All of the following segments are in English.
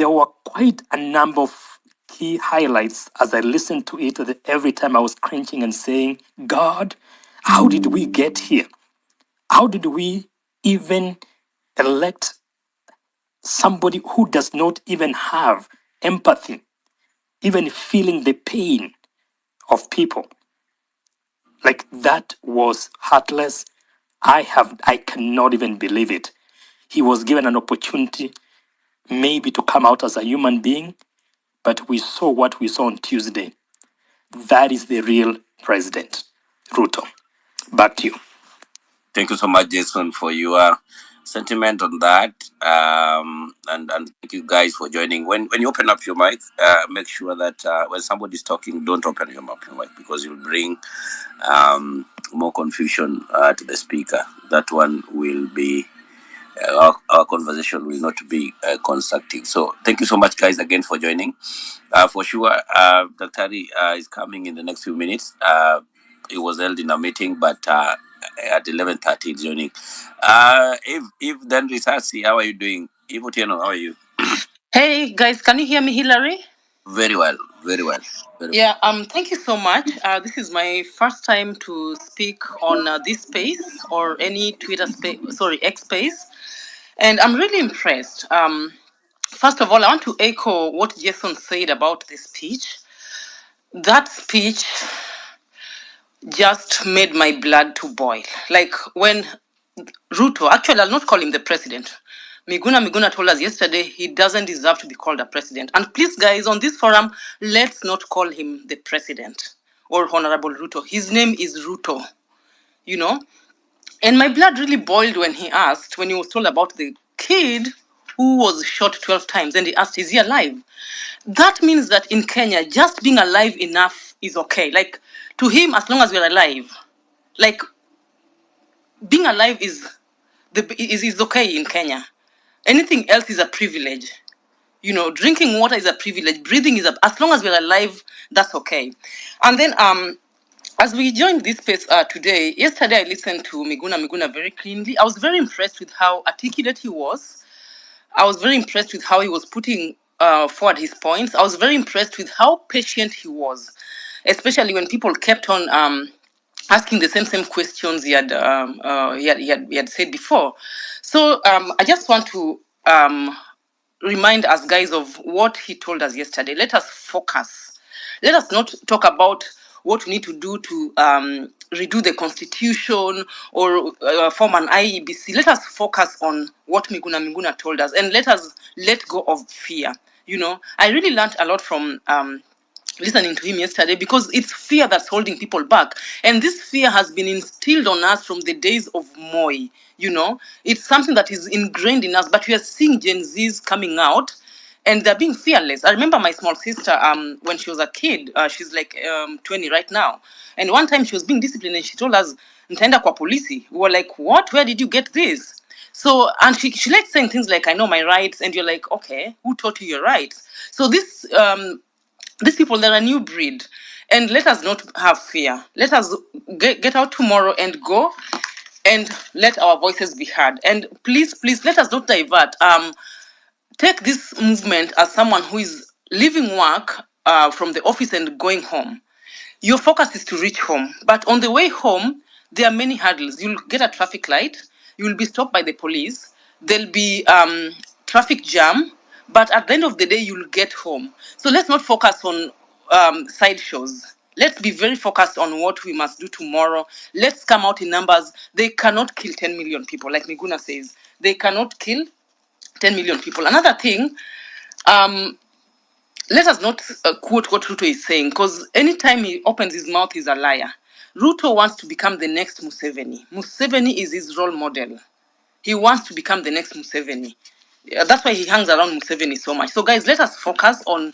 there were quite a number of key highlights as I listened to it. Every time I was cringing and saying, God, how did we get here? How did we even elect somebody who does not even have empathy, even feeling the pain of people? Like, that was heartless. I cannot even believe it. He was given an opportunity maybe to come out as a human being, but we saw what we saw on Tuesday. That is the real president. Ruto, back to you. Thank you so much, Jason, for your sentiment on that. And thank you guys for joining. When you open up your mic, make sure that when somebody's talking, don't open your mic because you'll bring more confusion to the speaker. That one will be our conversation will not be constructive. So thank you so much, guys, again for joining. For sure, Dr. is coming in the next few minutes. It was held in a meeting, but at 11:30 joining. If then Risasi, how are you doing? If Otieno, how are you? Hey guys, can you hear me, Hillary? Very well, very well. Yeah, thank you so much. This is my first time to speak on this space or any Twitter space, X space. And I'm really impressed. First of all, I want to echo what Jason said about the speech. That speech just made my blood to boil. Like when Ruto, actually, I'll not call him the president. Miguna Miguna told us yesterday he doesn't deserve to be called a president. And please, guys, on this forum, let's not call him the president or Honorable Ruto. His name is Ruto, you know? And my blood really boiled when he was told about the kid who was shot 12 times, and he asked, is he alive? That means that in Kenya, just being alive enough is okay. Like, to him, as long as we're alive, like, being alive is okay in Kenya. Anything else is a privilege. You know, drinking water is a privilege. Breathing is as long as we're alive, that's okay. And then as we joined this space today, yesterday I listened to Miguna Miguna very cleanly. I was very impressed with how articulate he was. I was very impressed with how he was putting forward his points. I was very impressed with how patient he was, especially when people kept on asking the same questions he had said before. So I just want to remind us, guys, of what he told us yesterday. Let us focus. Let us not talk about what we need to do to redo the constitution or form an IEBC. Let us focus on what Miguna Miguna told us, and let us let go of fear. You know, I really learned a lot from listening to him yesterday, because it's fear that's holding people back. And this fear has been instilled on us from the days of Moi. You know, it's something that is ingrained in us, but we are seeing Gen Zs coming out and they're being fearless. I remember my small sister, when she was a kid, she's like 20 right now. And one time she was being disciplined and she told us, "Ntaenda kwa polisi." We were like, what? Where did you get this? So, and she likes saying things like, "I know my rights." And you're like, okay, who taught you your rights? So these people, they're a new breed. And let us not have fear. Let us get out tomorrow and go and let our voices be heard. And please, let us not divert. Take this movement as someone who is leaving work from the office and going home. Your focus is to reach home. But on the way home, there are many hurdles. You'll get a traffic light. You'll be stopped by the police. There'll be traffic jam. But at the end of the day, you'll get home. So let's not focus on sideshows. Let's be very focused on what we must do tomorrow. Let's come out in numbers. They cannot kill 10 million people, like Miguna says. They cannot kill 10 million people. Another thing, let us not quote what Ruto is saying, because anytime he opens his mouth, he's a liar. Ruto wants to become the next Museveni. Museveni is his role model. He wants to become the next Museveni. That's why he hangs around Museveni so much. So, guys, let us focus on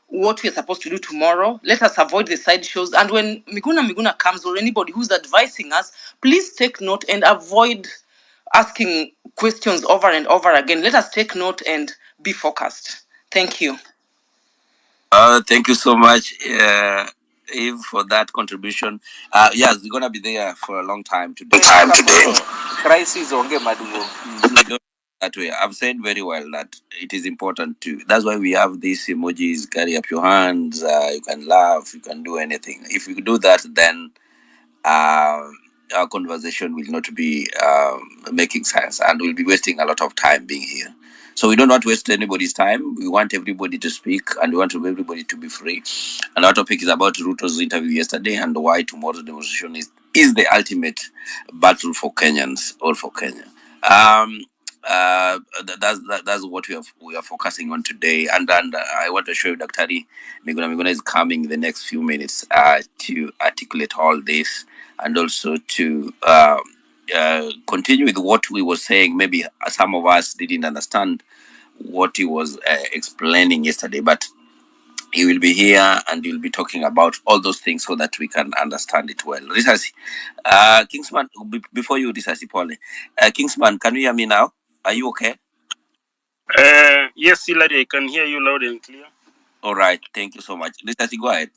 what we're supposed to do tomorrow. Let us avoid the side shows. And when Miguna Miguna comes, or anybody who's advising us, please take note and avoid asking questions over and over again. Let us take note and be focused. Thank you. Thank you so much, Eve, for that contribution. Yes, we're gonna be there for a long time today. Crisis onge maduong. that way. I've said very well that it is important to. That's why we have these emojis. Carry up your hands. You can laugh. You can do anything. If you do that, then our conversation will not be making sense, and we'll be wasting a lot of time being here. So we don't want to waste anybody's time. We want everybody to speak, and we want everybody to be free. And our topic is about Ruto's interview yesterday and why tomorrow's demonstration is the ultimate battle for Kenyans or for Kenya. That's what we are focusing on today, and I want to show you Daktari Miguna Miguna is coming in the next few minutes to articulate all this, and also to continue with what we were saying. Maybe some of us didn't understand what he was explaining yesterday, but he will be here and he'll be talking about all those things so that we can understand it well. Risasi, Kingsman, before you, Risasi Pole, Kingsman, can you hear me now? Are you okay? Yes, Hilary, I can hear you loud and clear. All right, thank you so much. Risasi, go ahead.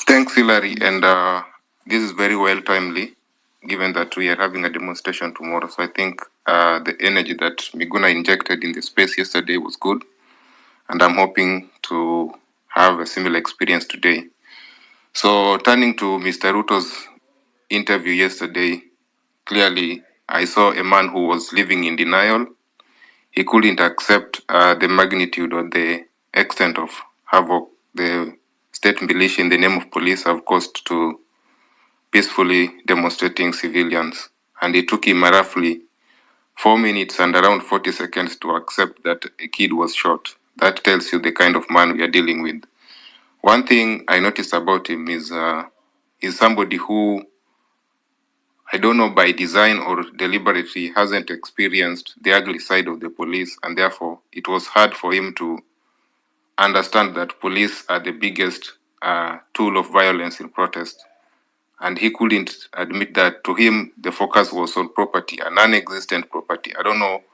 Thanks, Hilary, and this is very well timely, given that we are having a demonstration tomorrow. So I think the energy that Miguna injected in the space yesterday was good, and I'm hoping to have a similar experience today. So turning to Mr. Ruto's interview yesterday, clearly I saw a man who was living in denial. He couldn't accept the magnitude or the extent of havoc the state militia in the name of police have caused to peacefully demonstrating civilians. And it took him roughly 4 minutes and around 40 seconds to accept that a kid was shot. That tells you the kind of man we are dealing with. One thing I noticed about him is somebody who, I don't know, by design or deliberately, hasn't experienced the ugly side of the police, and therefore it was hard for him to understand that police are the biggest tool of violence in protest. And he couldn't admit that. To him, the focus was on property, a non-existent property. I don't know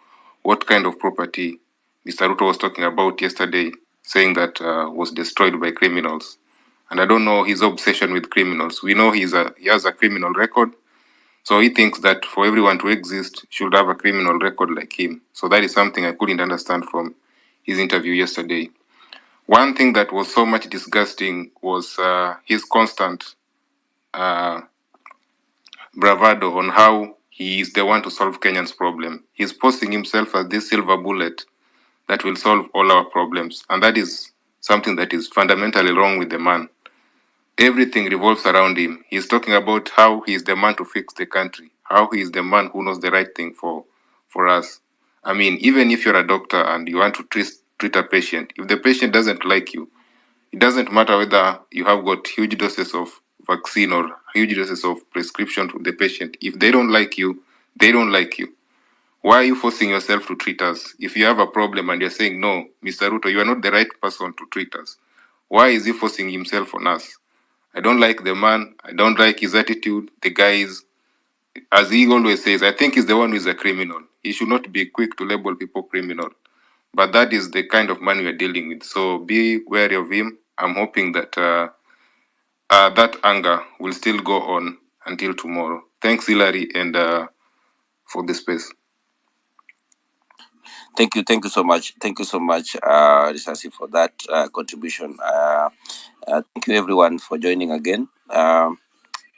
what kind of property Mr. Ruto was talking about yesterday, saying that was destroyed by criminals. And I don't know his obsession with criminals. We know he has a criminal record. So he thinks that for everyone to exist, should have a criminal record like him. So that is something I couldn't understand from his interview yesterday. One thing that was so much disgusting was his constant bravado on how he is the one to solve Kenyan's problem. He's posting himself as this silver bullet that will solve all our problems. And that is something that is fundamentally wrong with the man. Everything revolves around him. He's talking about how he is the man to fix the country, how he is the man who knows the right thing for us. I mean, even if you're a doctor and you want to treat a patient, if the patient doesn't like you, it doesn't matter whether you have got huge doses of vaccine or huge doses of prescription to the patient. If they don't like you, they don't like you. Why are you forcing yourself to treat us? If you have a problem and you're saying, no, Mr. Ruto, you are not the right person to treat us. Why is he forcing himself on us? I don't like the man. I don't like his attitude. The guy is, as he always says, I think he's the one who is a criminal. He should not be quick to label people criminal. But that is the kind of man we are dealing with. So be wary of him. I'm hoping that that anger will still go on until tomorrow. Thanks, Hilary, and for the space. Thank you so much. Thank you so much, Risasi, for that contribution. Thank you everyone for joining again.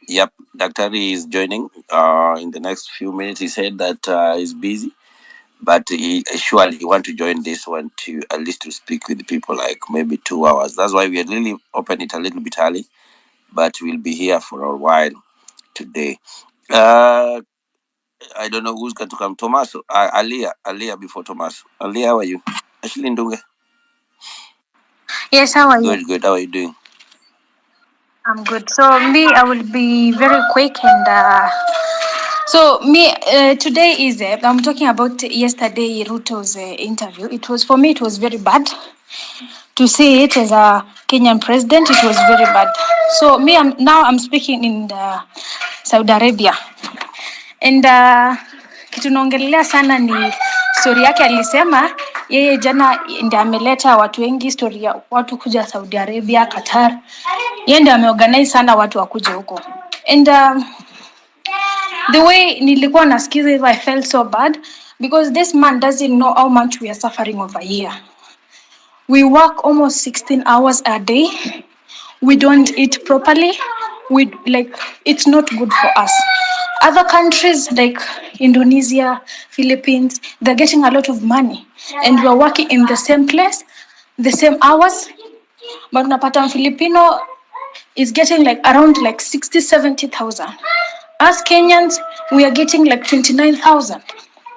Yep, Daktari is joining in the next few minutes. He said that he's busy, but he surely want to join this one to at least to speak with the people like maybe 2 hours. That's why we had really opened it a little bit early, but we'll be here for a while today. I don't know who's going to come. Tomaso, Alia before Tomaso. Alia, how are you? Actually, Ndunge. Yes, how are you? Good. How are you doing? I'm good. So me, I will be very quick and today is I'm talking about yesterday Ruto's interview. It was for me. It was very bad to see it as a Kenyan president. It was very bad. So me, I'm speaking in Saudi Arabia, and kitu naongelea sana ni story yake. Alisema yeye jana ndiye ameleta watu wengi, story ya watu kuja Saudi Arabia, Qatar. Yeye ndiye ameorganize sana watu wakuje huko. And the way nilikuwa nasikiza, I felt so bad because this man doesn't know how much we are suffering over here. We work almost 16 hours a day. We don't eat properly. It's not good for us. Other countries like Indonesia, Philippines, they're getting a lot of money, and we're working in the same place, the same hours. But unapata Filipino is getting around 60,000-70,000. Us Kenyans, we are getting 29,000,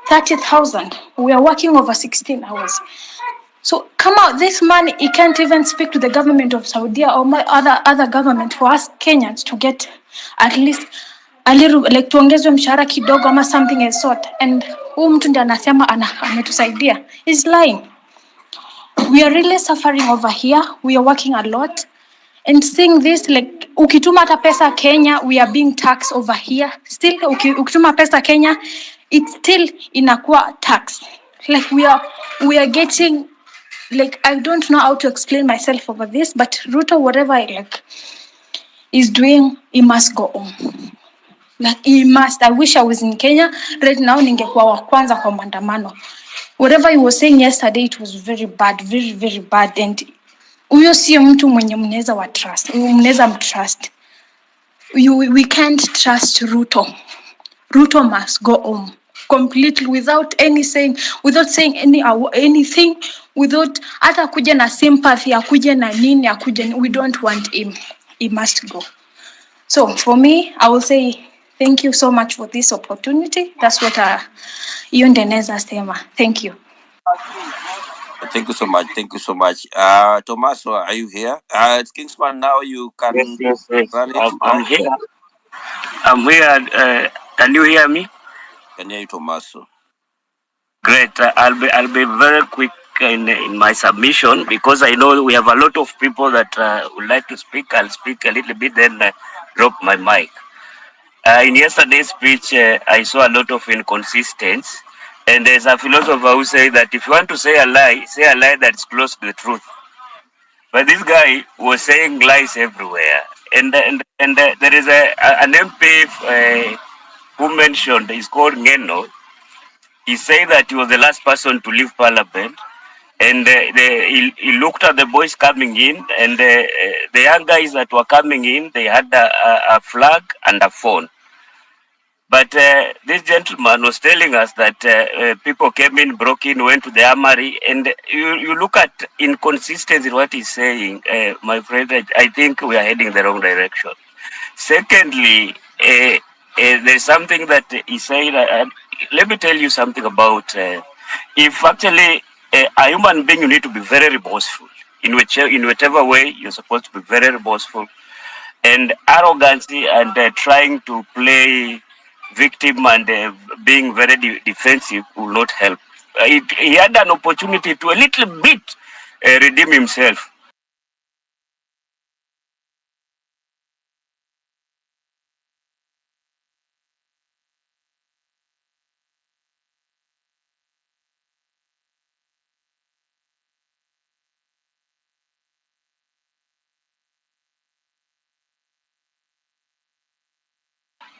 30,000. We are working over 16 hours. So come out, this man, he can't even speak to the government of Saudi or my other government for us Kenyans to get at least a little, tuongezwe mshahara kidogo ama something as sort. And mtu ndiye anasema ametusaidia. He's lying. We are really suffering over here. We are working a lot. And seeing this, ukituma hata pesa Kenya, we are being taxed over here. Still, ukituma pesa Kenya, it's still inakuwa tax. We are getting, I don't know how to explain myself over this, but Ruto, whatever is doing, he must go on. He must. I wish I was in Kenya right now. Ningekuwa wa kwanza kwa maandamano. Whatever he was saying yesterday, it was very bad, very, very bad. And huyo sio mtu mwenye mnaweza wa trust. Mnaweza mtrust. We can't trust Ruto. Ruto must go home completely without saying anything, without hata kuja na sympathy, akuje na nini, we don't want him. He must go. So for me, I will say thank you so much for this opportunity. That's what hiyo ndio naweza sema. Thank you. Thank you so much. Thank you so much. Tomaso, are you here? It's Kingsman. Now you can. Yes. Run it. I'm here. I'm here. Can you hear me? Can hear you, Tomaso. Great. I'll be very quick in my submission because I know we have a lot of people that would like to speak. I'll speak a little bit, then drop my mic. In yesterday's speech, I saw a lot of inconsistency. And there's a philosopher who says that if you want to say a lie that's close to the truth. But this guy was saying lies everywhere. And there is an MP who mentioned, he's called Ngeno. He said that he was the last person to leave Parliament. And he looked at the boys coming in, and the young guys that were coming in, they had a flag and a phone. But this gentleman was telling us that people came in, broke in, went to the armory, and you look at inconsistency in what he's saying, my friend, I think we are heading the wrong direction. Secondly, there's something that he said, let me tell you something about, if actually a human being, you need to be very remorseful. In whichever way, you're supposed to be very remorseful. And arrogancy and trying to play victim and being very defensive will not help. He had an opportunity to a little bit redeem himself.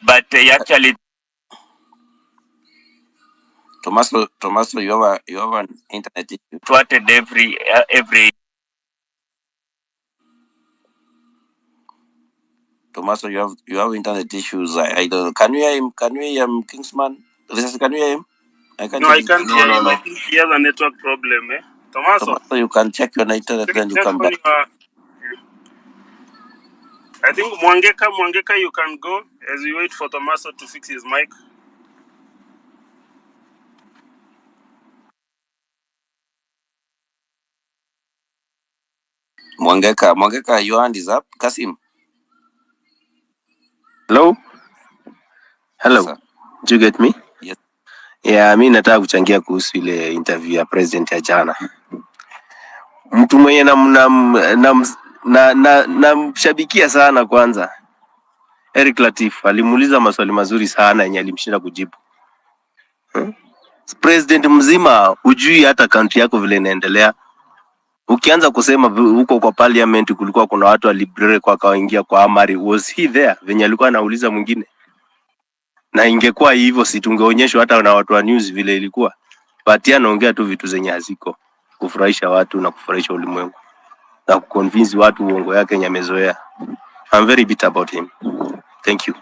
But he actually. Tomaso, you have an internet issue. Thwarted every. Tomaso, you have internet issues. I don't know. Can you hear him? Can you hear him, Kingsman? Can you hear him? I can't hear him. I think he has a network problem. Tomaso, you can check your internet, then you come back. I think Mwangeka, you can go as we wait for Tomaso to fix his mic. Mwangeka, your hand is up. Kasim. Hello? Yes, do you get me? Yes. Yeah, mi nataka kuchangia kuhusu ile interview ya president ya jana. Mtu mwenye namshabikia sana kwanza. Eric Latif alimuuliza maswali mazuri sana yenye alimshinda kujibu. President mzima hujui hata country yako vile inaendelea. Ukianza kusema huko kwa parliament kulikuwa kuna watu walibrere kwa kawaingia kwa amari, was he there? Venye alikuwa anauliza mwingine. na ingekuwa hivyo si tungeonyeshwa hata na watu wa news vile ilikuwa, but yeye anaongea tu vitu zenye haziko kufurahisha watu na kufurahisha ulimwengu na kuconvince watu uongo yake yenye amezoea. I'm very bitter about him. Thank you.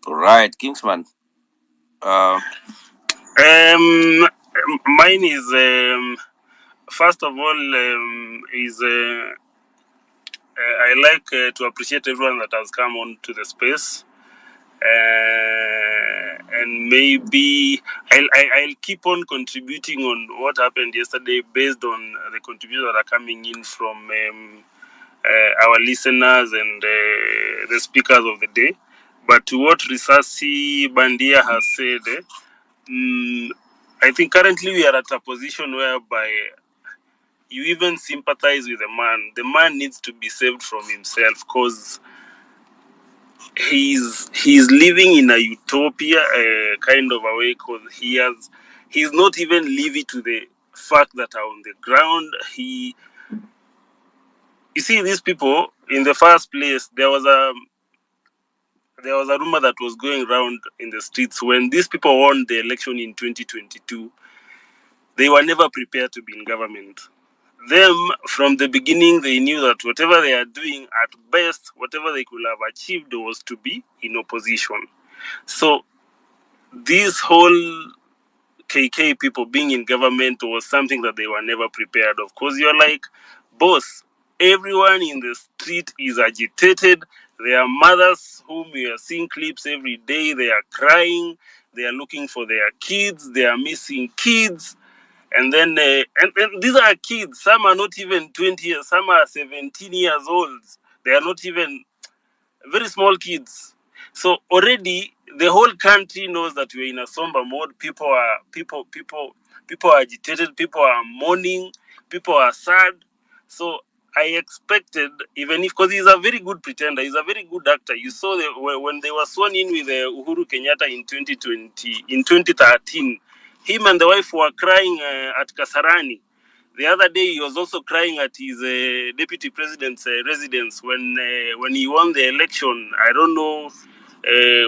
Right, Kingsman. Mine is first of all is I like to appreciate everyone that has come on to the space, and maybe I'll keep on contributing on what happened yesterday based on the contributions that are coming in from our listeners and the speakers of the day. But to what Risasi Bandia has said, I think currently we are at a position whereby you even sympathize with the man. The man needs to be saved from himself because he's living in a utopia kind of a way, because he's not even living to the fact that are on the ground. You see, these people in the first place, there was a rumor that was going around in the streets when these people won the election in 2022. They were never prepared to be in government. Them, from the beginning, they knew that whatever they are doing, at best, whatever they could have achieved was to be in opposition. So this whole KK people being in government was something that they were never prepared of. Because you're like, boss, everyone in the street is agitated. There are mothers whom we are seeing clips every day. They are crying. They are looking for their kids. They are missing kids. And then, and these are kids. Some are not even 20 years. Some are 17 years old. They are not even very small kids. So already the whole country knows that we're in a somber mode. People are agitated. People are mourning. People are sad. So I expected, even if, because he's a very good pretender, he's a very good actor. You saw when they were sworn in with Uhuru Kenyatta in 2013, him and the wife were crying at Kasarani. The other day, he was also crying at his deputy president's residence when he won the election. I don't know,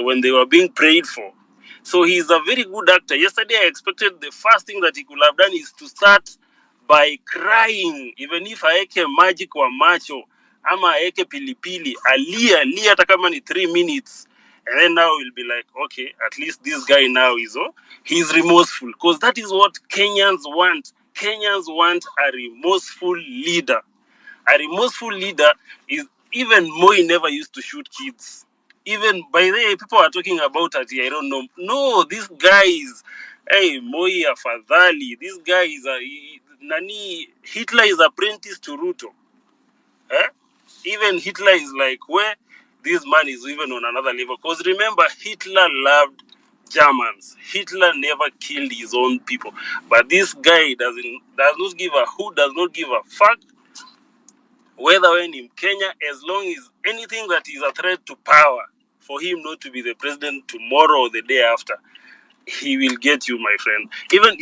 when they were being prayed for. So he's a very good actor. Yesterday, I expected the first thing that he could have done is to start by crying, even if aeke maji kwa macho ama aeke pilipili, alia hata kama ni 3 minutes. And then now we'll be like, okay, at least this guy now he's remorseful, because that is what Kenyans want. Kenyans want a remorseful leader. A remorseful leader is, even Moi never used to shoot kids. Even by the way, people are talking about it. I don't know. No, this guy is, hey, Moi afadhali. This guy is Hitler is apprentice to Ruto. Eh? Even Hitler is like, where this man is even on another level. Because remember, Hitler loved Germans. Hitler never killed his own people. But this guy does not give a fuck whether when in Kenya, as long as anything that is a threat to power, for him not to be the president tomorrow or the day after, he will get you, my friend. Even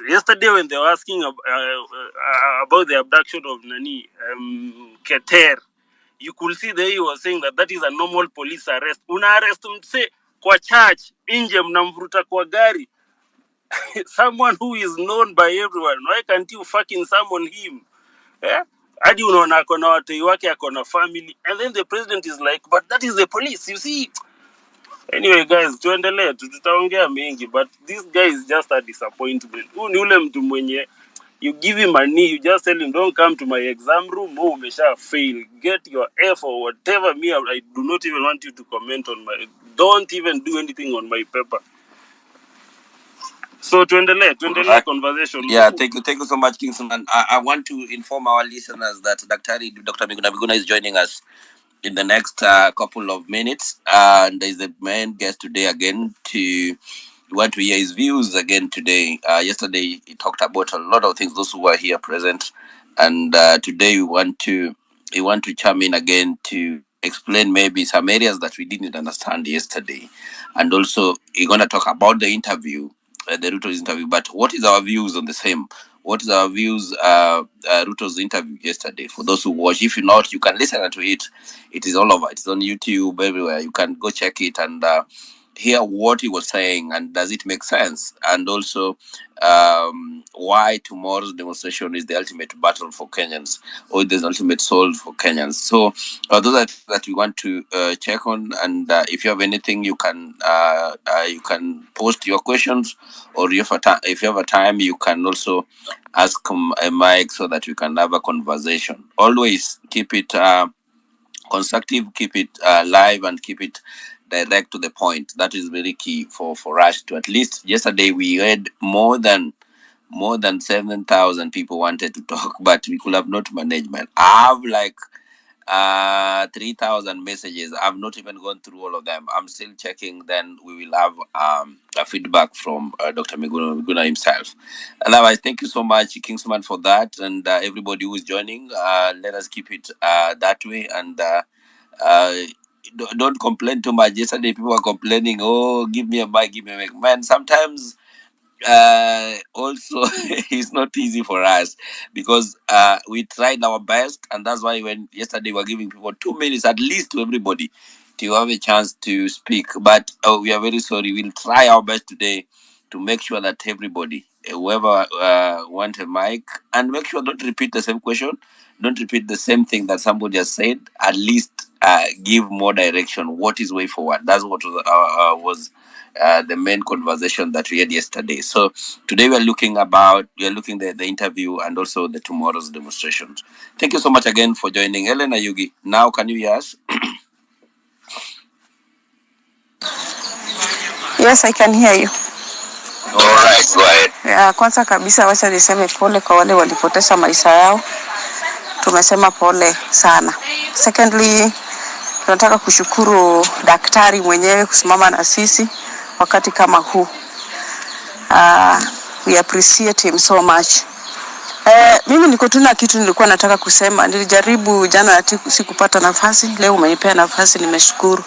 yesterday when they were asking about the abduction of Keter, you could see there he was saying that is a normal police arrest. Una arrest mse kwa church, nje mnamvuruta kwa gari. Someone who is known by everyone. Why can't you fucking summon him? Yeah? Hadi unaona akona watoi wake, akona family, and then the president is like, but that is the police, you see. Anyway guys, tuendelee, tutaongea mengi, but this guy is just a disappointment. Huyu ni ule mtu mwenye you give him money, you just tell him don't come to my exam room, umesha fail, get your F or whatever. Me, I do not even want you to comment on don't even do anything on my paper. So tuendelee conversation. Yeah, thank you so much, Kingsman. I want to inform our listeners that Dr. Miguna Miguna is joining us in the next couple of minutes, and is the main guest today again. We want to hear his views again today. Yesterday he talked about a lot of things, those who were here present, and today we want to chime in again to explain maybe some areas that we didn't understand yesterday, and also we're going to talk about the interview the Ruto's interview, but what is our views on the same? What is our views, Ruto's interview yesterday? For those who watch, if you not, you can listen to it. It is all over. It's on YouTube everywhere. You can go check it and hear what he was saying, and does it make sense? And also, why tomorrow's demonstration is the ultimate battle for Kenyans, or the ultimate solve for Kenyans. So those are that we want to check on. And if you have anything, you can post your questions, or if you have a time, you can also ask a mic so that we can have a conversation. Always keep it constructive, keep it live, and keep it direct to the point. That is very key for us to, at least yesterday we had more than 7,000 people wanted to talk, but we could have not managed, man. I have like 3,000 messages. I've not even gone through all of them. I'm still checking. Then we will have a feedback from Dr. Miguna himself. Otherwise, thank you so much, Kingsman, for that, and everybody who is joining. Let us keep it that way, and don't complain too much. Yesterday, people were complaining, "Oh, give me a mic, give me a mic." Man, sometimes also it's not easy for us, because we tried our best, and that's why when yesterday we were giving people 2 minutes at least to everybody to have a chance to speak. But we are very sorry. We'll try our best today to make sure that everybody, whoever want a mic, and make sure don't repeat the same question, don't repeat the same thing that somebody has said. At least give more direction. What is way forward? That's what was the main conversation that we had yesterday. So today we are looking the interview and also the tomorrow's demonstrations. Thank you so much again for joining. Elena Yugi, now can you hear us? Yes, I can hear you. All right, go ahead. Kwanza kabisa wacha niseme pole kwa wale walipoteza maisha yao. Tumesema pole sana. Secondly, tunataka kushukuru daktari mwenyewe kusimama na sisi wakati kama huu. We appreciate him so much. Mimi niko tuna kitu nilikuwa nataka kusema. Nilijaribu jana sikupata nafasi. Leo umenipea nafasi, nimeshukuru.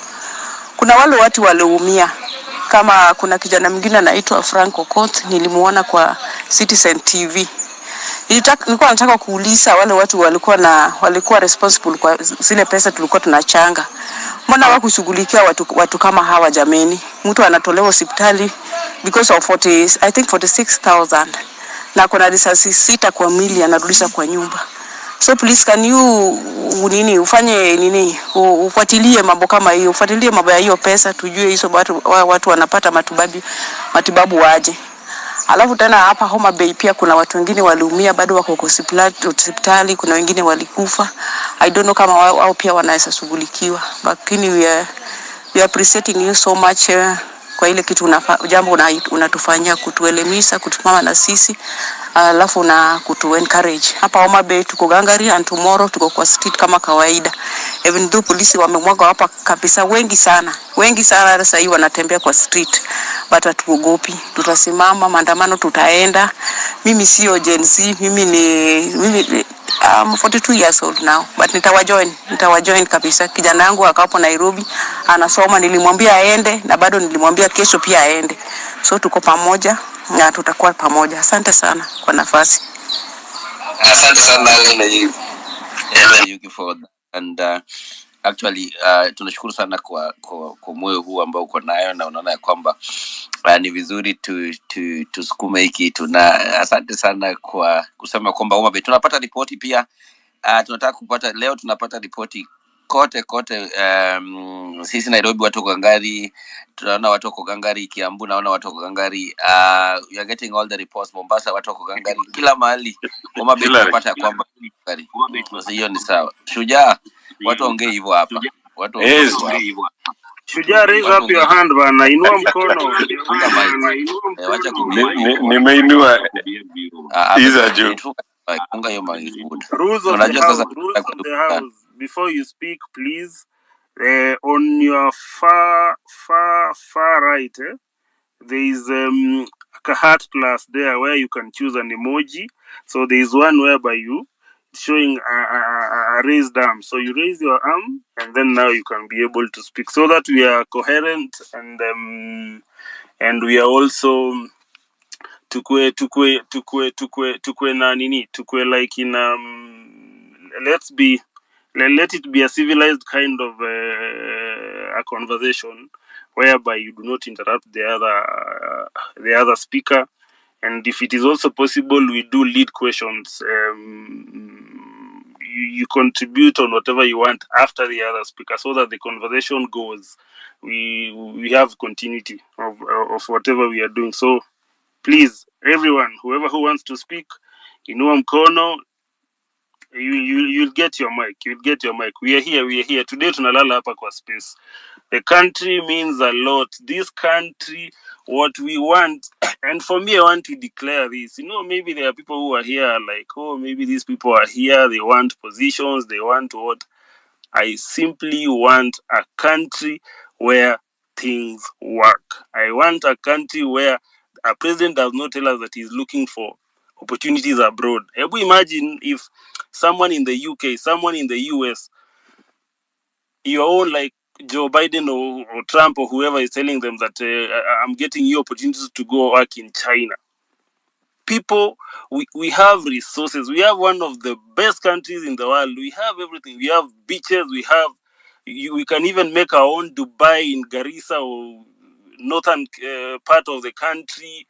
Kuna wale watu walioumia. Kama kuna kijana mwingine anaitwa Frank Okot, nilimuona kwa Citizen TV. Nilikuwa nataka kuuliza wale watu walikuwa responsible kwa zile pesa tulikuwa tunachanga. Mbona hawakushughulikia watu kama hawa jameni? Mtu anatolewa hospitali because of 46,000. Na kuna risasi 6 kwa mili anarudisha kwa nyumba. So please can you ufuatilie mambo kama hiyo, ufuatilie mambo ya hiyo pesa, tujue hizo watu wanapata matibabu waje. Alafu tena hapa Homa Bay pia kuna watu wengine waliumia bado wako hospitali, kuna wengine walikufa. I don't know kama wao pia wanaweza shughulikiwa. Lakini we are appreciating you so much kwa ile kitu jambo unatufanyia, kutuelimisha, kutumama na sisi, alafu na kutu encourage. Hapa Homa Bay tuko gangari, and tomorrow tuko kwa street kama kawaida. Even though polisi wamemwaga hapa kabisa wengi sana sasa hivi wanatembea kwa street, but hatuogopi. Tutasimama maandamano, tutaenda. Mimi sio Gen Z, mimi I'm 42 years old now, but nitawajoin kabisa. Kijana yangu akapo Nairobi anasoma, nilimwambia aende na bado nilimwambia kesho pia aende. So tuko pamoja na tutakuwa pamoja. Asante sana kwa nafasi. Asante sana Elena Yugi for that. And actually tunashukuru sana kwa moyo huu ambao uko nayo, na unaona kwamba ni vizuri tusukume hiki kitu, na asante sana kwa kusema kwamba Homa Bay tunapata ripoti pia. Tunataka kupata leo, tunapata ripoti kote sisi Nairobi watu kwa gangari, tunaona watu kwa gangari, Kiambu naona watu kwa gangari, we are getting all the reports. Mombasa watu kwa gangari, kila mahali Homa Bay tunapata kwamba gangari. Hiyo ni sawa. Shujaa, watu ongee hivyo hapa. Watu ongee hivyo. Shujaa, raise up your hand bana, inua mkono. Wacha nimeinua iza juu. Funga hiyo mic. Rules of the house. Before you speak, please, on your far right, there is a heart plus there where you can choose an emoji. So there is one whereby you showing a raised arm. So you raise your arm, and then now you can be able to speak, so that we are coherent, and we are also tukue na nini, tukue like in let it be a civilized kind of a conversation whereby you do not interrupt the other speaker, and if it is also possible, we do lead questions. You contribute on whatever you want after the other speaker, so that the conversation goes. We have continuity of whatever we are doing. So please, everyone, whoever who wants to speak, inua mkono. You'll get your mic. You'll get your mic. We are here today. Tunalala hapa kwa space. The country means a lot. This country, what we want, and for me, I want to declare this. Maybe there are people who are here like, oh, maybe these people are here. They want positions. They want what? I simply want a country where things work. I want a country where a president does not tell us that he's looking for opportunities abroad. Ebu imagine if someone in the UK, someone in the US, your own like Joe Biden or Trump or whoever is telling them that I'm getting you opportunities to go work in China. People, we have resources. We have one of the best countries in the world. We have everything. We have beaches. We can even make our own Dubai in Garissa or northern part of the country.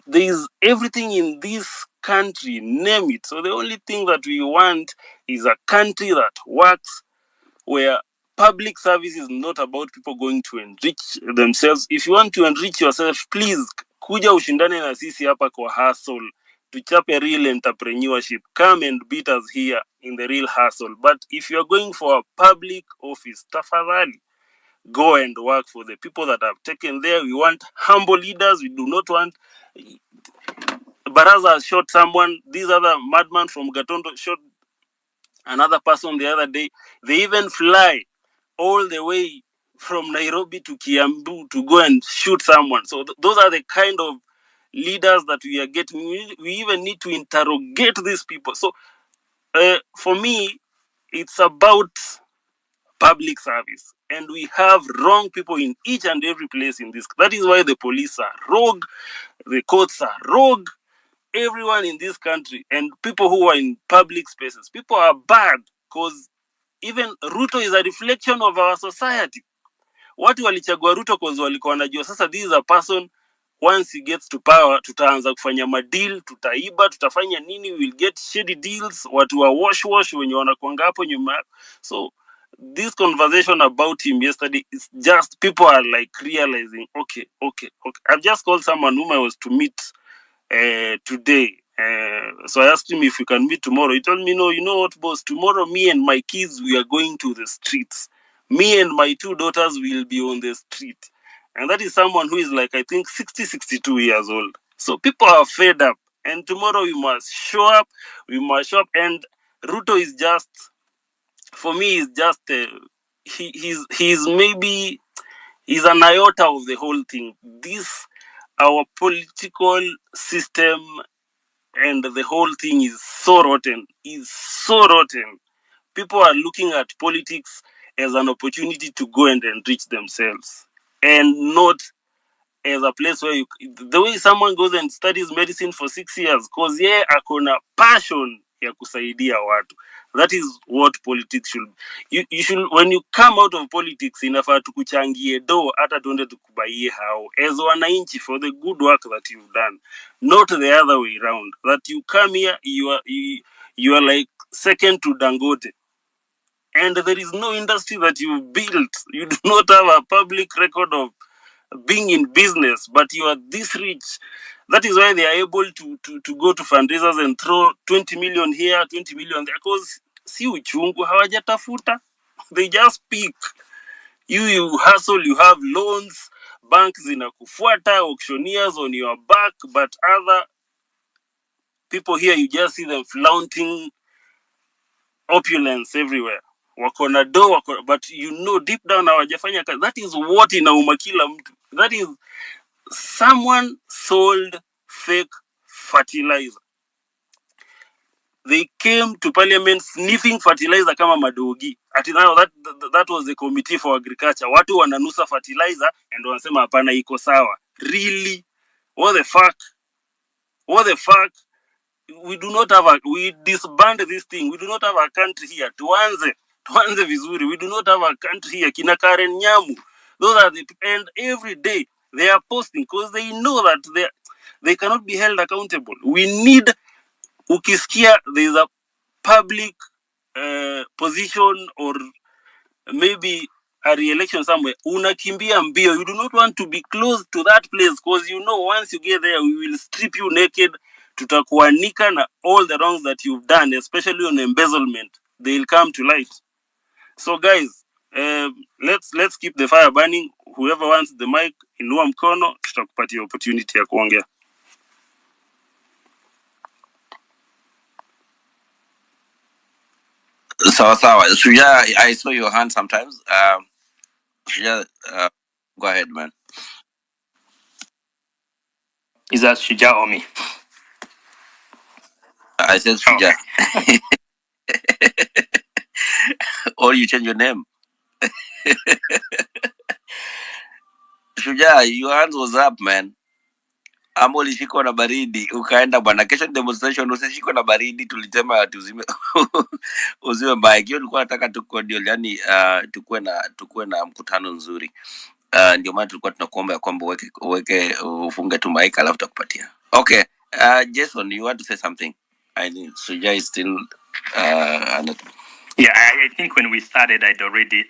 There is everything in this country, name it. So the only thing that we want is a country that works, where public service is not about people going to enrich themselves. If you want to enrich yourself, please kuja ushindane na sisi hapa kwa hustle. Tuchape real entrepreneurship. Come and beat us here in the real hustle. But if you are going for a public office, tafadhali, go and work for the people that have taken there. We want humble leaders. We do not want Baraza shot someone. These other madman from Gatondo shot another person the other day. They even fly all the way from Nairobi to Kiambu to go and shoot someone. So those are the kind of leaders that we are getting. We even need to interrogate these people. So for me, it's about public service. And we have wrong people in each and every place in this. That is why the police are rogue, the courts are rogue, everyone in this country, and people who are in public spaces. People are bad because even Ruto is a reflection of our society. Watu walichagua Ruto because walikuwa wanajua sasa this is a person, once he gets to power, tutaanza kufanya madeal, tutaiba, tutafanya nini, we'll get shady deals, watu wa wash wenye wanakuanga hapo nyuma. So this conversation about him yesterday is just people are like realizing, okay. I've just called someone whom I was to meet today. So I asked him if we can meet tomorrow. He told me, no, you know what, boss, tomorrow me and my kids, we are going to the streets. Me and my 2 daughters will be on the street. And that is someone who is like, I think 60, 62 years old. So people are fed up. And tomorrow we must show up. And Ruto is just, for me, is just, he's maybe, he's an iota of the whole thing. Our political system and the whole thing is so rotten. People are looking at politics as an opportunity to go and enrich themselves, and not as a place where the way someone goes and studies medicine for 6 years because akona passion ya kusaidia watu. That is what politics should. You should, when you come out of politics, inafaa tukuchangie do hata tuende tukubaie hao as wananchi for the good work that you've done, not the other way around. That you come here, you are like second to Dangote, and there is no industry that you built. You do not have a public record of being in business, but you are this rich. That is why they are able to go to fundraisers and throw 20 million here, 20 million there, because si uchungu hawajatafuta. They just pick. You hustle, you have loans, banks zinakufuata, auctioneers on your back, but other people here, you just see them flaunting opulence everywhere. Wakona do, but deep down hawajafanya kazi. That is what inauma kila mtu. That is, someone sold fake fertilizer. They came to parliament sniffing fertilizer kama madogi. Ati now that was the committee for agriculture. Watu wananusa fertilizer and wanasema hapana iko sawa. Really? What the fuck? What the fuck? We do not have we disband this thing. We do not have a country here. Tuanze vizuri. We do not have a country here. Kina Karen Nyamu. Those are the, and every day they are posting because they know that they cannot be held accountable. We need, ukisikia there is a public position or maybe a re-election somewhere, unakimbia mbio. You do not want to be close to that place because you know once you get there, we will strip you naked. Tutakuanika na all the wrongs that you've done, especially on embezzlement. They'll come to light. So guys, let's keep the fire burning. Whoever wants the mic, inua mkono, tutakupatia opportunity ya kuongea. Sawa. Shuja, I saw your hand sometimes. Shuja, go ahead, man. Is that Shuja or me? I said Shuja. Or you change your name. Shuja, your hands was up, man. Ama ulishikwa na baridi ukaenda bwana. Kesho demonstration usishikwa na baridi, tulisema tuzime uzime bike. Hiyo nilikuwa nataka tukodie, yani tukue na mkutano nzuri. Ndio maana tulikuwa tunakuomba kwamba uweke ufunge tu mic alafu tutakupatia. Okay. Jason, you want to say something? I think Suja is still Yeah, I think when we started, I'd already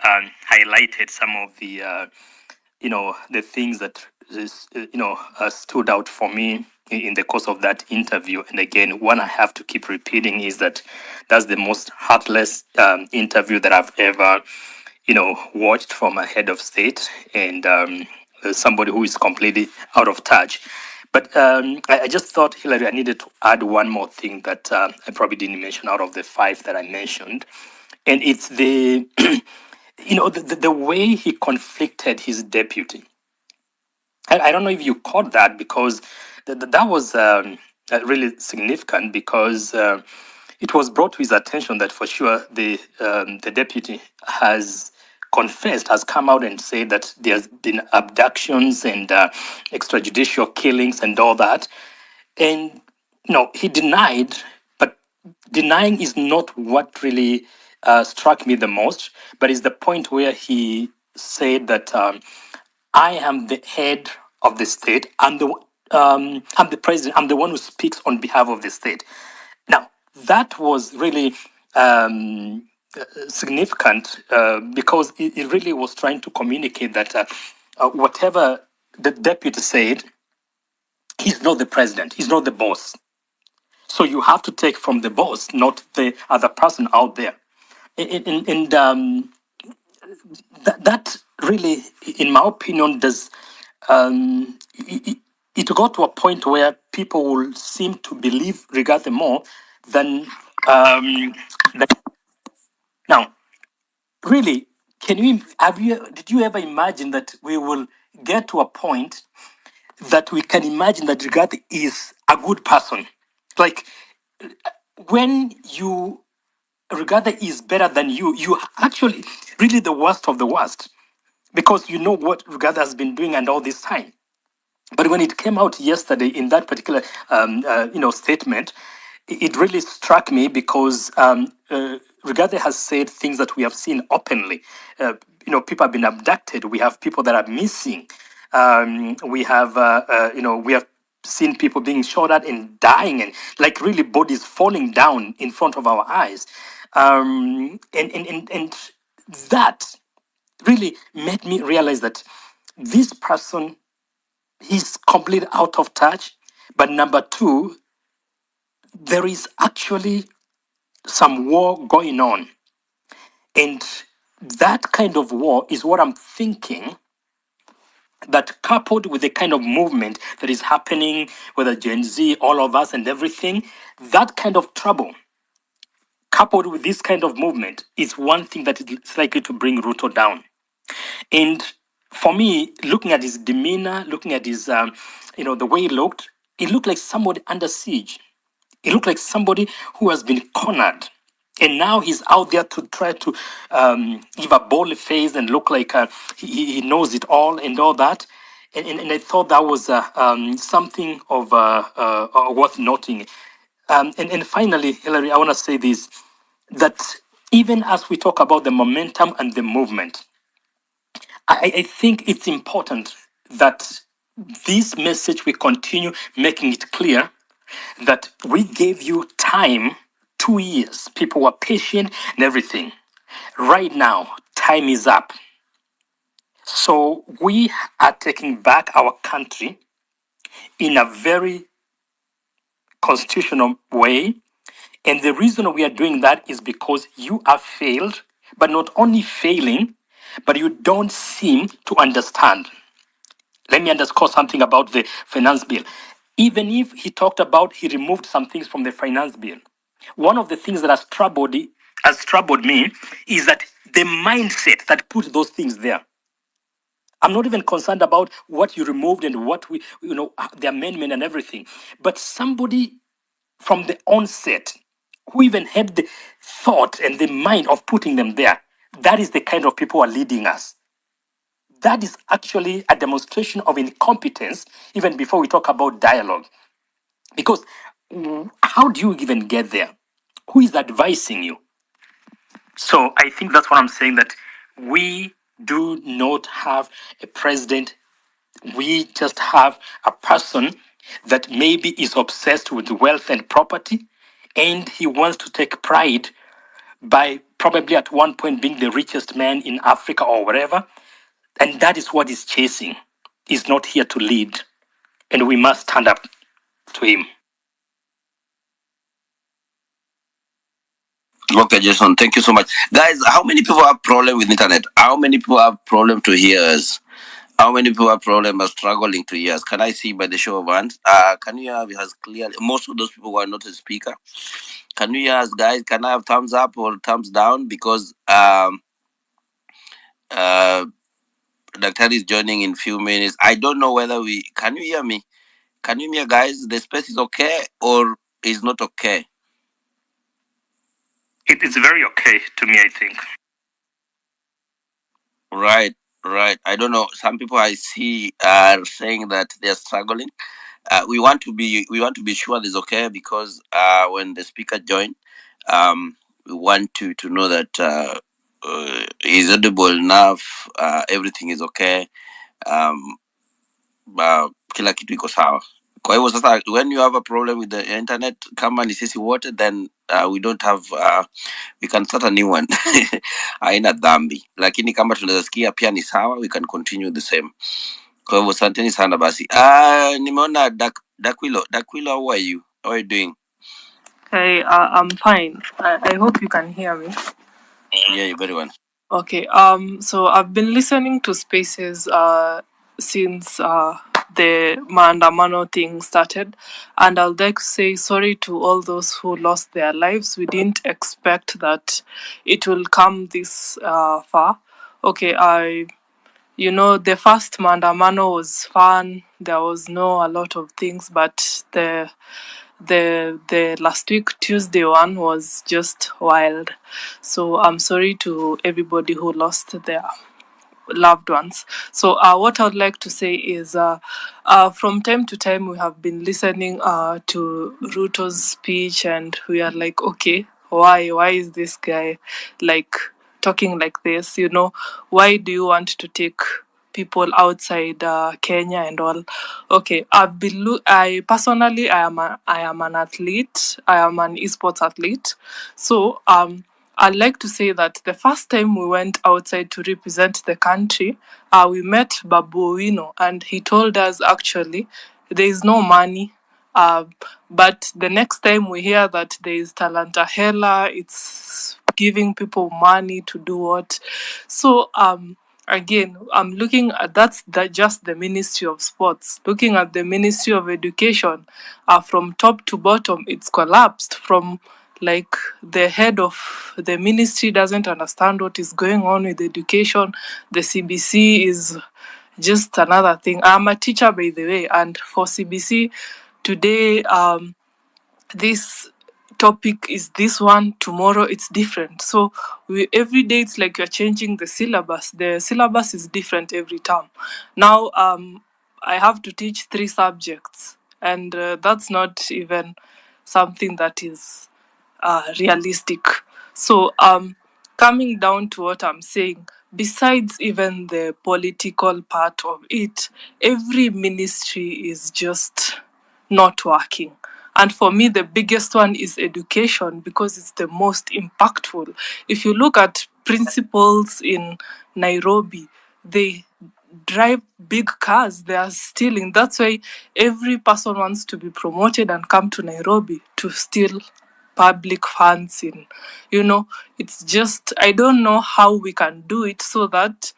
highlighted some of the, the things that stood out for me in the course of that interview. And again, one I have to keep repeating is that that's the most heartless interview that I've ever, watched from a head of state and somebody who is completely out of touch. But I just thought, Hillary, I needed to add one more thing that I probably didn't mention out of the 5 that I mentioned. And it's the, the way he conflicted his deputy. I don't know if you caught that, because that was really significant, because it was brought to his attention that for sure the deputy has confessed, has come out and said that there's been abductions and extrajudicial killings and all that. And he denied, but denying is not what really struck me the most, but is the point where he said that I am the head of the state. I'm the president. I'm the one who speaks on behalf of the state. Now, that was really significant because it really was trying to communicate that whatever the deputy said, he's not the president. He's not the boss. So you have to take from the boss, not the other person out there. And that really, in my opinion, does it got to a point where people will seem to believe Rigathi more than now. Really, did you ever imagine that we will get to a point that we can imagine that Rigathi is a good person? Like, when Rigathi is better than you actually really the worst of the worst, because you know what Rigathi has been doing and all this time. But when it came out yesterday in that particular statement, it really struck me because Rigathi has said things that we have seen openly. People have been abducted. We have people that are missing. We have seen people being shot at and dying, and like really bodies falling down in front of our eyes. And that really made me realize that this person, he's completely out of touch. But number 2, there is actually some war going on. And that kind of war is what I'm thinking that, coupled with the kind of movement that is happening, whether Gen Z, all of us and everything, that kind of trouble, coupled with this kind of movement, is one thing that is likely to bring Ruto down. And for me, looking at his demeanor, looking at his, the way he looked, it looked like somebody under siege. It looked like somebody who has been cornered. And now he's out there to try to give a bold face and look like he knows it all and all that. and I thought that was something of worth noting. And finally, Hillary, I want to say this, that even as we talk about the momentum and the movement, I think it's important that this message, we continue making it clear that we gave you time, 2 years. People were patient and everything. Right now, time is up. So we are taking back our country in a very constitutional way. And the reason we are doing that is because you have failed, but not only failing, but you don't seem to understand. Let me underscore something about the finance bill. Even if he talked about he removed some things from the finance bill, one of the things that has troubled me is that the mindset that put those things there. I'm not even concerned about what you removed and what the amendment and everything. But somebody from the onset who even had the thought and the mind of putting them there, that is the kind of people who are leading us. That is actually a demonstration of incompetence, even before we talk about dialogue. Because how do you even get there? Who is advising you? So I think that's what I'm saying, that we do not have a president. We just have a person that maybe is obsessed with wealth and property, and he wants to take pride by probably at one point being the richest man in Africa or wherever. And that is what he's chasing. He's not here to lead. And we must stand up to him. Okay, Jason, thank you so much. Guys, how many people have problem with internet? How many people have problem to hear us? How many people have problem are struggling to hear us? Can I see by the show of hands? Can you have us clearly? Most of those people who are not a speaker. Can you hear us, guys? Can I have thumbs up or thumbs down? Because Dr. is joining in few minutes. I don't know whether can you hear me? Can you hear, guys? The space is okay or is not okay? It is very okay to me, I think. Right. I don't know. Some people I see are saying that they're struggling. We want to be sure this is okay, because when the speaker join, we want to know that he's audible enough. Everything is okay. Kila kitu iko sawa. Kwa hivyo sasa, when you have a problem with the internet, kama ni sisi wote, then we don't have we can start a new one. Haina dhambi, lakini kama tunaweza sikia pia ni sawa, we can continue the same. Kwa hivyo asanteni sana basi. Nimeona Dakwilo, how are you? How are you doing? Hey, I'm fine. I hope you can hear me. Yeah, you very well. Okay. So I've been listening to spaces since the Maandamano thing started, and I'd like to say sorry to all those who lost their lives. We didn't expect that it will come this far. Okay, the first Maandamano was fun. There was a lot of things, but the last week Tuesday one was just wild. So I'm sorry to everybody who lost their loved ones. So what I would like to say is from time to time we have been listening to Ruto's speech, and we are like, okay, why is this guy like talking like this? Why do you want to take people outside Kenya and all? Okay, I personally I am an athlete. I am an esports athlete. So I'd like to say that the first time we went outside to represent the country, we met Babu Owino, and he told us actually there is no money. But the next time we hear that there is Talanta Hela, it's giving people money to do what? So again, I'm looking at just the Ministry of Sports. Looking at the Ministry of Education, from top to bottom, it's collapsed. From like the head of the ministry doesn't understand what is going on with education. The CBC is just another thing. I'm a teacher, by the way, and for CBC today, this topic is this one, tomorrow it's different. So every day it's like you're changing the syllabus. The syllabus is different every term. Now I have to teach 3 subjects, and that's not even something that is realistic. So, coming down to what I'm saying, besides even the political part of it, every ministry is just not working. And for me, the biggest one is education because it's the most impactful. If you look at principals in Nairobi, they drive big cars, they are stealing. That's why every person wants to be promoted and come to Nairobi to steal public funds in, it's just, I don't know how we can do it so that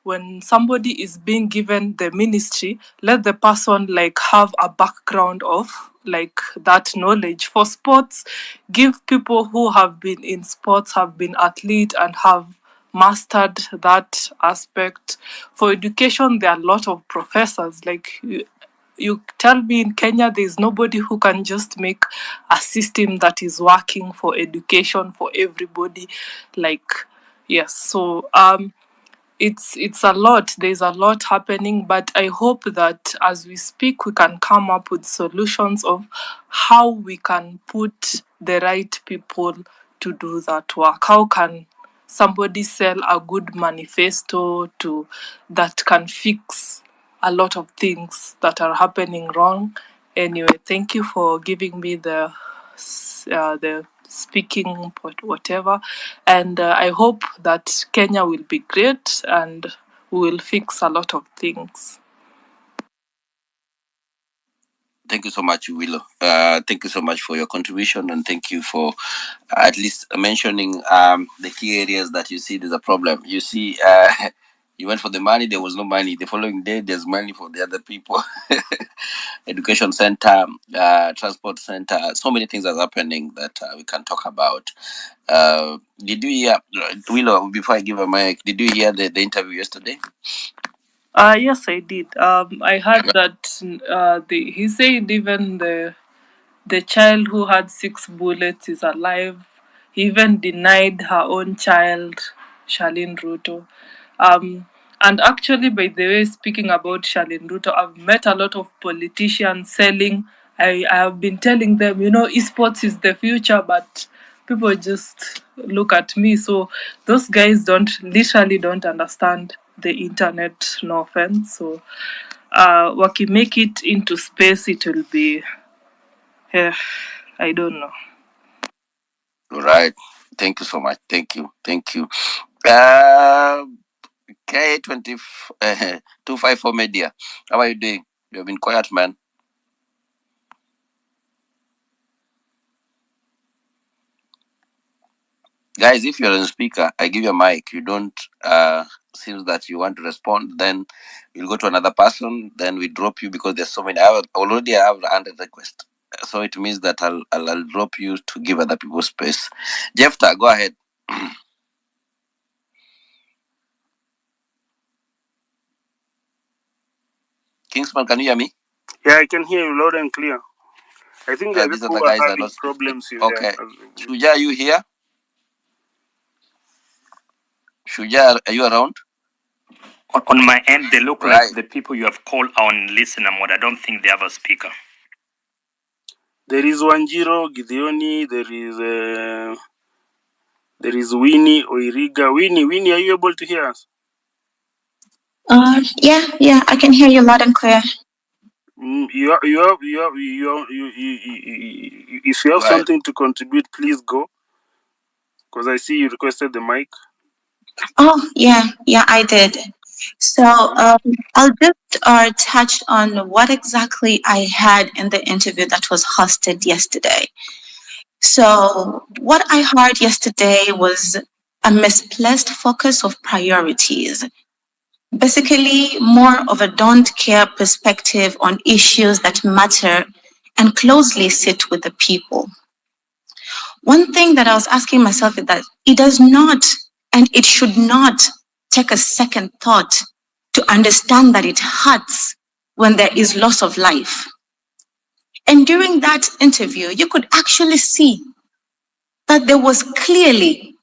when somebody is being given the ministry, let the person like have a background of like that knowledge. For sports, give people who have been in sports, have been athlete and have mastered that aspect. For education, there are a lot of professors. Like you tell me in Kenya, there's nobody who can just make a system that is working for education for everybody. Like, yes, so it's a lot. There's a lot happening, but I hope that as we speak, we can come up with solutions of how we can put the right people to do that work. How can somebody sell a good manifesto to that can fix a lot of things that are happening wrong? Anyway, thank you for giving me the speaking whatever, and I hope that Kenya will be great and we will fix a lot of things. Thank you so much, Willow. Thank you so much for your contribution, and thank you for at least mentioning the key areas that you see there's a problem. You see, you went for the money, there was no money. The following day, there's money for the other people. Education center, transport center, so many things are happening that we can talk about. Did you hear, Willow, before I give a mic, did you hear the interview yesterday? Yes, I did. I heard that he said even the child who had 6 bullets is alive. He even denied her own child, Charlene Ruto. And actually, by the way, speaking about Charlene Ruto, I've met a lot of politicians selling. I have been telling them, esports is the future, but people just look at me. So those guys literally don't understand the internet, no offense. So waki make it into space, it will be, I don't know. All right. Thank you so much. Thank you. K20 254 Media. How are you doing? You've been quiet, man. Guys, if you're on speaker, I give you a mic. You don't seems that you want to respond, then you'll go to another person, then we drop you because there's so many. I already have 100 requests. So it means that I'll drop you to give other people space. Jefta, go ahead. Kingsman, can you hear me? Yeah, I can hear you loud and clear. I think there are These people are the who are guys that are having not speaking. problems with Okay. Shuja, are you here? Shuja, are you around? On my end, they look Right. like the people you have called on listener mode. I don't think they have a speaker. There is Wanjiro, Gideoni, there is Winnie, Oiriga. Winnie, are you able to hear us? Yeah, I can hear you loud and clear. If you have something to contribute, please go. Because I see you requested the mic. Oh, yeah, I did. So I'll just touch on what exactly I had in the interview that was hosted yesterday. So what I heard yesterday was a misplaced focus of priorities. Basically, more of a don't care perspective on issues that matter and closely sit with the people. One thing that I was asking myself is that it does not and it should not take a second thought to understand that it hurts when there is loss of life. And during that interview, you could actually see that it was clearly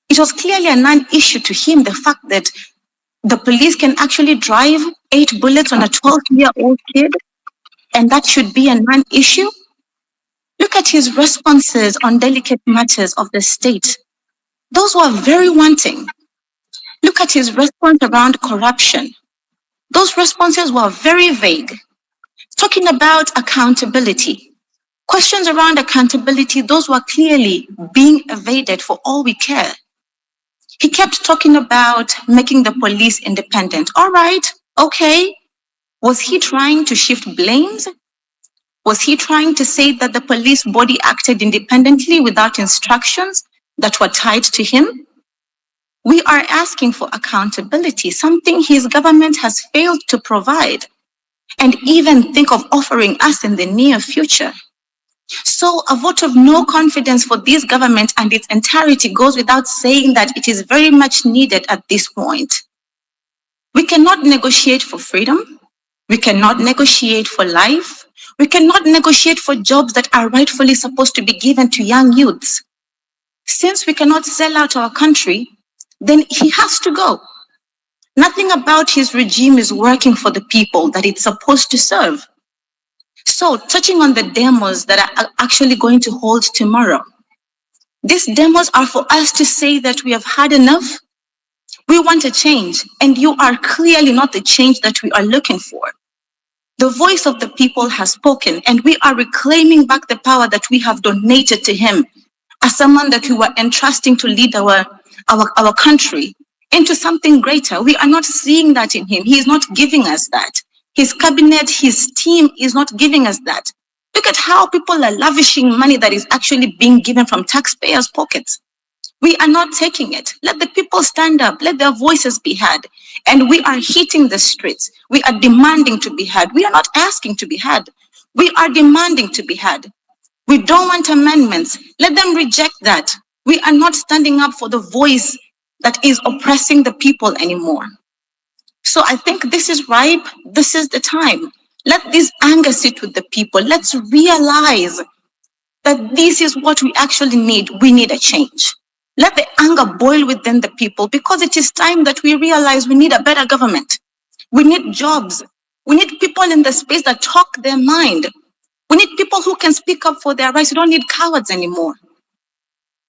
a non-issue to him, the fact that the police can actually drive 8 bullets on a 12-year-old kid, and that should be a non-issue? Look at his responses on delicate matters of the state. Those were very wanting. Look at his response around corruption. Those responses were very vague. Talking about accountability. Questions around accountability, those were clearly being evaded for all we care. He kept talking about making the police independent. All right, okay. Was he trying to shift blames? Was he trying to say that the police body acted independently without instructions that were tied to him? We are asking for accountability, something his government has failed to provide and even think of offering us in the near future. So a vote of no confidence for this government and its entirety goes without saying that it is very much needed at this point. We cannot negotiate for freedom. We cannot negotiate for life. We cannot negotiate for jobs that are rightfully supposed to be given to young youths. Since we cannot sell out our country, then he has to go. Nothing about his regime is working for the people that it's supposed to serve. So, touching on the demos that are actually going to hold tomorrow, these demos are for us to say that we have had enough. We want a change, and you are clearly not the change that we are looking for. The voice of the people has spoken, and we are reclaiming back the power that we have donated to him as someone that we were entrusting to lead our country into something greater. We are not seeing that in him. He is not giving us that. His cabinet, his team is not giving us that. Look at how people are lavishing money that is actually being given from taxpayers' pockets. We are not taking it. Let the people stand up. Let their voices be heard. And we are hitting the streets. We are demanding to be heard. We are not asking to be heard. We are demanding to be heard. We don't want amendments. Let them reject that. We are not standing up for the voice that is oppressing the people anymore. So I think this is ripe. This is the time. Let this anger sit with the people. Let's realize that this is what we actually need. We need a change. Let the anger boil within the people, because it is time that we realize we need a better government. We need jobs. We need people in the space that talk their mind. We need people who can speak up for their rights. We don't need cowards anymore.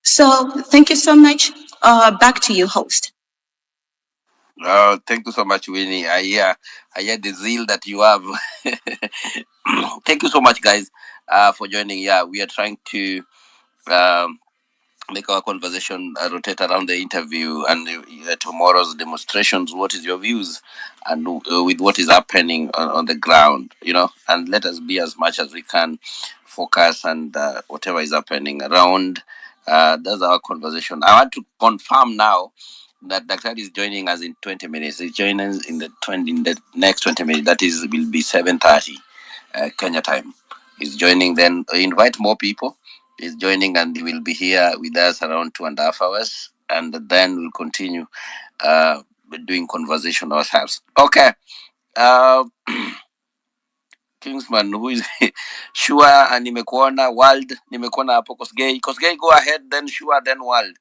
So thank you so much. Back to you, host. Thank you so much, Winnie. I hear the zeal that you have. Thank you so much, guys, for joining. Yeah, we are trying to make our conversation rotate around the interview and tomorrow's demonstrations. What is your views and with what is happening on the ground, and let us be as much as we can focus and whatever is happening around. That's our conversation. I want to confirm now that Dr. is joining us in 20 minutes. He's joining us in the next 20 minutes. That is will be 7:30 Kenya time. He's joining. Then invite more people. He's joining and he will be here with us around 2.5 hours, and then we'll continue doing conversation ourselves. Okay. Kingsman, who is sure, and nimekuona world, nimekuona hapo Kosgei, go ahead, then sure, then world.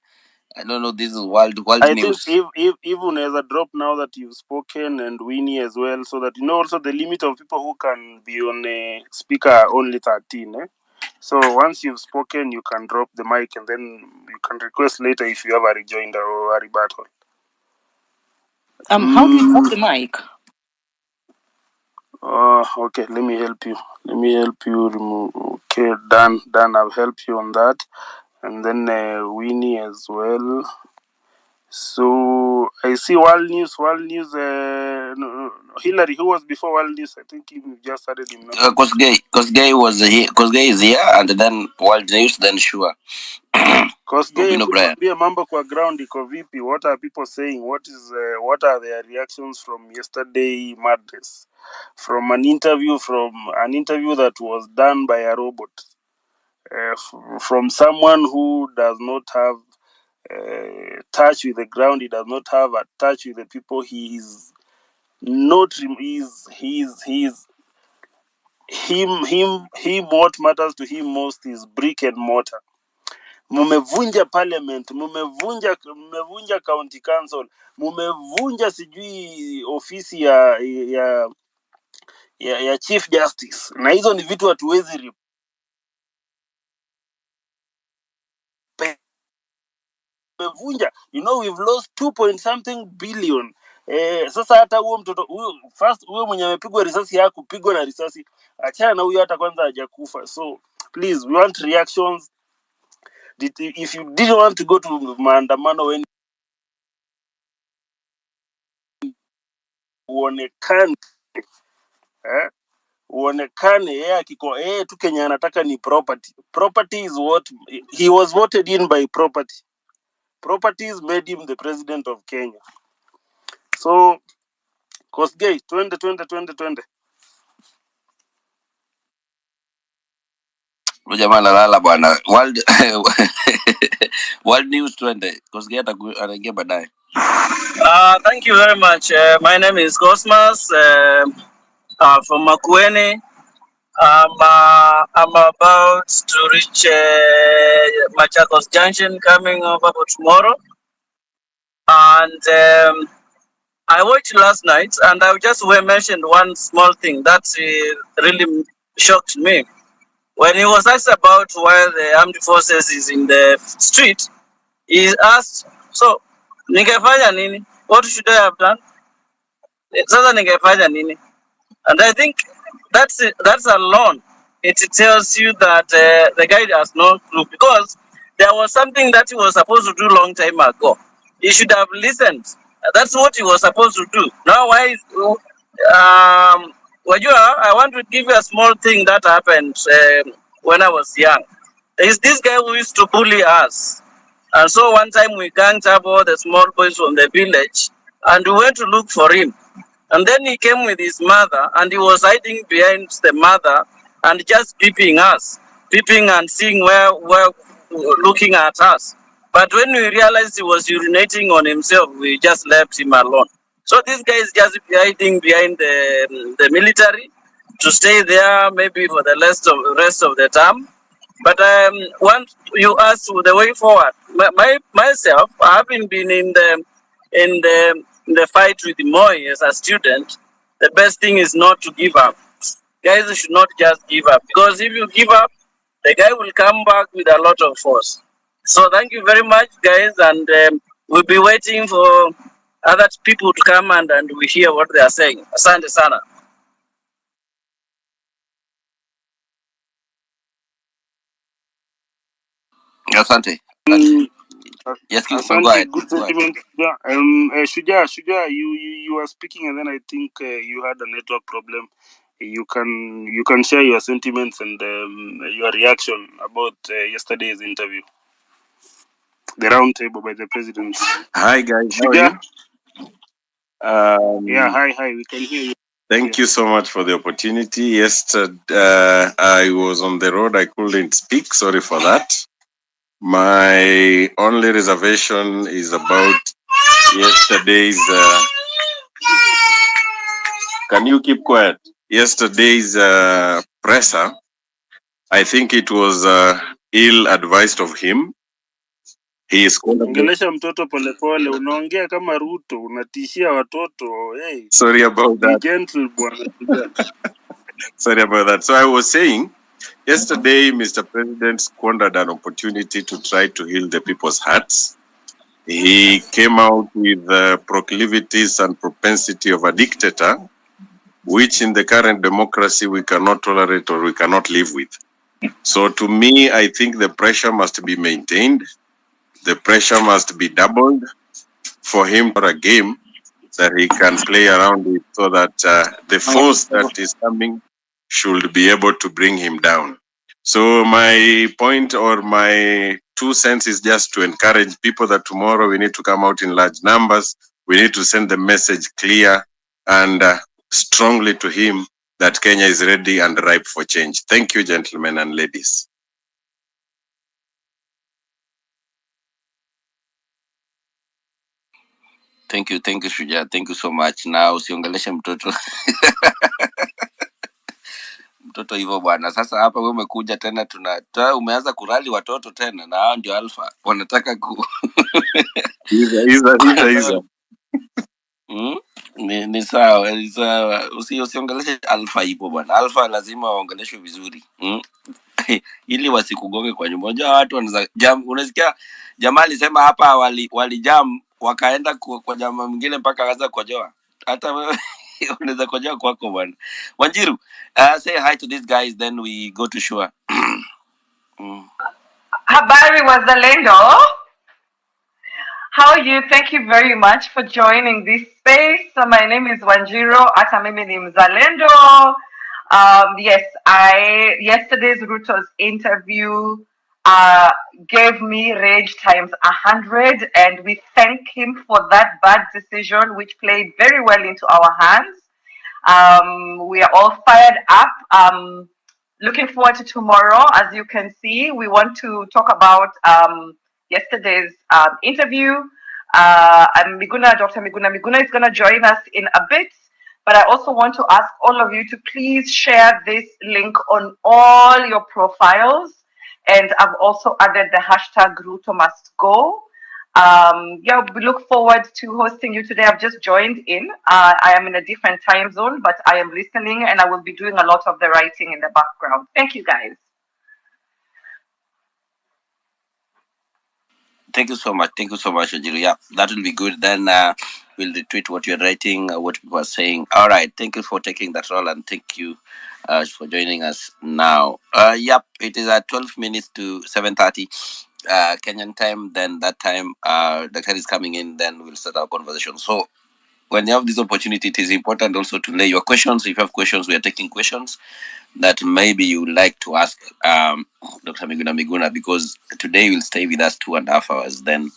I don't know, this is world I news. think if unaweza drop now that you've spoken, and Winnie as well, so that also the limit of people who can be on a speaker only 13. So once you've spoken, you can drop the mic, and then you can request later if you have a rejoinder or a rebuttal. How do you drop the mic? Okay, let me help you. Remove. Okay, done. I'll help you on that, and then Winnie as well. So I see World News. No, Hillary, who was before World News? I think you just started him now. Kosgei was here. Kosgei is here, and then World News, then sure. Kosgei, be a member kwa ground iko vipi? What are people saying? What are their reactions from yesterday madness? From an interview that was done by a robot, from someone who does not have touch with the ground. He does not have a touch with the people. He is not. Him. What matters to him most is brick and mortar. Mumevunja parliament, mumevunja county council, mumevunja sijui ofisi ya chief justice, na hizo ni vitu hatuwezi mevunja. You know, we've lost 2 point something billion. Sasa hata huo mtoto huyo mwenye amepigwa risasi ya kupigwa na risasi, achana na huyo hata kwanza hajakufa. So please, we want reactions. If you didn't want to go to maandamano when uonekane uonekane yeye tu Kenya anataka ni property is what he was voted in by. Properties made him the president of Kenya. So Kosgei 20. Jamaa lala bwana. World News 20. Kosgei ataingia baadaye. Thank you very much. My name is Cosmas from Makueni. I'm about to reach Machakos Junction coming over tomorrow. And I watched last night and I just mentioned one small thing that really shocked me. When he was asked about why the armed forces is in the street, he asked, so, ningefanya nini? What should I have done? Sasa ningefanya nini? And I think that's alone. It tells you that the guy has no clue, because there was something that he was supposed to do long time ago. He should have listened. That's what he was supposed to do. Now, why? Wajua, I want to give you a small thing that happened when I was young. There is this guy who used to bully us. And so one time we ganged up all the small boys from the village and we went to look for him. And then he came with his mother and he was hiding behind the mother and just peeping and seeing where looking at us. But when we realized he was urinating on himself, we just left him alone. So this guy is just hiding behind the military to stay there maybe for the rest of the term. But once you ask the way forward, myself, I haven't been in the fight with Moi as a student. The best thing is not to give up. Guys should not just give up, because if you give up, the guy will come back with a lot of force. So thank you very much, guys, and we'll be waiting for other people to come and we hear what they are saying. Asante sana. Asante. Yes, go ahead. Good sentiment. Yeah. Shuja, you were speaking and then I think you had a network problem. You can share your sentiments and your reaction about yesterday's interview, the round table by the president. Hi guys, Shuja? how are you? Yeah, hi, we can hear you. Thank you so much for the opportunity. Yesterday, I was on the road. I couldn't speak. Sorry for that. My only reservation is about yesterday's. Can you keep quiet? Yesterday's presser. I think it was ill-advised of him. He is ongelesha mtoto polepole, unaongea kama Ruto, unatishia watoto. Hey, sorry about that. Be gentle, bwana. Sorry about that. So I was saying, yesterday, Mr. President squandered an opportunity to try to heal the people's hearts. He came out with proclivities and propensity of a dictator, which in the current democracy we cannot tolerate or we cannot live with. So to me, I think the pressure must be maintained. The pressure must be doubled for him for a game that he can play around with, so that the force that is coming should be able to bring him down. So my point or my 2 cents is just to encourage people that tomorrow we need to come out in large numbers. We need to send the message clear and strongly to him that Kenya is ready and ripe for change. Thank you, gentlemen and ladies. Thank you, Shuja. Thank you so much. Now usiongeleshe mtoto. watoto hivyo bwana. Sasa hapa wewe umekuja tena umeanza kurali watoto tena, na hao ndio alfa wanataka hizo. Ni sawa, ni sawa. Usiongeleshe alfa hivyo bwana. Alfa lazima waongeleshwe vizuri. Ili wasikugonge kwa nyumba. Unajua watu wanaweza unasikia jamaa alisema hapa wali jam wakaenda kwa jamaa mwingine mpaka akaanza kojoa. Hata wewe unaweza kojoa kwako bwana. Wanjiru, say hi to these guys, then we go to Shua. Habari Wazalendo. How are you? Thank you very much for joining this space. So my name is Wanjiro. Hata mimi ni Mzalendo. Yes, yesterday's Ruto's interview gave me rage times 100, and we thank him for that bad decision, which played very well into our hands. We are all fired up. Looking forward to tomorrow. As you can see, we want to talk about yesterday's interview. And Dr. Miguna is going to join us in a bit. But I also want to ask all of you to please share this link on all your profiles. And I've also added the hashtag Ruto must go. We look forward to hosting you today. I've just joined in. I am in a different time zone, but I am listening, and I will be doing a lot of the writing in the background. Thank you, guys. Thank you so much, Anjali. Yeah, that will be good. Then we'll retweet what you're writing, what people are saying. All right, thank you for taking that role, and thank you for joining us now. Yep, it is at 12 minutes to 7:30 Kenyan time. Then that time, Dr. is coming in. Then we'll start our conversation. So when you have this opportunity, it is important also to lay your questions. If you have questions, we are taking questions that maybe you would like to ask Dr. Miguna Miguna, because today he will stay with us 2.5 hours. Then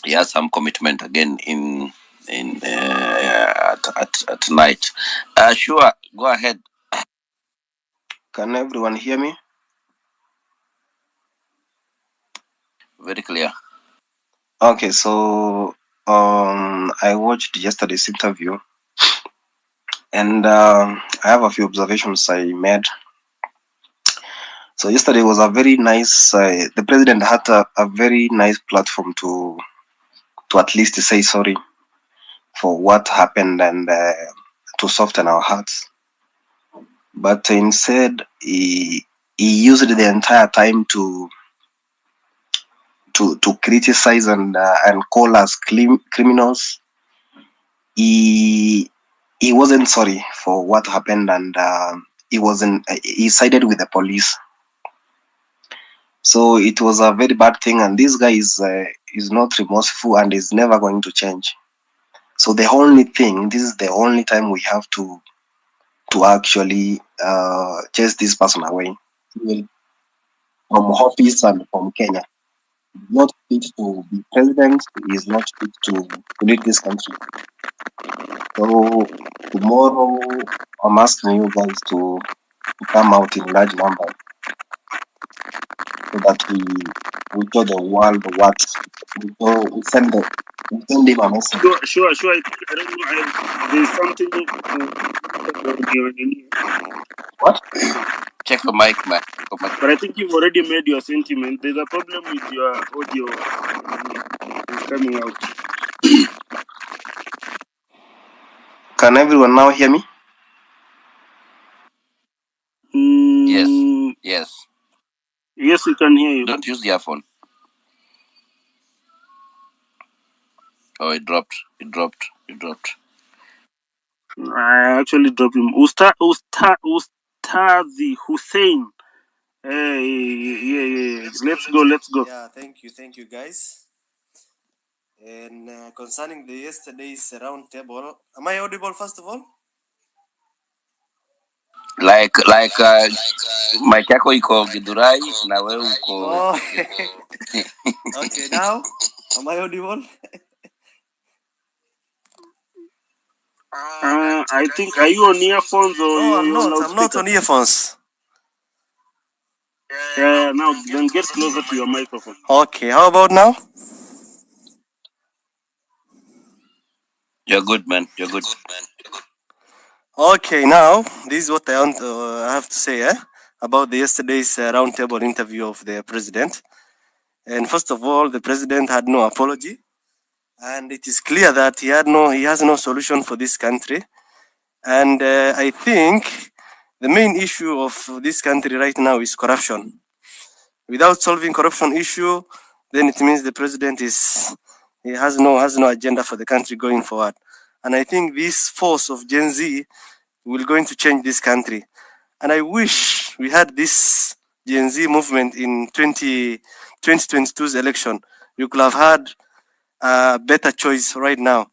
he has some commitment again at night. Sure, go ahead. Can everyone hear me? Very clear. Okay, so I watched yesterday's interview, and I have a few observations I made. So yesterday was a very nice. The president had a very nice platform to at least say sorry for what happened and to soften our hearts. But instead, he used the entire time to criticize and call us criminals. He wasn't sorry for what happened, and he sided with the police. So it was a very bad thing, and this guy is not remorseful and is never going to change. So this is the only time we have to actually chase this person away from office and from Kenya. Not fit to be president, he is not fit to lead this country. So tomorrow I'm asking you guys to come out in large numbers so that we tell the world what we send him a message. Sure. I don't know. There's something. What? Check your mic, man. But I think you've already made your sentiment. There's a problem with your audio. It's coming out. Can everyone now hear me? Yes. Yes, we can hear you. Don't use the earphone. Oh, it dropped. I actually dropped him. Ustazi Hussein. Yeah. Let's go. Yeah, thank you, guys. And concerning the yesterday's round table, am I audible first of all? Like mic yako iko Githurai na wewe uko. Okay, now am I audible? I think, are you on earphones or no, I'm not on earphones. Yeah, now then get closer to your microphone. Okay, how about now? You're good, man. Okay, now this is what I have to say about the yesterday's roundtable interview of the president. And first of all, the president had no apology, and it is clear that he has no solution for this country. And I think the main issue of this country right now is corruption. Without solving corruption issue, then it means the president has no agenda for the country going forward. And I think this force of Gen Z will going to change this country. And I wish we had this Gen Z movement in 2022's election. We could have had a better choice right now.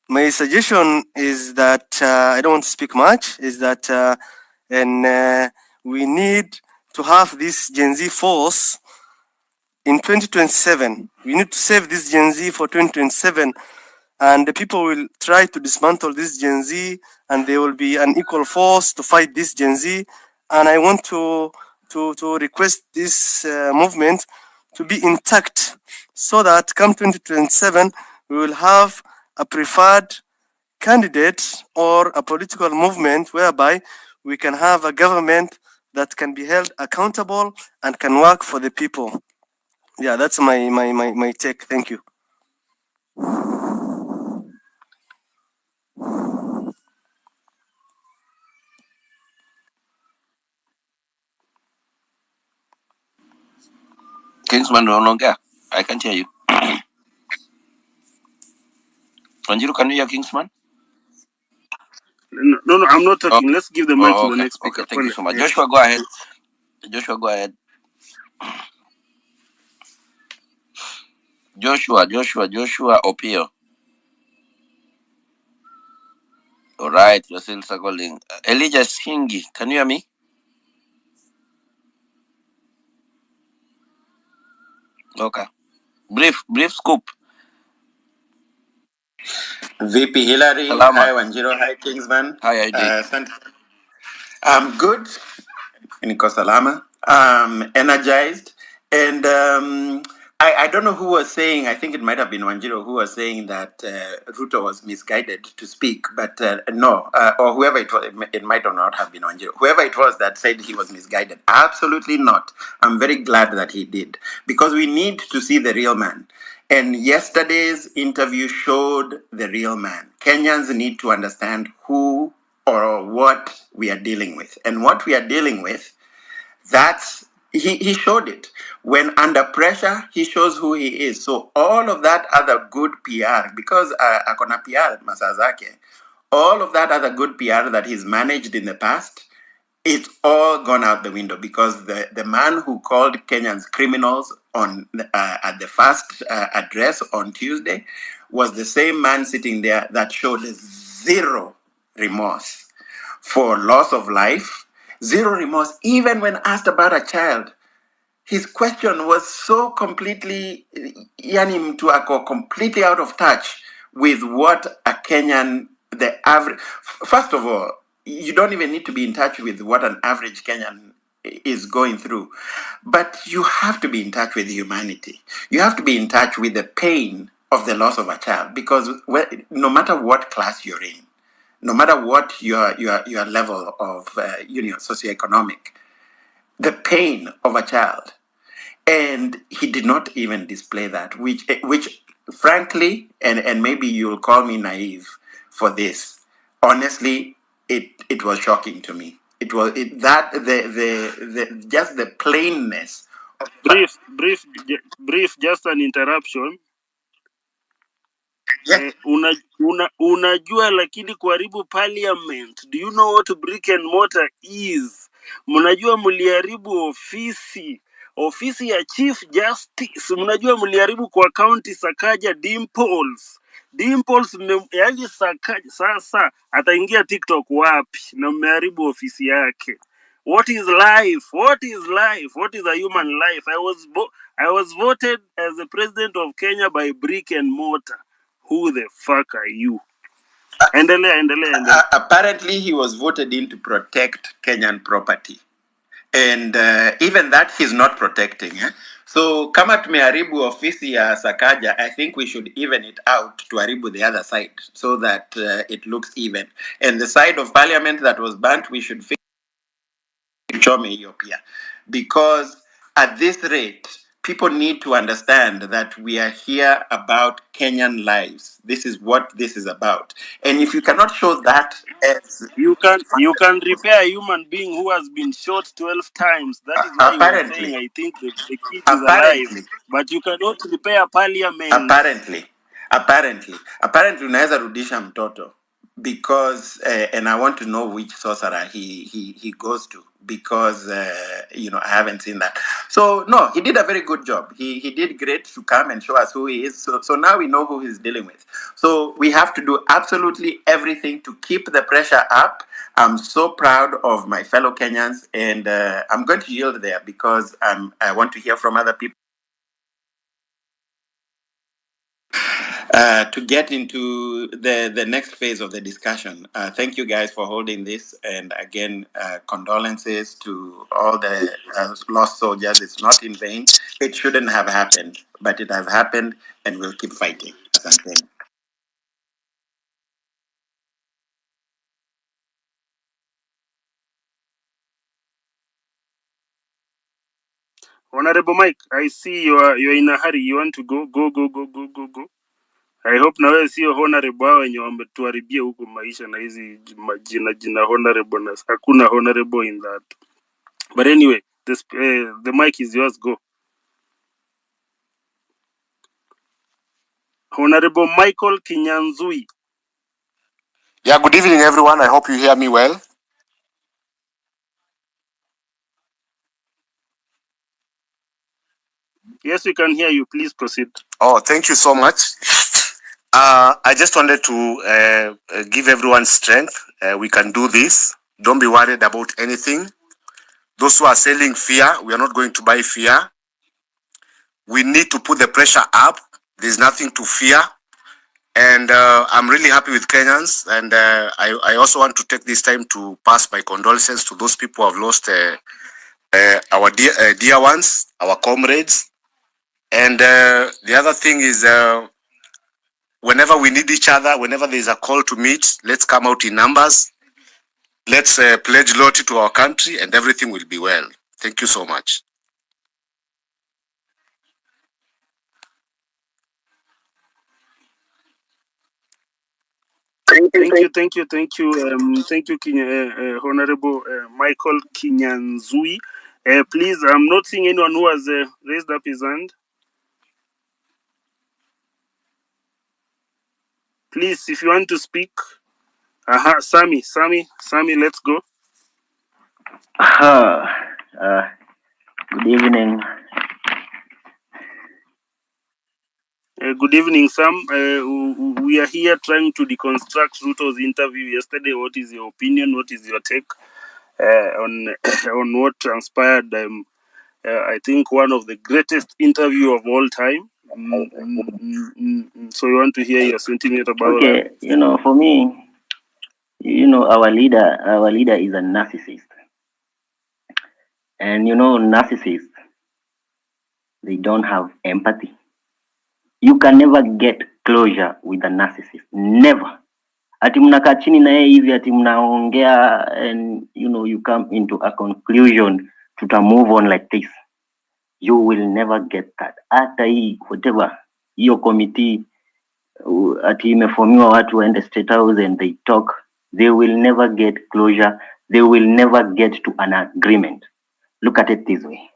My suggestion is that I don't want to speak much. Is that we need to have this Gen Z force in 2027. We need to save this Gen Z for 2027, and the people will try to dismantle this Gen Z, and there will be an equal force to fight this Gen Z. And I want to request this movement to be intact, so that come 2027 we will have a preferred candidate or a political movement whereby we can have a government that can be held accountable and can work for the people. Yeah, that's my take. Thank you. Kingsman no longer. I can hear you. Wanjiru, can you hear Kingsman? No, I'm not talking. Let's give the mic to the Okay. next speaker. Okay, thank you so much. Yeah. Joshua, go ahead. Joshua, go ahead. Joshua Opio. All right, you're still struggling. Elijah Singi, can you hear me? Okay. Brief scoop. VP Hillary, Salama. hi Wanjiro, hi Kingsman. Hi, ID. I'm good. Niko salama. Energized. And I don't know who was saying, I think it might have been Wanjiro who was saying that Ruto was misguided to speak, but no, or whoever it was, it might or not have been Wanjiro. Whoever it was that said he was misguided, absolutely not. I'm very glad that he did, because we need to see the real man. And yesterday's interview showed the real man. Kenyans need to understand who or what we are dealing with. And what we are dealing with, he showed it. When under pressure, he shows who he is. So all of that other good PR, because akona PR at Masazake, all of that other good PR that he's managed in the past, it's all gone out the window, because the man who called Kenyans criminals on at the first address on Tuesday was the same man sitting there that showed zero remorse for loss of life, zero remorse even when asked about a child. His question was so completely, yani mtu ako completely out of touch with what a Kenyan, the average, first of all, you don't even need to be in touch with what an average Kenyan is going through, but you have to be in touch with humanity. You have to be in touch with the pain of the loss of a child, because no matter what class you're in, no matter what your level of socioeconomic, the pain of a child. And he did not even display that, which frankly, and maybe you'll call me naive for this, honestly, it was shocking to me. It was that the just the plainness. Brief, just an interruption. Yes. Unajua lakini kuharibu parliament. Do you know what brick and mortar is? Mnajua mliharibu ofisi ya chief justice. Mnajua mliharibu kwa county Sakaja Dimples. Yani Sakaja sasa ataingia TikTok wapi na mmeharibu ofisi yake. What is life? What is life? What is a human life? I was voted as the president of Kenya by brick and mortar. Who the fuck are you? Endelea. Apparently, he was voted in to protect Kenyan property. and even that he's not protecting. So kama tumeharibu ofisi ya Sakaja, I think we should even it out to haribu the other side so that it looks even. And the side of parliament that was burnt, we should fix Chome hiyo pia, because at this rate people need to understand that we are here about Kenyan lives. This is what this is about. And if you cannot show that as You can repair a human being who has been shot 12 times. That is why you were saying, apparently I think the kid is alive. apparently But you cannot repair parliament. apparently unaweza rudisha mtoto, because and I want to know which sorcerer he goes to, because I haven't seen that. So no, he did a very good job. He did great to come and show us who he is. So now we know who he's dealing with. So we have to do absolutely everything to keep the pressure up. I'm so proud of my fellow Kenyans, and I'm going to yield there because I want to hear from other people. To get into the next phase of the discussion. Thank you guys for holding this. And again, condolences to all the lost soldiers. It's not in vain. It shouldn't have happened, but it has happened, and we'll keep fighting. Asante. Honorable Mike, I see you're in a hurry. You want to go. I hope na wewe sio honorable hao wenye wametuharibia huko maisha na hizi jina honorable na hakuna honorable in that. But anyway, the mic is yours. Go. Honorable Michael Kinyanzui. Yeah, good evening, everyone. I hope you hear me well. Yes, we can hear you. Please proceed. Oh, thank you so much. I just wanted to give everyone strength. We can do this. Don't be worried about anything. Those who are selling fear, we are not going to buy fear. We need to put the pressure up. There's nothing to fear. And I'm really happy with Kenyans. And I also want to take this time to pass my condolences to those people who have lost our dear ones, our comrades. And the other thing is, whenever we need each other, whenever there is a call to meet, let's come out in numbers. Let's pledge loyalty to our country, and everything will be well. Thank you so much. Thank you, Honorable Michael Kinyanzui. Please, I'm not seeing anyone who has raised up his hand. Please, if you want to speak. Sammy, let's go. Good evening. Good evening, Sam. We are here trying to deconstruct Ruto's interview yesterday. What is your opinion? What is your take on what transpired? I think one of the greatest interview of all time. So we want to hear your sentiment about that. Okay, for me, our leader is a narcissist. And narcissists, they don't have empathy. You can never get closure with a narcissist. Never. Ati mnakaa chini na yeye hivi ati mnaongea and you come into a conclusion to move on like this. You will never get that. Hata hii whatever hiyo committee ati imeformiwa watu waende State House and they talk, they will never get closure. They will never get to an agreement. Look at it this way.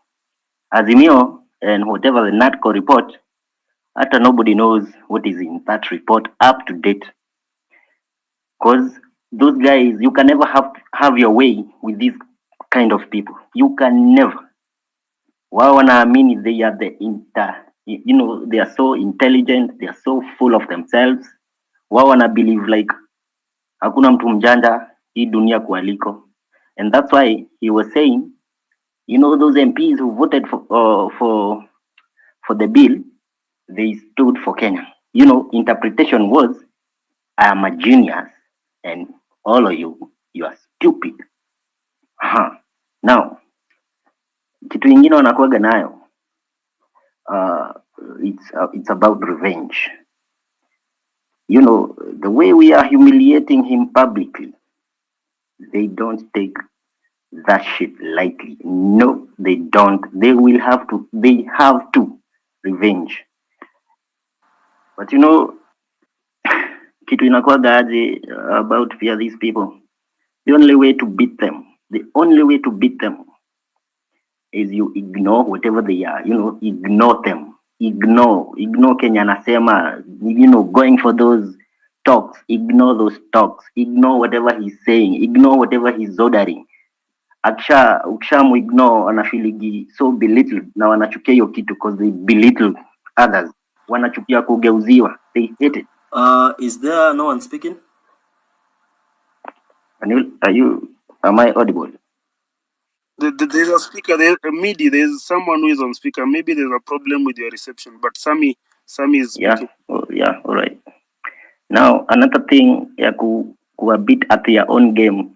Azimio and whatever the NATCO report, hata nobody knows what is in that report up to date. Because those guys, you can never have your way with these kind of people. You can never. Wao wanaamini they are they are so intelligent, they are so full of themselves. Wao wana believe like hakuna mtu mjanja hii dunia kualiko. And that's why he was saying, those MPs who voted for the bill, they stood for Kenya. Interpretation was, I am a genius and all of you are stupid. Now, kitu ingine wanakuwaga nayo it's about revenge. You know, the way we are humiliating him publicly, they don't take that shit lightly. No, they don't. They have to revenge. But you know, kitu inakuwaga aje about fear these people. The only way to beat them is you ignore whatever they are. You know, ignore them. Ignore Kenya anasema, you know, going for those talks. Ignore those talks. Ignore whatever he's saying. Ignore whatever he's ordering. Ukishamu-ignore anafiligi so belittled na wanachukia hiyo kitu because they belittle others. Wanachukia kugeuziwa. They hate it. Is there no one speaking? Am I audible? There's a speaker there, Midi. There's someone who is on speaker. Maybe there's a problem with your reception. But Sammy is speaking. Yeah, all right. Now another thing, a bit at your own game.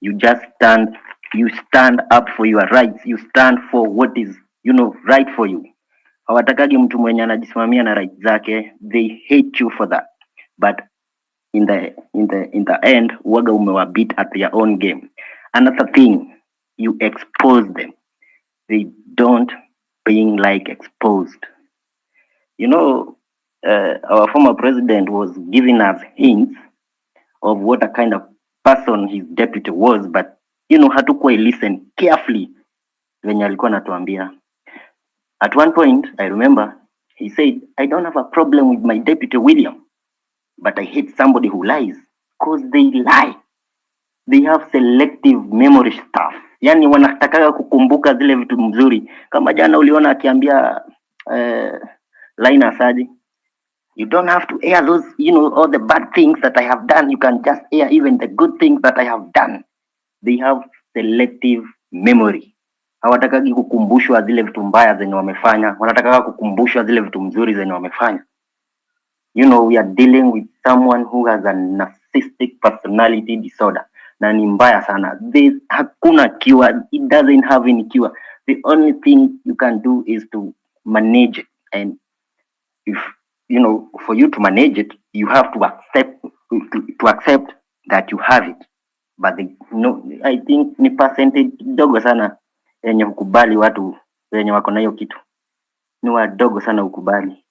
You stand up for your rights. You stand for what is, you know, right for you. Hawatakagi mtu mwenye anajisimamia na right zake. They hate you for that. But in the end, waga umewabit at their own game. Another thing, you expose them. They don't being like exposed. You know, our former president was giving us hints of what a kind of person his deputy was, but you know, hatukuwa listen carefully venye alikuwa anatuambia. At one point, I remember, he said, I don't have a problem with my deputy William, but I hate somebody who lies, because they lie. They have selective memory stuff. Yani wanataka kukumbuka zile vitu mzuri. Kama jana uliona akiambia Laina Saji, you don't have to air those, you know, all the bad things that I have done. You can just air even the good things that I have done. They have selective memory. Hawatakagi kukumbushwa zile vitu mbaya zenye wamefanya. Wanataka kukumbushwa zile vitu mzuri zenye wamefanya. You know, we are dealing with someone who has a narcissistic personality disorder. Na ni mbaya sana. Hakuna cure. It doesn't have any cure. The only thing you can do is to manage it. And if, you know, for you to manage it, you have to accept that you have it. But I think ni percentage dogo sana yenye ukubali watu wenye wako na hiyo kitu. Ni wadogo sana ukubali.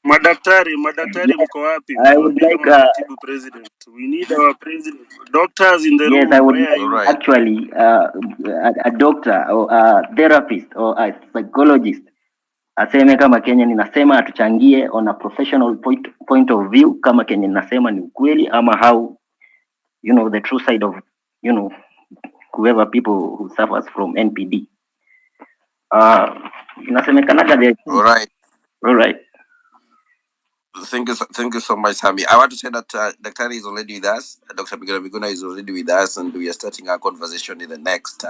Madaktari mko wapi? I would like president. We need our president. Doctors in the room. Yes, I would like actually a doctor or a therapist or a psychologist aseme kama Kenya ninasema atuchangie on a professional point of view kama Kenya ninasema ni ukweli ama how, you know, the true side of, you know, whoever people who suffers from NPD. Inasemekanaga there. All right. Thank you so much, Sammy. I want to say that Dr. is already with us. Dr. Miguna Miguna is already with us, and we are starting our conversation in the next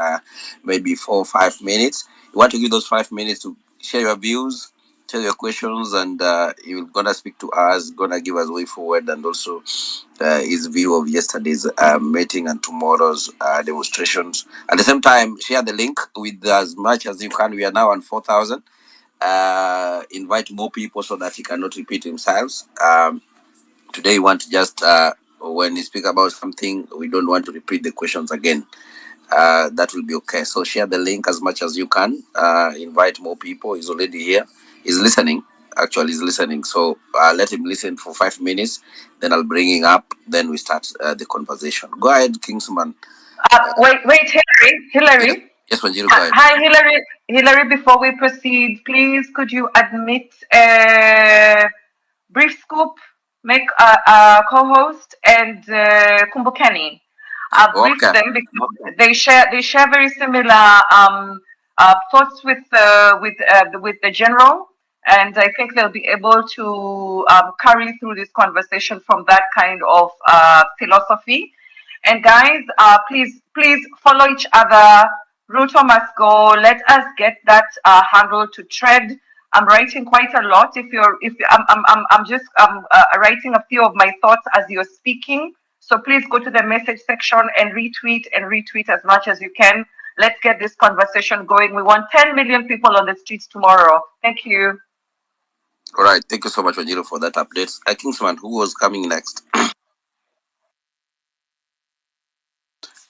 maybe 4 or 5 minutes. You want to give those 5 minutes to share your views, tell your questions, and you're gonna speak to us, gonna give us way forward, and also his view of yesterday's meeting and tomorrow's demonstrations. At the same time, share the link with as much as you can. We are now on 4,000. Invite more people so that he cannot repeat himself. Today we want to just when we speak about something, we don't want to repeat the questions again. That will be okay. So share the link as much as you can. Invite more people. He's already here. He's listening. Actually, he's listening. So let him listen for 5 minutes. Then I'll bring him up. Then we start the conversation. Go ahead, Kingsman. Wait, Hillary. Yes, Wanjiru, go ahead. Hi, Hillary, before we proceed, please could you admit a brief scoop, make a co-host, and Kumbukeni. Brief them because they share very similar thoughts with the general, and I think they'll be able to carry through this conversation from that kind of philosophy. And guys, please follow each other. Ruto must go. Let us get that handle to tread. I'm writing quite a lot. I'm just writing a few of my thoughts as you're speaking. So please go to the message section and retweet as much as you can. Let's get this conversation going. We want 10 million people on the streets tomorrow. Thank you. All right. Thank you so much, Wajiro, for that update. Kingsman, who was coming next?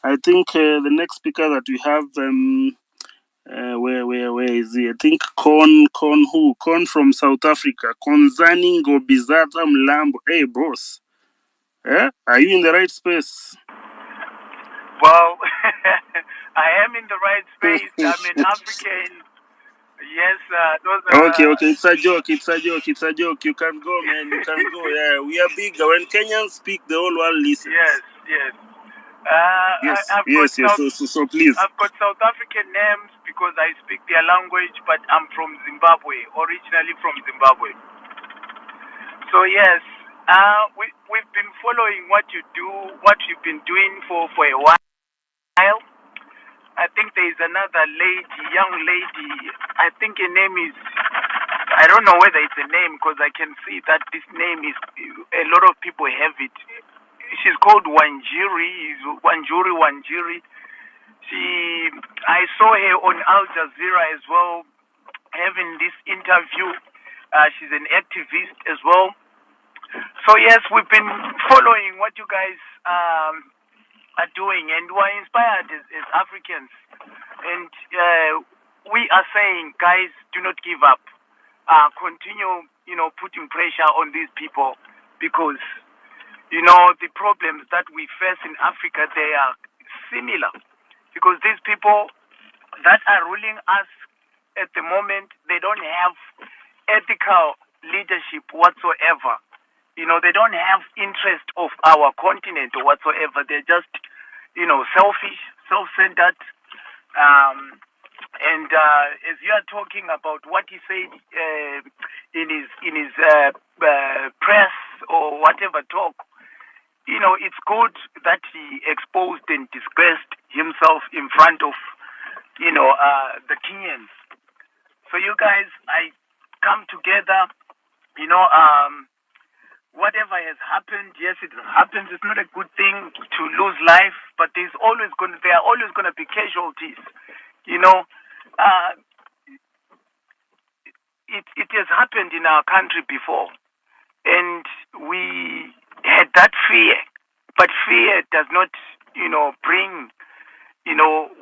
I think the next speaker that we have, where is he? I think Con from South Africa. Konzani Ngobizata Mlambo. Hey, boss. Are you in the right space? Well, I am in the right space. I'm an African. Yes, those are... Okay, it's a joke. You can go, man. You can go. Yeah, we are big. When Kenyans speak, the whole world listens. Yes. So please. I've got South African names because I speak their language, but I'm from Zimbabwe, originally from Zimbabwe. So yes, we've been following what you've been doing for a while. I think there is another young lady. I think her name is, I don't know whether it's a name because I can see that this name is, a lot of people have it. She's called Wanjiri. I saw her on Al Jazeera as well, having this interview. She's an activist as well. So yes, we've been following what you guys are doing, and we're inspired as Africans. And we are saying, guys, do not give up. Continue, putting pressure on these people, because the problems that we face in Africa, they are similar. Because these people that are ruling us at the moment, they don't have ethical leadership whatsoever. They don't have interest of our continent or whatsoever. They're just, selfish, self-centered. And as you are talking about what he said in his press or whatever talk, it's good that he exposed and disgraced himself in front of, the Kenyans. So you guys, I come together, whatever has happened, yes, it happens. It's not a good thing to lose life, but there are always going to be casualties. It has happened in our country before, and we had that fear. But fear does not, bring,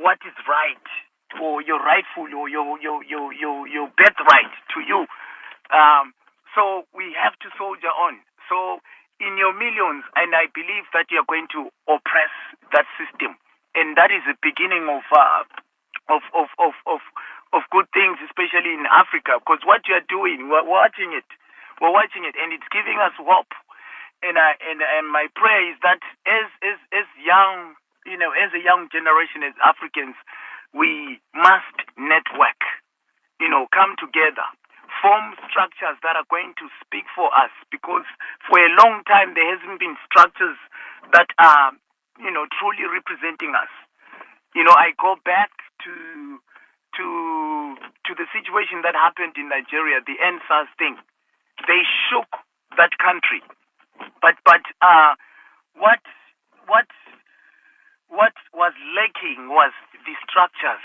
what is right or your rightful or your birthright to you. So we have to soldier on. So in your millions, and I believe that you are going to oppress that system, and that is the beginning of good things, especially in Africa. Because what you are doing, we're watching it, and it's giving us hope. And my prayer is that as young, as a young generation, as Africans, we must network, come together, form structures that are going to speak for us, because for a long time there hasn't been structures that are, truly representing us. I go back to the situation that happened in Nigeria, the NSAS thing. They shook that country. But what was lacking was the structures,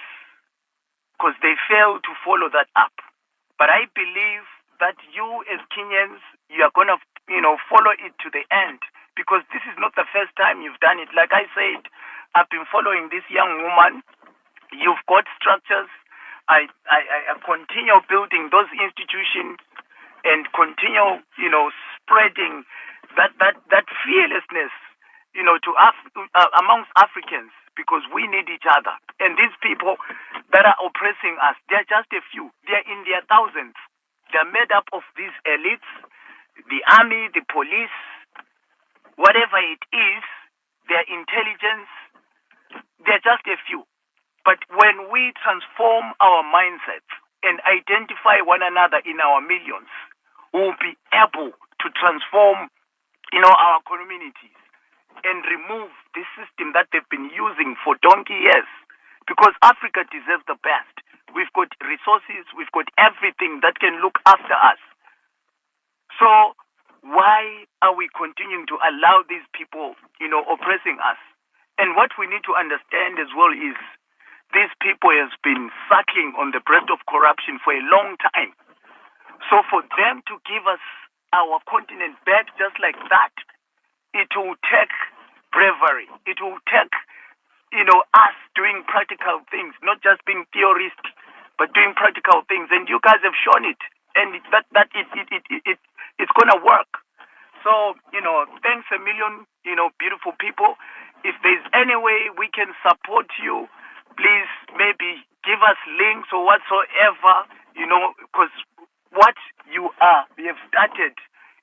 because they failed to follow that up. But I believe that you as Kenyans, you are going to, follow it to the end, because this is not the first time you've done it. Like I said, I've been following this young woman. You've got structures. I continue building those institutions and continue, spreading that fearlessness, to amongst Africans, because we need each other. And these people that are oppressing us, they're just a few. They're in their thousands. They're made up of these elites, the army, the police, whatever it is, their intelligence. They're just a few. But when we transform our mindsets and identify one another in our millions, we'll be able to transform, our communities and remove the system that they've been using for donkey years. Because Africa deserves the best. We've got resources, we've got everything that can look after us. So why are we continuing to allow these people, oppressing us? And what we need to understand as well is these people has been sucking on the breast of corruption for a long time. So for them to give us our continent back just like that, it will take bravery. It will take, us doing practical things, not just being theorists, but doing practical things. And you guys have shown it, and it's gonna work. So, thanks a million, beautiful people. If there's any way we can support you, please maybe give us links or whatsoever, because what you have started,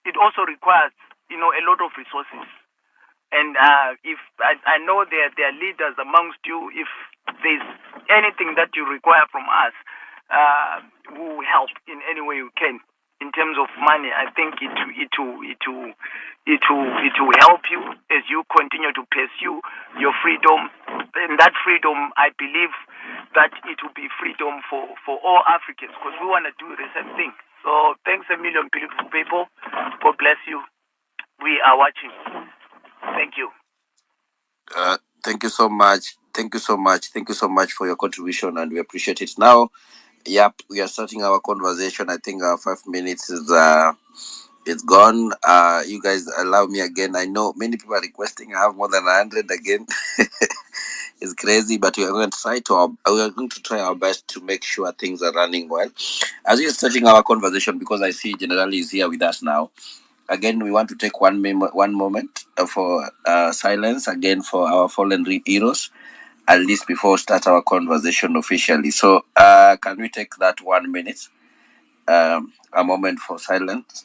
it also requires, a lot of resources. And if I know there are leaders amongst you, if there's anything that you require from us, we will help in any way we can. In terms of money, I think it will help you as you continue to pursue your freedom. And that freedom, I believe that it will be freedom for all Africans, because we want to do the same thing. So thanks a million, beautiful people. God bless you. We are watching. Thank you. Thank you so much. Thank you so much. Thank you so much for your contribution, and we appreciate it. Now, we are starting our conversation. I think our 5 minutes is it's gone. You guys allow me again. I know many people are requesting. I have more than 100 again. It's crazy, but we are going to try our best to make sure things are running well. As we are starting our conversation, because I see General is here with us now. Again, we want to take one moment for silence again for our fallen heroes, at least before we start our conversation officially. So, can we take that 1 minute, a moment for silence?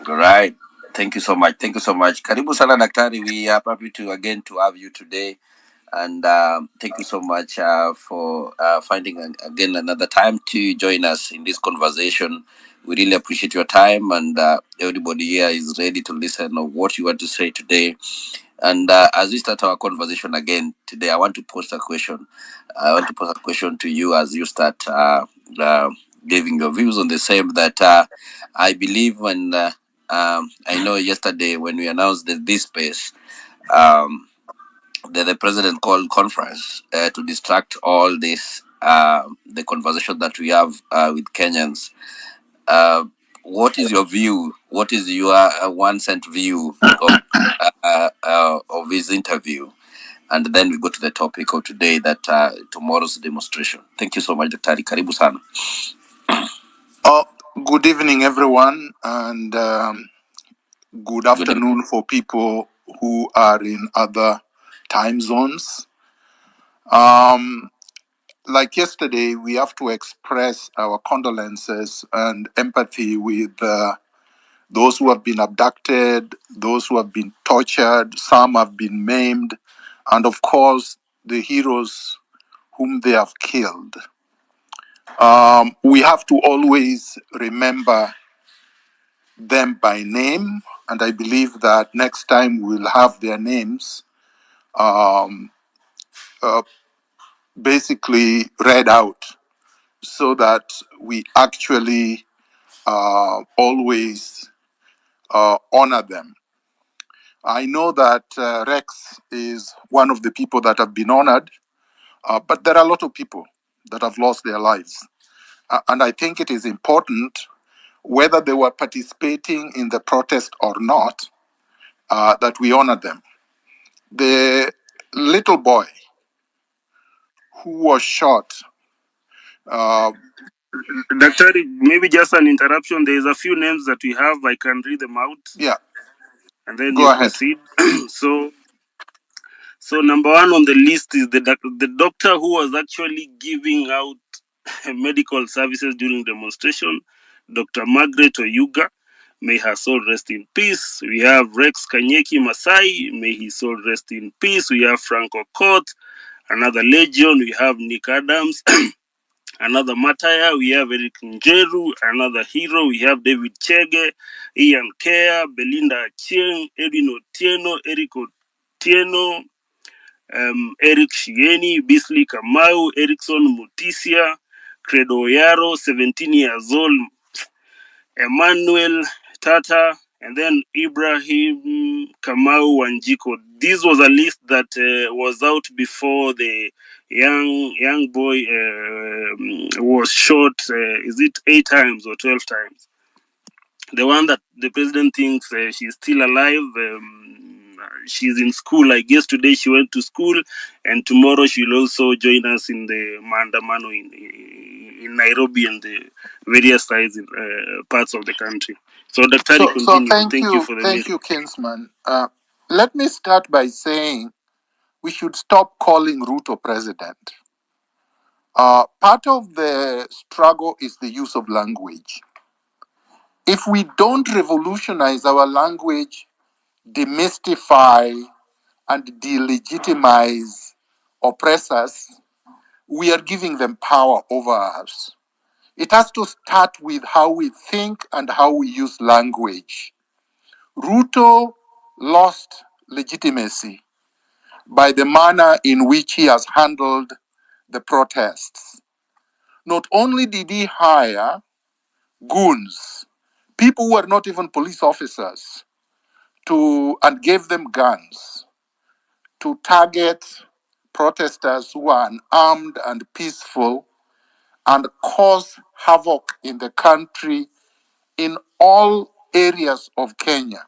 All right. Thank you so much. Thank you so much. Karibu sana Daktari. We are happy to have you today. And thank you so much for finding again another time to join us in this conversation. We really appreciate your time, and everybody here is ready to listen of what you want to say today. And as we start our conversation again today, I want to pose a question. I want to pose a question to you as you start giving your views on the same. That I believe when I know yesterday when we announced this space. The president called conference to distract all this the conversation that we have with Kenyans. What is your view? What is your 1 cent view of his interview? And then we go to the topic of today, that tomorrow's demonstration. Thank you so much, Dr. Karibu sana. Good evening, everyone, and good afternoon for people who are in other time zones. Like yesterday, we have to express our condolences and empathy with those who have been abducted, those who have been tortured, some have been maimed, and of course, the heroes whom they have killed. We have to always remember them by name, and I believe that next time we'll have their names basically read out, so that we actually always honor them. I know that Rex is one of the people that have been honored, but there are a lot of people that have lost their lives. And I think it is important, whether they were participating in the protest or not, that we honor them. The little boy who was shot. Daktari, maybe just an interruption. There's a few names that we have. I can read them out. Yeah. And then Go you ahead. proceed. So number 1 on the list is the doctor who was actually giving out medical services during demonstration, Dr. Margaret Oyuga. May her soul rest in peace. We have Rex Kanyeki Masai. May his soul rest in peace. We have Frank Okot, another legend. We have Nick Adams, another martyr. We have Eric Njeru, another hero. We have David Chege, Ian Kea, Belinda Chieng, Edwin Otieno, Eric Otieno, Eric Shieni, Bisley Kamau, Erickson Mutisia, Credo Yaro, 17 years old, Emmanuel Tata, and then Ibrahim Kamau Wanjiko. This was a list that was out before the young boy was shot. Is it 8 times or 12 times? The one that the president thinks she's still alive. She's in school. I guess today she went to school, and tomorrow she'll also join us in the Maandamano in Nairobi and the various sides in parts of the country. So, Dr. So continue. Thank you for the thank list. you, Kinsman. Let me start by saying we should stop calling Ruto president. Part of the struggle is the use of language. If we don't revolutionize our language, demystify and delegitimize oppressors, we are giving them power over us. It has to start with how we think and how we use language. Ruto lost legitimacy by the manner in which he has handled the protests. Not only did he hire goons, people who were not even police officers, and gave them guns to target protesters who are unarmed and peaceful and cause havoc in the country in all areas of Kenya.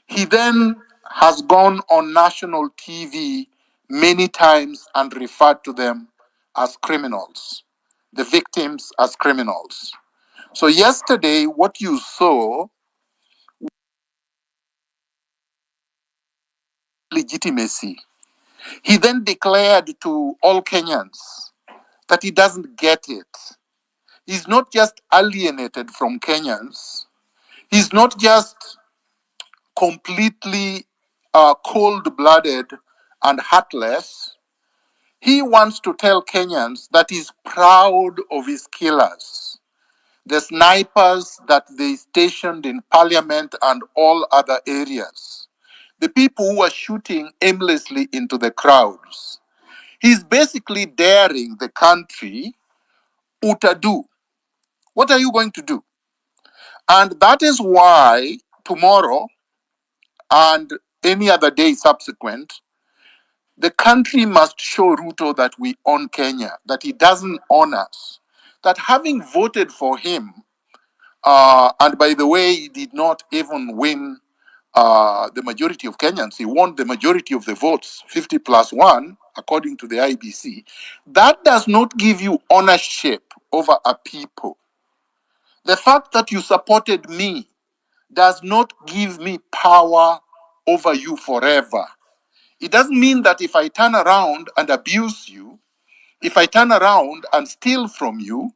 He then has gone on national TV many times and referred to them as criminals, the victims as criminals. So yesterday, what you saw, legitimacy. He then declared to all Kenyans that he doesn't get it. He's not just alienated from Kenyans. He's not just completely cold-blooded and heartless. He wants to tell Kenyans that he's proud of his killers, the snipers that they stationed in parliament and all other areas, the people who are shooting aimlessly into the crowds. He's basically daring the country, utadu. What are you going to do? And that is why tomorrow and any other day subsequent, the country must show Ruto that we own Kenya, that he doesn't own us, that having voted for him, and by the way, he did not even win the majority of Kenyans. He won the majority of the votes, 50 plus 1, according to the IBC. That does not give you ownership over a people. The fact that you supported me does not give me power over you forever. It doesn't mean that if I turn around and abuse you, if I turn around and steal from you,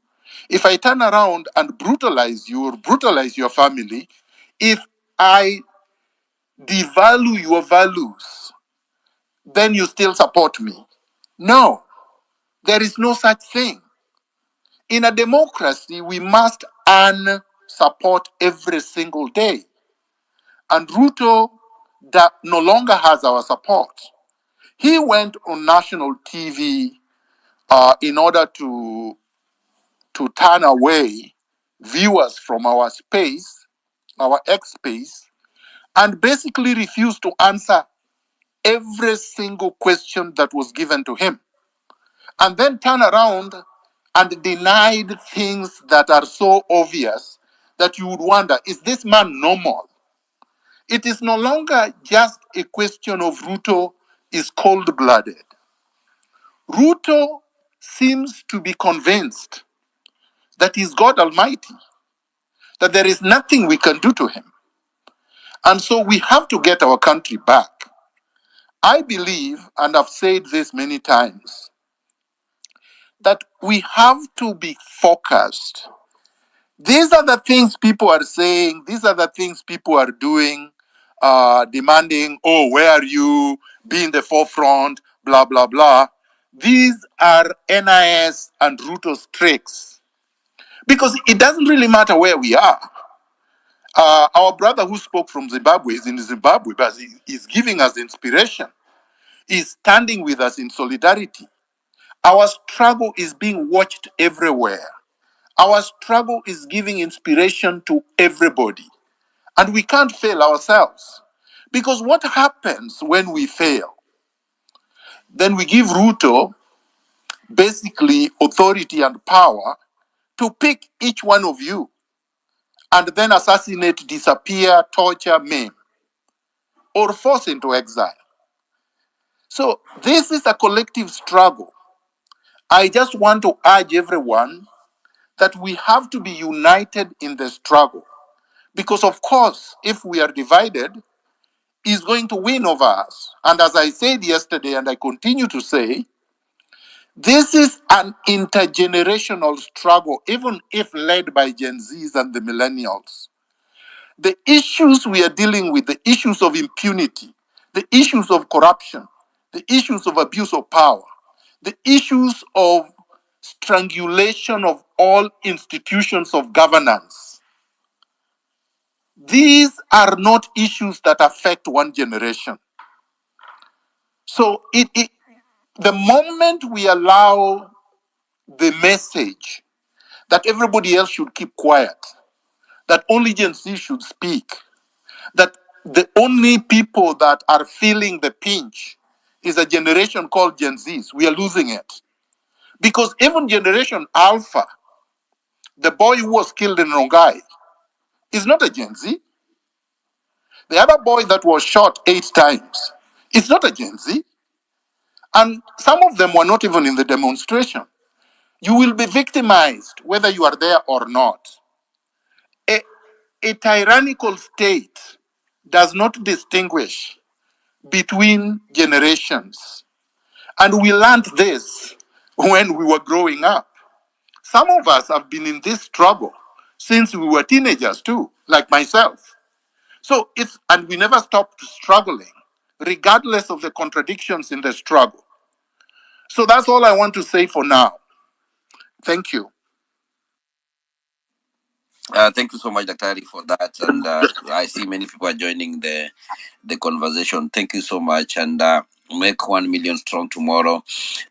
if I turn around and brutalize you or brutalize your family, if I devalue your values, then you still support me. No, there is no such thing. In a democracy, we must earn support every single day. And Ruto no longer has our support. He went on national TV in order to turn away viewers from our space, our X space, and basically refused to answer every single question that was given to him. And then turn around and denied things that are so obvious that you would wonder, is this man normal? It is no longer just a question of Ruto is cold-blooded. Ruto seems to be convinced that he's God Almighty, that there is nothing we can do to him. And so we have to get our country back. I believe, and I've said this many times, that we have to be focused. These are the things people are saying, these are the things people are doing, demanding, oh, where are you? Be in the forefront, blah, blah, blah. These are NIS and Ruto's tricks. Because it doesn't really matter where we are. Our brother who spoke from Zimbabwe is in Zimbabwe, but he's giving us inspiration. He's standing with us in solidarity. Our struggle is being watched everywhere. Our struggle is giving inspiration to everybody. And we can't fail ourselves. Because what happens when we fail? Then we give Ruto basically authority and power to pick each one of you and then assassinate, disappear, torture, maim, or force into exile. So this is a collective struggle. I just want to urge everyone that we have to be united in the struggle. Because of course, if we are divided, he's going to win over us. And as I said yesterday, and I continue to say, this is an intergenerational struggle, even if led by Gen Zs and the millennials. The issues we are dealing with, the issues of impunity, the issues of corruption, the issues of abuse of power, the issues of strangulation of all institutions of governance, these are not issues that affect one generation. So the moment we allow the message that everybody else should keep quiet, that only Gen Z should speak, that the only people that are feeling the pinch is a generation called Gen Zs, we are losing it. Because even Generation Alpha, the boy who was killed in Rongai, is not a Gen Z. The other boy that was shot 8 times is not a Gen Z. And some of them were not even in the demonstration. You will be victimized whether you are there or not. A tyrannical state does not distinguish between generations. And we learned this when we were growing up. Some of us have been in this struggle since we were teenagers too, like myself. So and we never stopped struggling, regardless of the contradictions in the struggle. So that's all I want to say for now. Thank you. Thank you so much, Daktari, for that. And I see many people are joining the conversation. Thank you so much. And make 1 million strong tomorrow.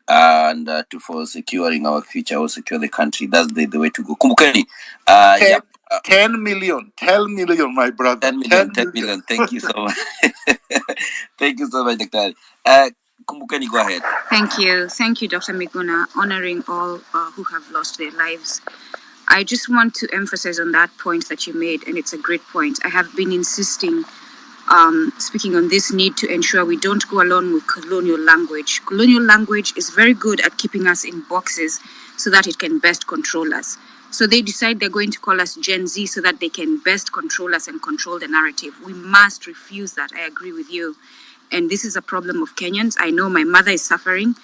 And for securing our future or secure the country. That's the way to go. Kumbukeni. 10 million, my brother. 10 million, 10 million. Thank you so much. Thank you so much, Daktari. Kumbukeni, go ahead. Thank you. Thank you, Dr. Miguna, honoring all who have lost their lives. I just want to emphasize on that point that you made, and it's a great point. I have been insisting, speaking on this need to ensure we don't go along with colonial language. Colonial language is very good at keeping us in boxes so that it can best control us. So they decide they're going to call us Gen Z so that they can best control us and control the narrative. We must refuse that. I agree with you. And this is a problem of Kenyans. I know my mother is suffering.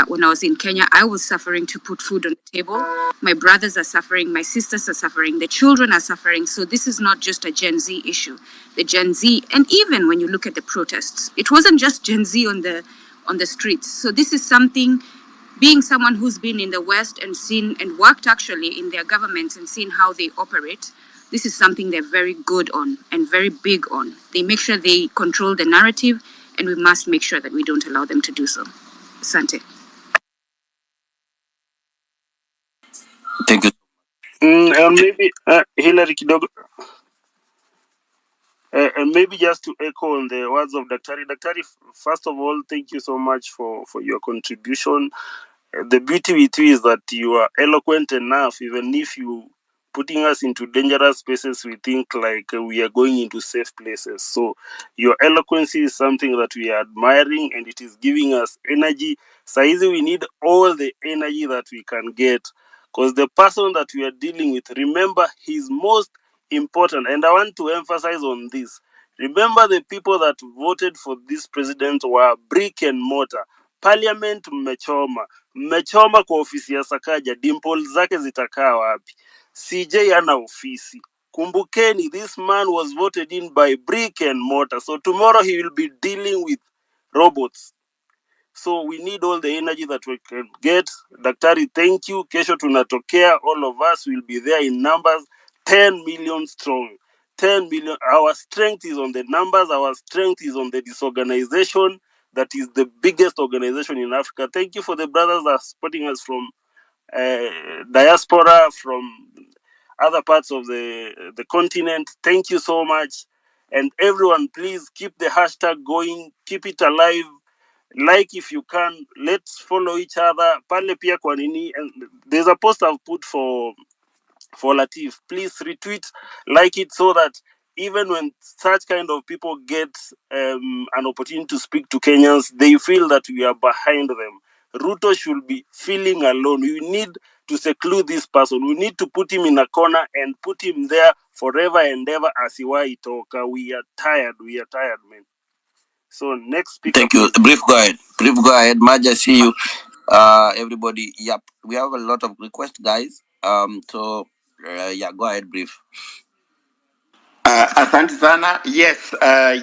When I was in Kenya, I was suffering to put food on the table. My brothers are suffering. My sisters are suffering. The children are suffering. So this is not just a Gen Z issue. The Gen Z, and even when you look at the protests, it wasn't just Gen Z on the streets. So this is something, being someone who's been in the West and seen and worked actually in their governments and seen how they operate, this is something they're very good on and very big on. They make sure they control the narrative, and we must make sure that we don't allow them to do so. Asante. Thank you. And maybe Hillary Kidogo. And maybe just to echo on the words of Daktari. Daktari, first of all, thank you so much for your contribution. The beauty with you is that you are eloquent enough, even if you putting us into dangerous spaces, we think like we are going into safe places. So your eloquence is something that we are admiring, and it is giving us energy. Saizi, we need all the energy that we can get, because the person that we are dealing with, remember, he's most important. And I want to emphasize on this. Remember, the people that voted for this president were brick and mortar. Parliament mmechoma kwa ofisi ya Sakaja, dimple zake zitakaa wapi? CJ ana ofisi. Kumbukeni, this man was voted in by brick and mortar. So tomorrow he will be dealing with robots. So we need all the energy that we can get. Daktari, thank you. Kesho tunatokea. All of us will be there in numbers. 10 million strong. 10 million. Our strength is on the numbers. Our strength is on the disorganization. that is the biggest organization in Africa. Thank you for the brothers that are supporting us from diaspora, from other parts of the continent. Thank you so much. And everyone, please keep the hashtag going, keep it alive. Like if you can, let's follow each other. Pale pia kwa nini, and there's a post I've put for Latif. Please retweet, like it, so that even when such kind of people get an opportunity to speak to Kenyans, they feel that we are behind them. Ruto should be feeling alone. We need to seclude this person. We need to put him in a corner and put him there forever and ever as Iwai Itoka. We are tired. We are tired, man. So next speaker. Thank you. Brief, go ahead. Brief, go ahead. Maja, see you. Everybody. Yep. We have a lot of requests, guys. Yeah, go ahead, brief. Asante sana. Yes,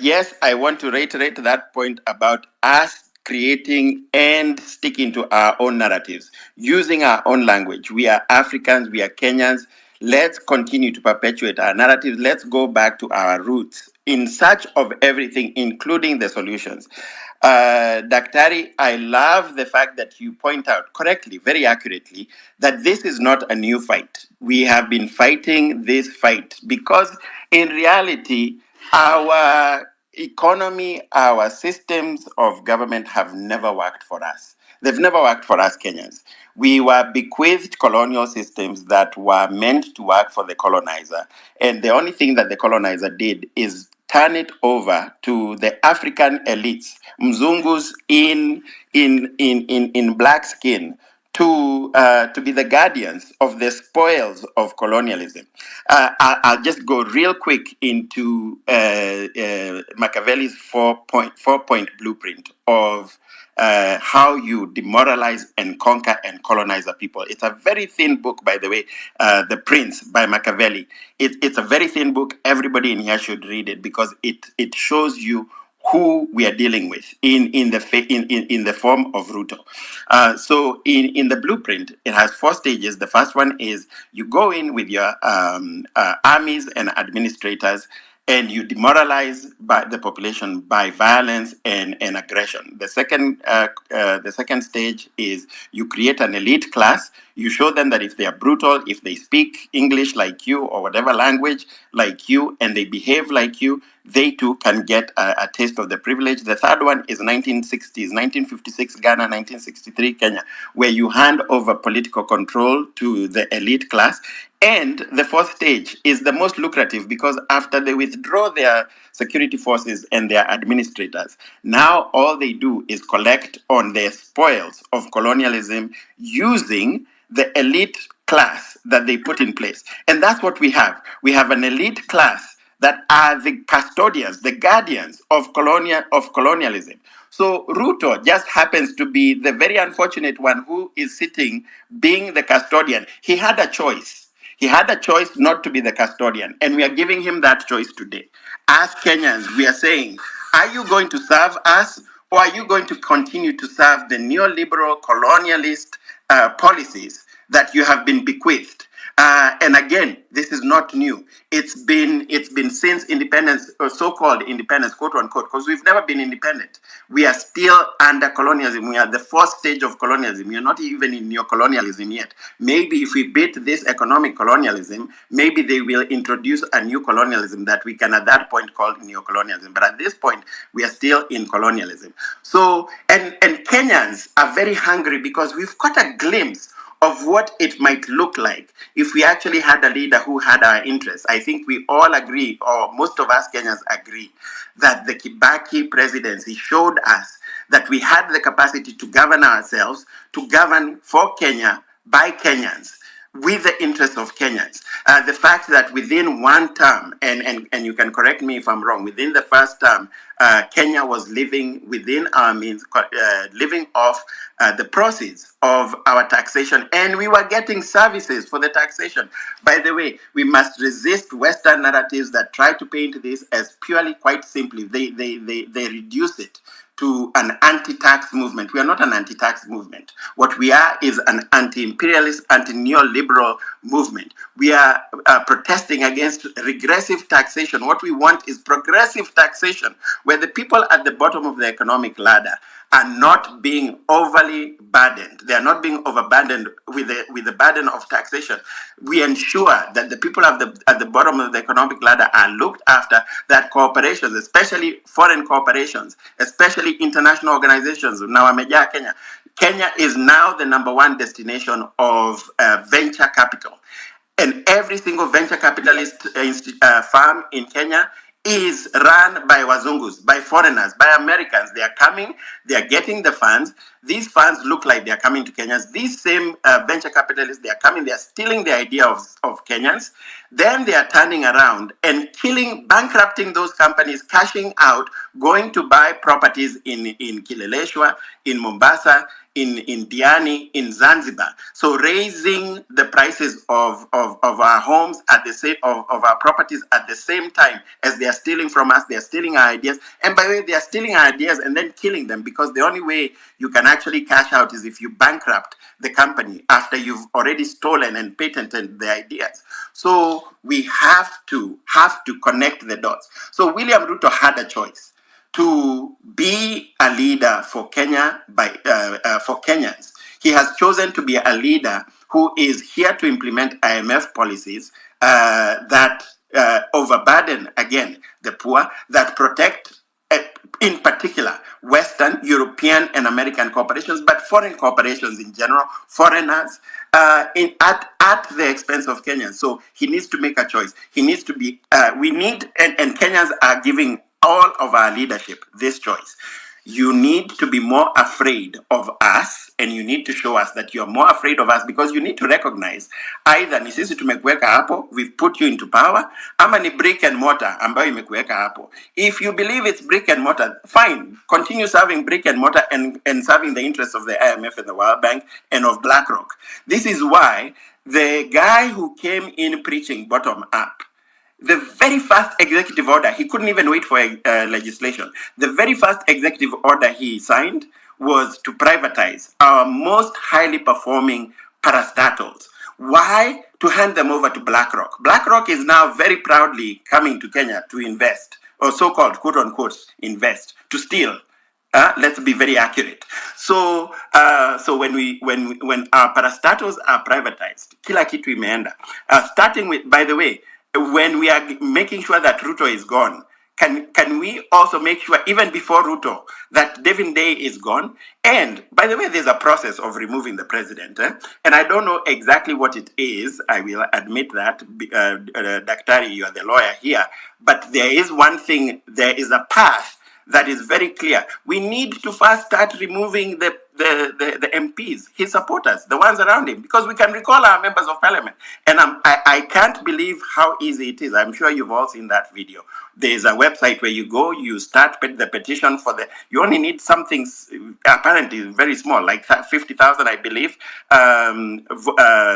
yes, I want to reiterate that point about us creating and sticking to our own narratives, using our own language. We are Africans, we are Kenyans. Let's continue to perpetuate our narratives. Let's go back to our roots in search of everything, including the solutions. Daktari, I love the fact that you point out correctly, very accurately, that this is not a new fight. We have been fighting this fight because in reality, our economy, our systems of government have never worked for us. They've never worked for us Kenyans. We were bequeathed colonial systems that were meant to work for the colonizer. And the only thing that the colonizer did is turn it over to the African elites, Mzungus in black skin, to be the guardians of the spoils of colonialism. I'll just go real quick into Machiavelli's four-point blueprint of how you demoralize and conquer and colonize a people. It's a very thin book, by the way, The Prince by Machiavelli. It's a very thin book. Everybody in here should read it because it shows you who we are dealing with in the form of Ruto. So in the blueprint, it has 4 stages. The first one is you go in with your armies and administrators, and you demoralize the population by violence and aggression. The second stage is you create an elite class. You show them that if they are brutal, if they speak English like you or whatever language like you, and they behave like you, they too can get a taste of the privilege. The third one is 1960s, 1956 Ghana, 1963 Kenya, where you hand over political control to the elite class. And the fourth stage is the most lucrative because after they withdraw their security forces and their administrators, now all they do is collect on the spoils of colonialism using the elite class that they put in place. And that's what we have. We have an elite class that are the custodians, the guardians of colonialism. So Ruto just happens to be the very unfortunate one who is sitting being the custodian. He had a choice. He had a choice not to be the custodian, and we are giving him that choice today. As Kenyans, we are saying, are you going to serve us, or are you going to continue to serve the neoliberal colonialist policies that you have been bequeathed? And again, this is not new. It's been since independence, or so-called independence, quote unquote, because we've never been independent. We are still under colonialism. We are at the 4th stage of colonialism. We are not even in neo-colonialism yet. Maybe if we beat this economic colonialism, maybe they will introduce a new colonialism that we can at that point call neo-colonialism. But at this point, we are still in colonialism. So, and Kenyans are very hungry because we've got a glimpse of what it might look like if we actually had a leader who had our interests. I think we all agree, or most of us Kenyans agree, that the Kibaki presidency showed us that we had the capacity to govern ourselves, to govern for Kenya, by Kenyans, with the interests of Kenyans. The fact that within one term, and you can correct me if I'm wrong, within the first term, Kenya was living within our means, living off the proceeds of our taxation, and we were getting services for the taxation. By the way, we must resist Western narratives that try to paint this as purely, quite simply, they reduce it to an anti-tax movement. We are not an anti-tax movement. What we are is an anti-imperialist, anti-neoliberal movement. We are protesting against regressive taxation. What we want is progressive taxation, where the people at the bottom of the economic ladder are not being overly burdened. They are not being overburdened with the burden of taxation. We ensure that the people at the bottom of the economic ladder are looked after, that corporations, especially foreign corporations, especially international organizations, now Ameja Kenya. Kenya is now the #1 destination of venture capital. And every single venture capitalist firm in Kenya is run by Wazungus, by foreigners, by Americans. They are coming, they are getting the funds. These funds look like they are coming to Kenyans. These same venture capitalists, they are coming, they are stealing the idea of Kenyans. Then they are turning around and killing, bankrupting those companies, cashing out, going to buy properties in Kileleshwa, in Mombasa, in Diani, in Zanzibar. So raising the prices of our homes at the same of our properties at the same time as they are stealing from us, they are stealing our ideas. And by the way, they are stealing our ideas and then killing them, because the only way you can actually cash out is if you bankrupt the company after you've already stolen and patented the ideas. So we have to connect the dots. So William Ruto had a choice to be a leader for Kenya for Kenyans. He has chosen to be a leader who is here to implement IMF policies that overburden again the poor, that protect in particular Western, European, and American corporations, but foreign corporations in general, foreigners, at the expense of Kenyans. So he needs to make a choice. He needs to be. We need, and Kenyans are giving all of our leadership this choice. You need to be more afraid of us, and you need to show us that you're more afraid of us, because you need to recognize either ni sisi tumekuweka hapo, we've put you into power, ama ni brick and mortar ambayo imekuweka hapo. If you believe it's brick and mortar, fine, continue serving brick and mortar and serving the interests of the IMF and the World Bank and of BlackRock. This is why the guy who came in preaching bottom up, the very first executive order, he couldn't even wait for legislation. The very first executive order he signed was to privatize our most highly performing parastatals. Why? To hand them over to BlackRock. BlackRock is now very proudly coming to Kenya to invest, or so-called quote-unquote invest, to steal. Let's be very accurate. So, so when our parastatals are privatized, kila kitu imeenda. Starting with, by the way, when we are making sure that Ruto is gone, can we also make sure, even before Ruto, that Devin Day is gone? And by the way, there's a process of removing the president. And I don't know exactly what it is. I will admit that. Daktari, you are the lawyer here. But there is one thing, there is a path that is very clear. We need to first start removing the MPs, his supporters, the ones around him, because we can recall our members of parliament. And I can't believe how easy it is. I'm sure you've all seen that video. There's a website where you go, you start the petition for you only need something apparently very small, like 50,000, I believe,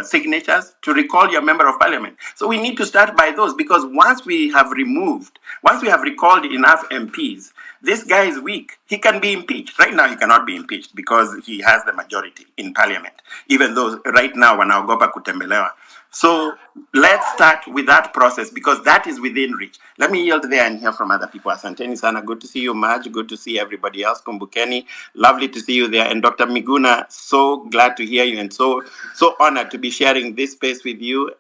signatures to recall your member of parliament. So we need to start by those, because once we have recalled enough MPs, this guy is weak. He can be impeached. Right now, he cannot be impeached because he has the majority in parliament, even though right now, wanaogopa kutembelewa. So let's start with that process, because that is within reach. Let me yield there and hear from other people. Asanteni sana. Good to see you, Maj. Good to see everybody else. Kumbukeni. Lovely to see you there. And Dr. Miguna, so glad to hear you, and so honored to be sharing this space with you.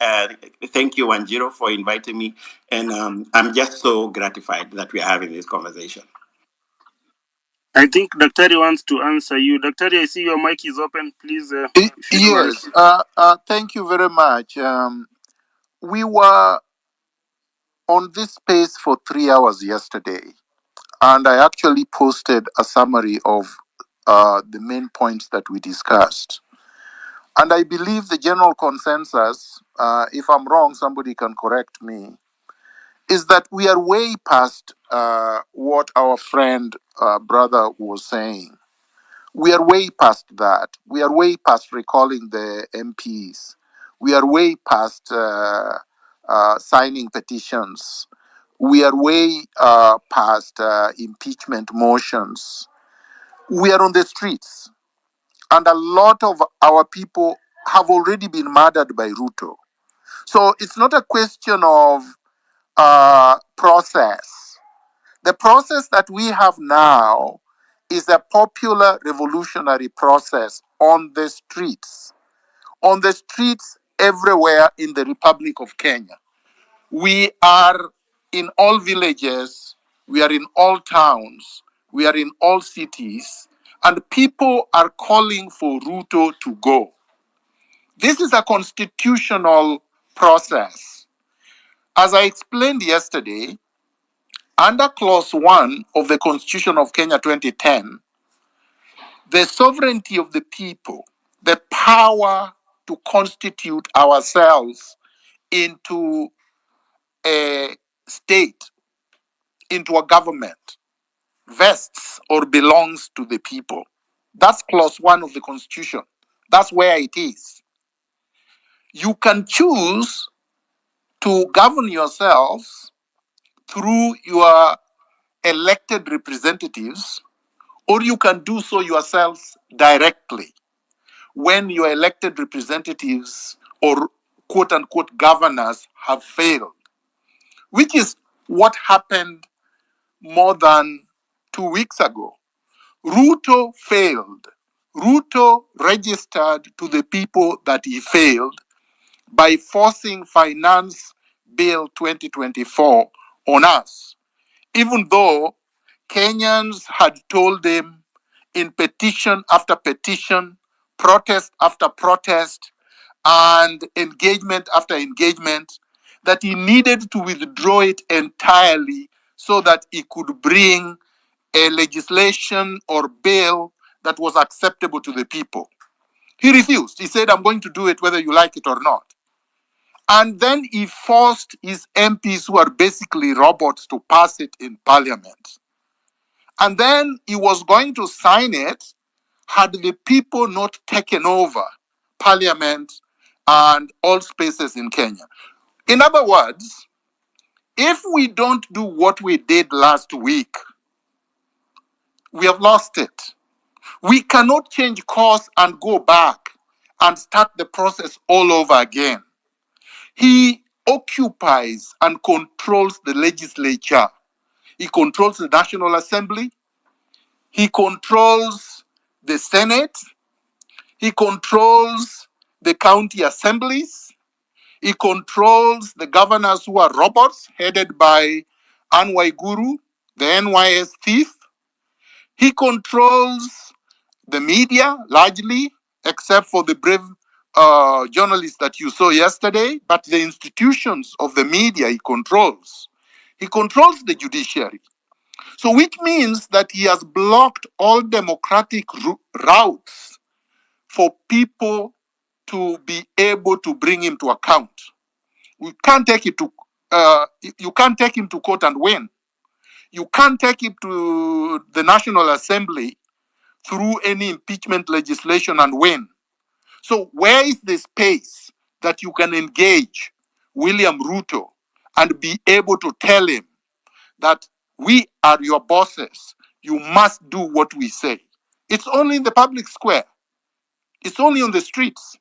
Thank you, Wanjiro, for inviting me. And I'm just so gratified that we are having this conversation. I think Daktari wants to answer you. Daktari, I see your mic is open. Please, Yes, thank you very much. We were on this space for 3 hours yesterday, and I actually posted a summary of the main points that we discussed. And I believe the general consensus, if I'm wrong, somebody can correct me, is that we are way past what our friend, brother was saying. We are way past that. We are way past recalling the MPs. We are way past signing petitions. We are way past impeachment motions. we are on the streets, and a lot of our people have already been murdered by Ruto. So it's not a question of process. The process that we have now is a popular revolutionary process on the streets. On the streets everywhere in the Republic of Kenya. We are in all villages, we are in all towns, we are in all cities, and people are calling for Ruto to go. This is a constitutional process. As I explained yesterday, under Clause 1 of the Constitution of Kenya 2010, the sovereignty of the people, the power to constitute ourselves into a state, into a government, vests or belongs to the people. That's Clause 1 of the Constitution. That's where it is. You can choose to govern yourselves through your elected representatives, or you can do so yourselves directly when your elected representatives or quote unquote governors have failed, which is what happened more than 2 weeks ago. Ruto failed. Ruto registered to the people that he failed by forcing Finance Bill 2024 on us, even though Kenyans had told him in petition after petition, protest after protest, and engagement after engagement that he needed to withdraw it entirely so that he could bring a legislation or bill that was acceptable to the people. He refused. He said, I'm going to do it whether you like it or not. And then he forced his MPs, who are basically robots, to pass it in parliament. And then he was going to sign it had the people not taken over parliament and all spaces in Kenya. In other words, if we don't do what we did last week, we have lost it. We cannot change course and go back and start the process all over again. He occupies and controls the legislature. He controls the National Assembly. He controls the Senate. He controls the county assemblies. He controls the governors who are robots, headed by Anne Waiguru, the NYS thief. He controls the media largely, except for the brave journalists that you saw yesterday, but the institutions of the media he controls. He controls the judiciary. So which means that he has blocked all democratic routes for people to be able to bring him to account. We can't take it to, you can't take him to court and win. You can't take him to the National Assembly through any impeachment legislation and win. So where is the space that you can engage William Ruto and be able to tell him that we are your bosses, you must do what we say? It's only in the public square. It's only on the streets.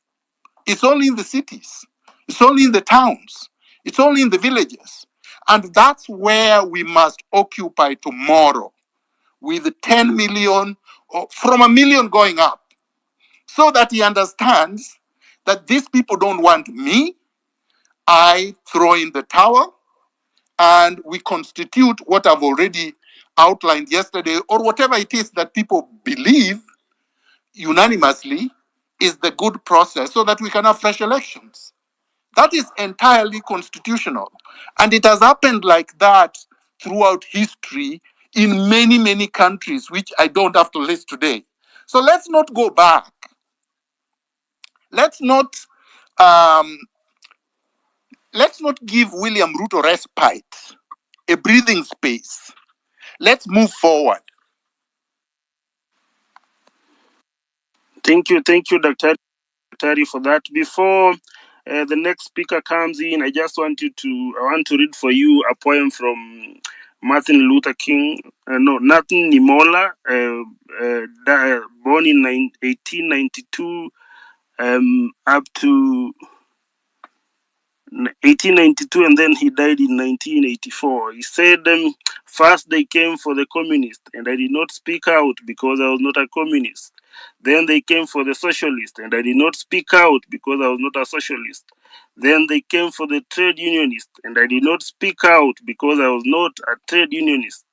It's only in the cities. It's only in the towns. It's only in the villages. And that's where we must occupy tomorrow, with 10 million, or from a million going up, so that he understands that these people don't want me. I throw in the towel and we constitute what I've already outlined yesterday, or whatever it is that people believe unanimously is the good process, so that we can have fresh elections. That is entirely constitutional. And it has happened like that throughout history in many, many countries, which I don't have to list today. So let's not go back. Let's not give William Ruto respite, a breathing space. Let's move forward. Thank you, Dr. for that. Before the next speaker comes in, I want to read for you a poem from Martin Luther King, Nathan Nimola, born in 1892 up to 1892, and then he died in 1984. He said, first they came for the communist, and I did not speak out because I was not a communist. Then they came for the socialist, and I did not speak out because I was not a socialist. Then they came for the trade unionist, and I did not speak out because I was not a trade unionist.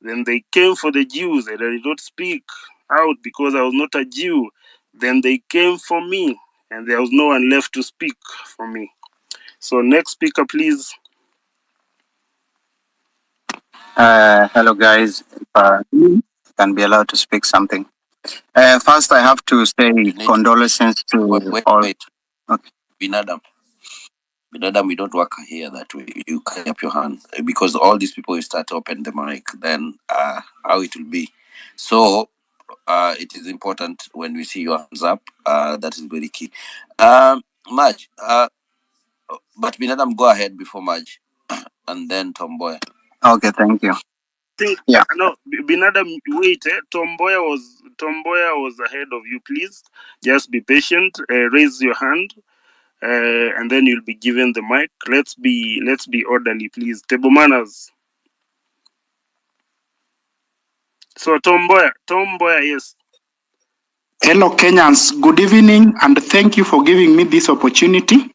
Then they came for the Jews, and I did not speak out because I was not a Jew. Then they came for me, and there was no one left to speak for me. So next speaker, please. Hello, guys. Can be allowed to speak something. First, I have to say condolences to all. Okay. Binadam, we don't work here that way. You carry up your hand because all these people will start to open the mic. Then how it will be. So it is important when we see your hands up. That is very key. Maj, but Binadam, go ahead before Maj, and then Tomboy. Okay, thank you. No, Binadam, wait. Tomboya was ahead of you. Please, just be patient. Raise your hand. And then you'll be given the mic. Let's be orderly, please. Table manners. So Tomboya, yes. Hello, Kenyans. Good evening, and thank you for giving me this opportunity.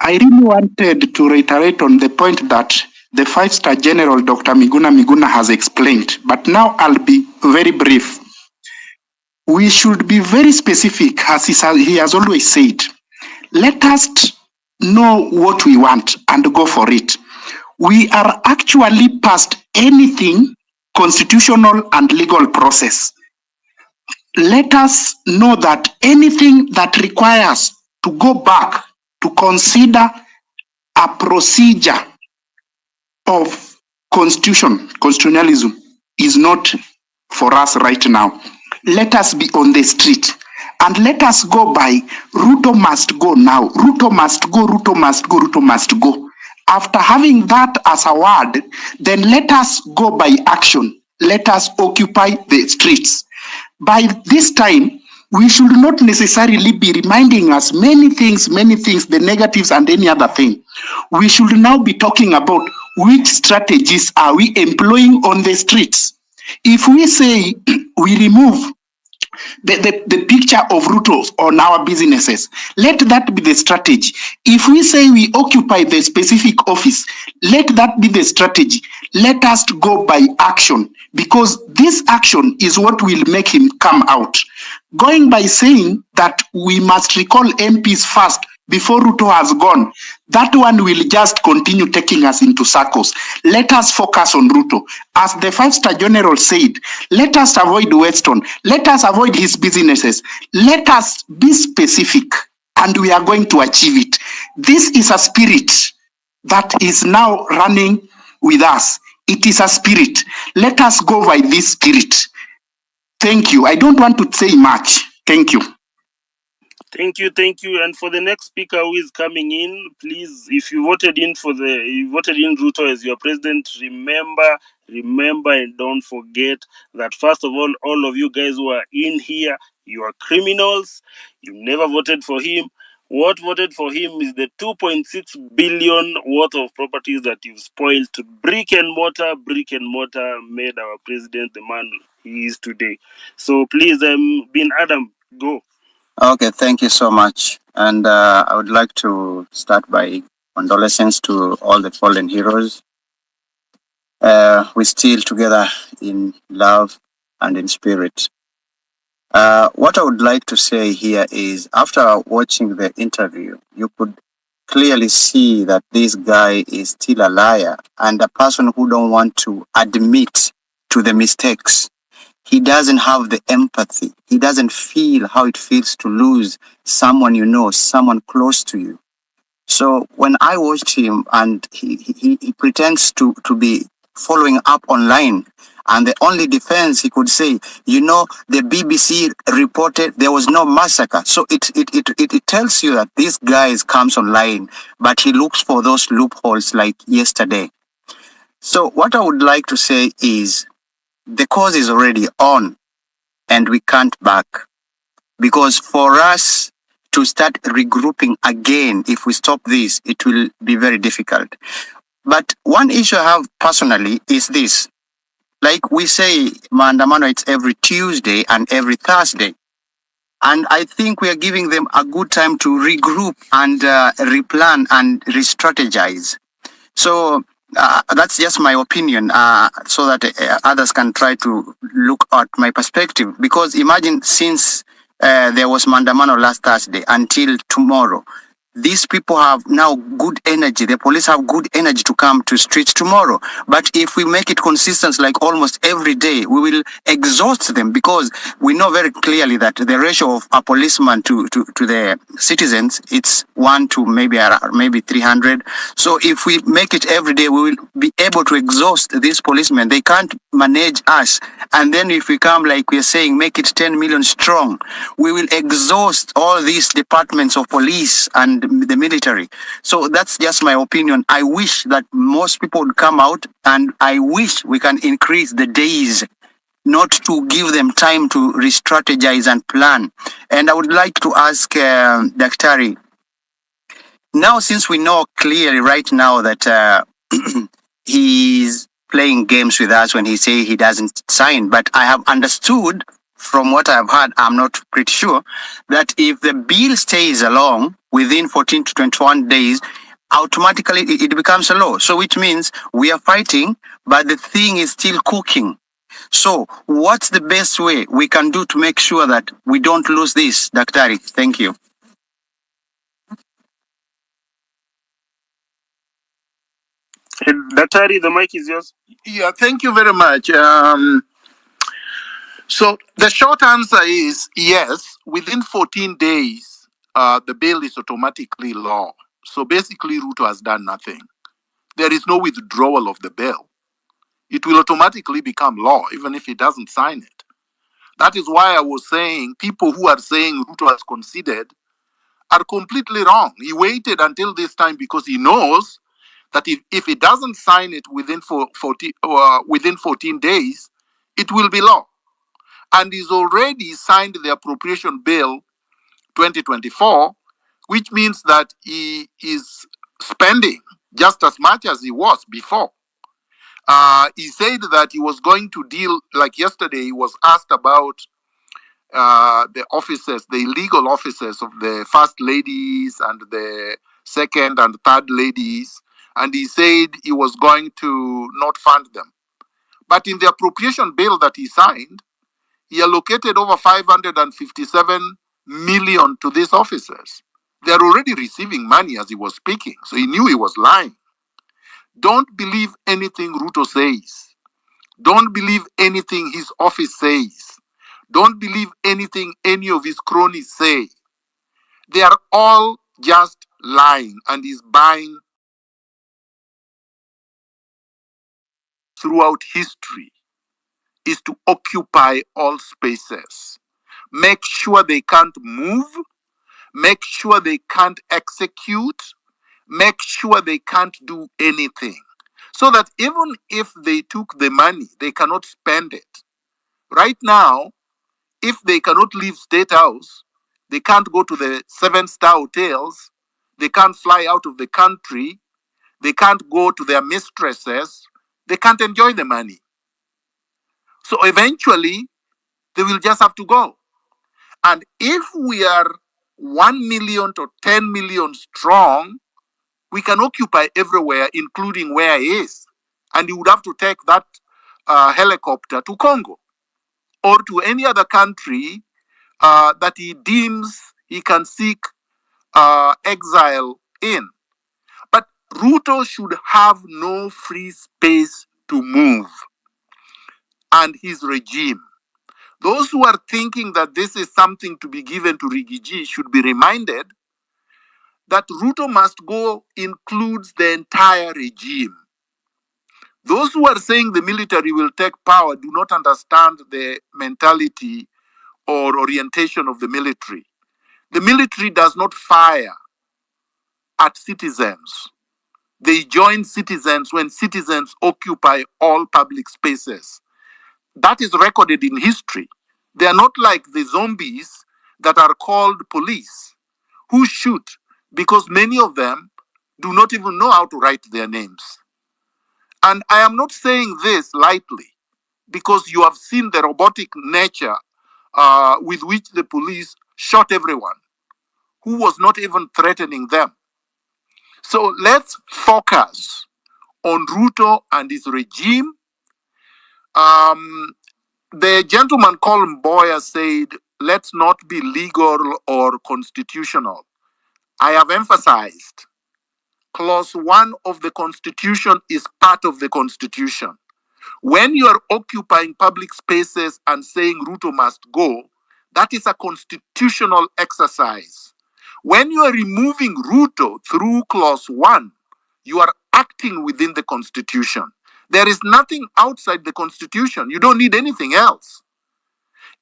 I really wanted to reiterate on the point that the five-star general, Dr. Miguna Miguna, has explained, but now I'll be very brief. We should be very specific, as he has always said. Let us know what we want and go for it. We are actually past anything constitutional and legal process. Let us know that anything that requires to go back to consider a procedure of constitutionalism is not for us right now. Let us be on the street and let us go by Ruto must go now. Ruto must go, Ruto must go, Ruto must go. After having that as a word, then let us go by action. Let us occupy the streets. By this time, we should not necessarily be reminding us many things, the negatives and any other thing. We should now be talking about which strategies are we employing on the streets. If we say we remove the picture of Rutos on our businesses, let that be the strategy. If we say we occupy the specific office, let that be the strategy. Let us go by action, because this action is what will make him come out. Going by saying that we must recall MPs first before Ruto has gone, that one will just continue taking us into circles. Let us focus on Ruto. As the five-star general said, let us avoid Weston. Let us avoid his businesses. Let us be specific, and we are going to achieve it. This is a spirit that is now running with us. It is a spirit. Let us go by this spirit. Thank you. I don't want to say much. Thank you. Thank you. And for the next speaker who is coming in, please, if you voted in Ruto as your president, remember and don't forget that first of all of you guys who are in here, you are criminals. You never voted for him. What voted for him is the 2.6 billion worth of properties that you've spoiled to brick and mortar made our president the man he is today. So please, Bin Adam, go. Okay, thank you so much. And I would like to start by condolences to all the fallen heroes. We're still together in love and in spirit. What I would like to say here is, after watching the interview, you could clearly see that this guy is still a liar and a person who don't want to admit to the mistakes. He doesn't have the empathy. He doesn't feel how it feels to lose someone you know, someone close to you. So when I watched him and he pretends to be following up online, and the only defense he could say, the BBC reported there was no massacre. So it tells you that this guy comes online, but he looks for those loopholes like yesterday. So what I would like to say is the cause is already on and we can't back, because for us to start regrouping again, if we stop this, it will be very difficult. But one issue I have personally is this. Like we say, Maandamano, it's every Tuesday and every Thursday. And I think we are giving them a good time to regroup and replan and re-strategize. So that's just my opinion, so that others can try to look at my perspective. Because imagine, since there was Maandamano last Thursday until tomorrow, these people have now good energy. The police have good energy to come to streets tomorrow. But if we make it consistent, like almost every day, we will exhaust them, because we know very clearly that the ratio of a policeman to the citizens, it's 1 to maybe 300. So if we make it every day, we will be able to exhaust these policemen. They can't manage us. And then if we come, like we're saying, make it 10 million strong, we will exhaust all these departments of police and the military. So that's just my opinion. I wish that most people would come out, and I wish we can increase the days, not to give them time to re-strategize and plan. And I would like to ask Daktari, now since we know clearly right now that he's playing games with us when he say he doesn't sign, but I have understood from what I've heard, I'm not pretty sure, that if the bill stays along within 14 to 21 days, automatically it becomes a law. So which means we are fighting, but the thing is still cooking. So what's the best way we can do to make sure that we don't lose this, Daktari? Thank you. Daktari, the mic is yours. Yeah, thank you very much. So the short answer is yes, within 14 days, the bill is automatically law. So basically, Ruto has done nothing. There is no withdrawal of the bill. It will automatically become law, even if he doesn't sign it. That is why I was saying people who are saying Ruto has conceded are completely wrong. He waited until this time because he knows that if he doesn't sign it within 14 days, it will be law. And he's already signed the appropriation bill 2024, which means that he is spending just as much as he was before. He said that he was going to deal, like yesterday, he was asked about the offices, the illegal offices of the first ladies and the second and third ladies, and he said he was going to not fund them. But in the appropriation bill that he signed, he allocated over 557 million to these officers. They are already receiving money as he was speaking, so he knew he was lying. Don't believe anything Ruto says. Don't believe anything his office says. Don't believe anything any of his cronies say. They are all just lying, and he's buying throughout history is to occupy all spaces. Make sure they can't move. Make sure they can't execute. Make sure they can't do anything. So that even if they took the money, they cannot spend it. Right now, if they cannot leave State House, they can't go to the 7-star hotels, they can't fly out of the country, they can't go to their mistresses, they can't enjoy the money. So eventually, they will just have to go. And if we are 1 million to 10 million strong, we can occupy everywhere, including where he is. And he would have to take that helicopter to Congo or to any other country that he deems he can seek exile in. But Ruto should have no free space to move, and his regime. Those who are thinking that this is something to be given to Rigiji should be reminded that Ruto must go includes the entire regime. Those who are saying the military will take power do not understand the mentality or orientation of the military. The military does not fire at citizens. They join citizens when citizens occupy all public spaces. That is recorded in history. They are not like the zombies that are called police, who shoot because many of them do not even know how to write their names. And I am not saying this lightly because you have seen the robotic nature with which the police shot everyone who was not even threatening them. So let's focus on Ruto and his regime. The gentleman called Mboya said, let's not be legal or constitutional. I have emphasized clause 1 of the Constitution is part of the Constitution. When you are occupying public spaces and saying Ruto must go, that is a constitutional exercise. When you are removing Ruto through clause 1, you are acting within the Constitution. There is nothing outside the Constitution. You don't need anything else.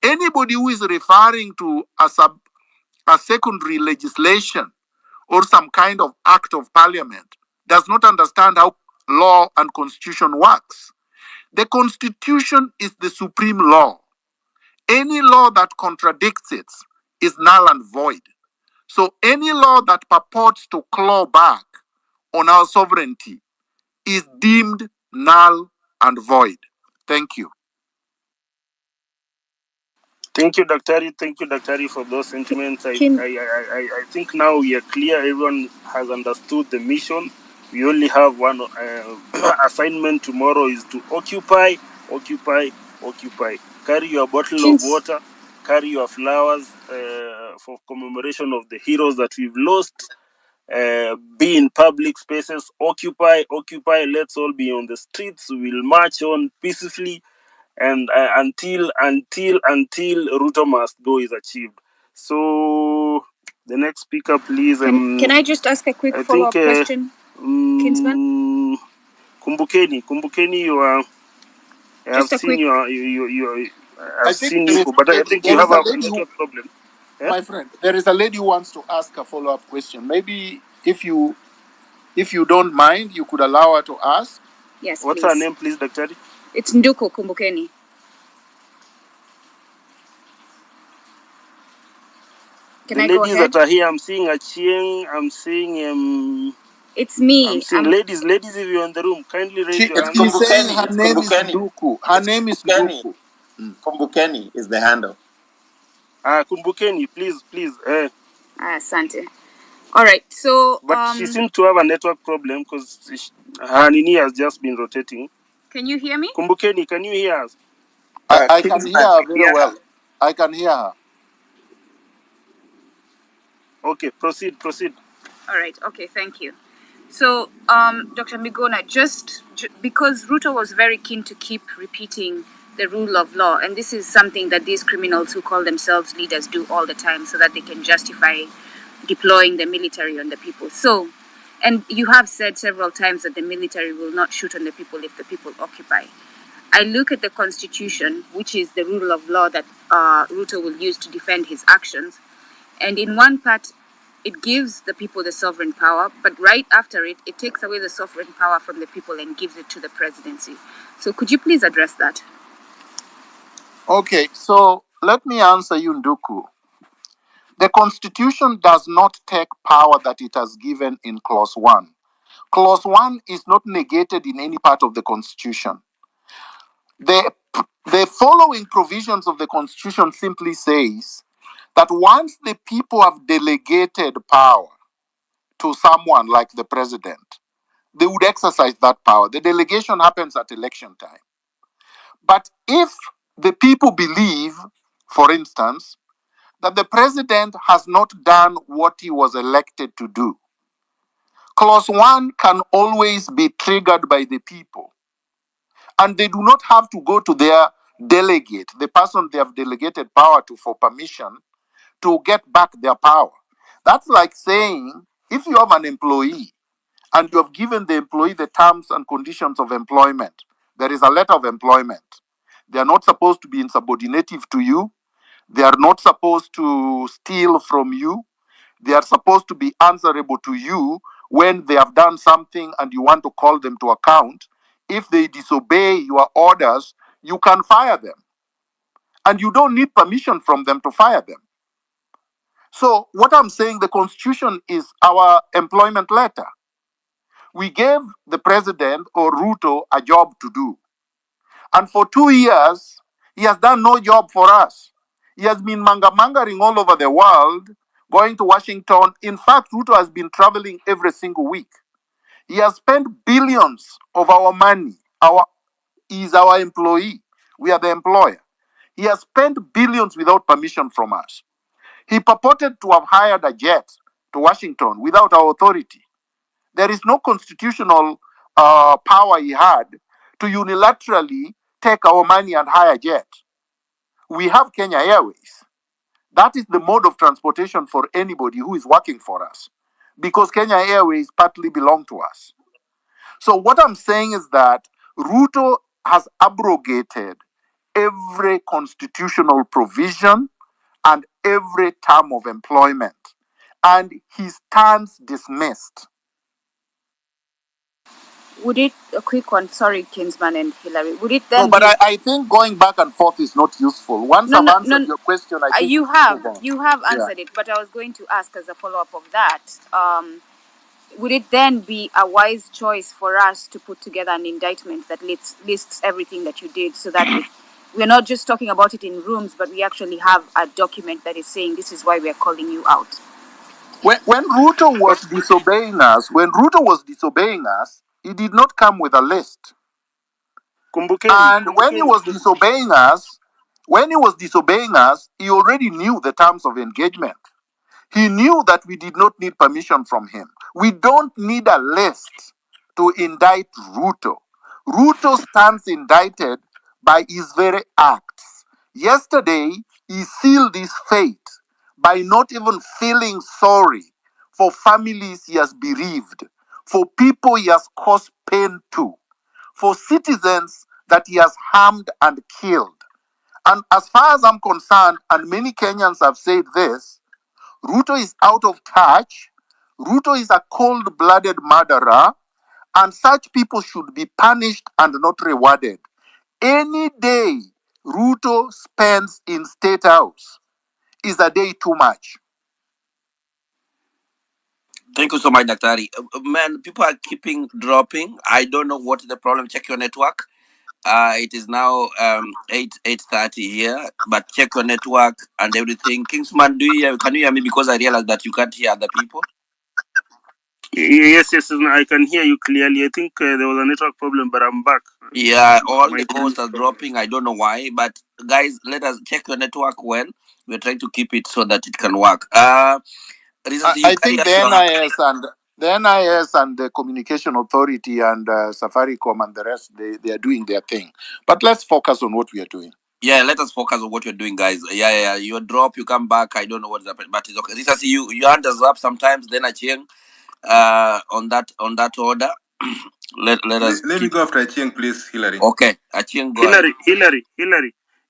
Anybody who is referring to a secondary legislation or some kind of act of parliament does not understand how law and constitution works. The constitution is the supreme law. Any law that contradicts it is null and void. So any law that purports to claw back on our sovereignty is deemed null and void. Thank you. Thank you, Daktari. Thank you, Daktari, for those sentiments. I think now we are clear. Everyone has understood the mission. We only have one assignment tomorrow is to occupy, occupy, occupy. Carry your bottle of water, carry your flowers for commemoration of the heroes that we've lost. Be in public spaces, occupy, occupy. Let's all be on the streets. We'll march on peacefully and until Ruto must go is achieved. So the next speaker, please. Can I just ask a quick follow-up question, Kinsman? Kumbukeni, you are. Just a quick. I've seen you, but I think you have a network problem. Yeah? My friend, there is a lady who wants to ask a follow-up question. Maybe if you don't mind, you could allow her to ask. Yes, What's please. her name, please, Daktari? It's Nduko Kumbukeni. Can I go ahead? The ladies that are here, I'm seeing Achieng, I'm seeing It's me. I'm seeing ladies, if you're in the room, kindly raise your hand. She's saying her name is Nduku. Her name is Nduku. Kumbukeni is the handle. Kumbukeni, please. Asante. All right, so... But she seems to have a network problem because her Nini has just been rotating. Can you hear me? Kumbukeni, can you hear us? I can hear her very well. I can hear her. Okay, proceed. All right, okay, thank you. So, Dr. Miguna, just because Ruto was very keen to keep repeating the rule of law, and this is something that these criminals who call themselves leaders do all the time so that they can justify deploying the military on the people. So, and you have said several times that the military will not shoot on the people if the people occupy. I look at the constitution, which is the rule of law that Ruto will use to defend his actions, and in one part, it gives the people the sovereign power, but right after it takes away the sovereign power from the people and gives it to the presidency. So could you please address that? Okay, so let me answer you, Nduku. The Constitution does not take power that it has given in Clause 1. Clause 1 is not negated in any part of the Constitution. The following provisions of the Constitution simply says that once the people have delegated power to someone like the president, they would exercise that power. The delegation happens at election time. But if the people believe, for instance, that the president has not done what he was elected to do, Clause 1 can always be triggered by the people. And they do not have to go to their delegate, the person they have delegated power to, for permission to get back their power. That's like saying, if you have an employee and you have given the employee the terms and conditions of employment, there is a letter of employment. They are not supposed to be insubordinative to you. They are not supposed to steal from you. They are supposed to be answerable to you when they have done something and you want to call them to account, if they disobey your orders, you can fire them. And you don't need permission from them to fire them. So, what I'm saying, the Constitution is our employment letter. We gave the president or Ruto a job to do. And for 2 years, he has done no job for us. He has been mangering all over the world, going to Washington. In fact, Ruto has been traveling every single week. He has spent billions of our money. He's our employee. We are the employer. He has spent billions without permission from us. He purported to have hired a jet to Washington without our authority. There is no constitutional power he had to unilaterally take our money and hire a jet. We have Kenya Airways. That is the mode of transportation for anybody who is working for us, because Kenya Airways partly belong to us. So what I'm saying is that Ruto has abrogated every constitutional provision and every term of employment, and he stands dismissed. Would it, a quick one, sorry, Kinsman and Hillary, would it No, then but be... I think going back and forth is not useful. Once I've answered your question, I think you we should move have on. you have Yeah. answered it, but I was going to ask as a follow-up of that, would it then be a wise choice for us to put together an indictment that lists everything that you did, so that we're not just talking about it in rooms, but we actually have a document that is saying this is why we're calling you out? When Ruto was disobeying us, he did not come with a list. And when he was disobeying us, he already knew the terms of engagement. He knew that we did not need permission from him. We don't need a list to indict Ruto. Ruto stands indicted by his very acts. Yesterday, he sealed his fate by not even feeling sorry for families he has bereaved, for people he has caused pain to, for citizens that he has harmed and killed. And as far as I'm concerned, and many Kenyans have said this, Ruto is out of touch. Ruto is a cold-blooded murderer, and such people should be punished and not rewarded. Any day Ruto spends in State House is a day too much. Thank you so much, Daktari. Man, people are keeping dropping. I don't know what is the problem. Check your network. It is now 8:30 here, but check your network and everything. Kingsman, can you hear me? Because I realize that you can't hear other people. Yes, I can hear you clearly. I think there was a network problem, but I'm back. Yeah, all the calls are dropping. I don't know why, but guys, let us check your network well. We're trying to keep it so that it can work. I think the NIS and the Communication Authority and Safaricom and the rest, they are doing their thing. But let's focus on what we are doing. Yeah, let us focus on what you're doing, guys. Yeah. You drop, you come back. I don't know what's happening, but it's okay. This is your hand is up sometimes. Then I change on that order. let us. Let me go after Achieng, please, Hillary. Okay, Achieng, go ahead. Hillary.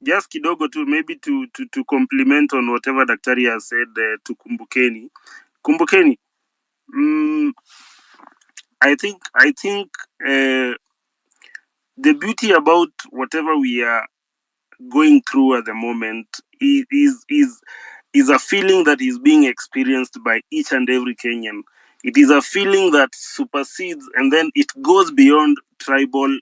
Just kidogo tu, maybe to compliment on whatever Daktari has said to Kumbukeni. I think the beauty about whatever we are going through at the moment is a feeling that is being experienced by each and every Kenyan. It is a feeling that supersedes and then it goes beyond tribal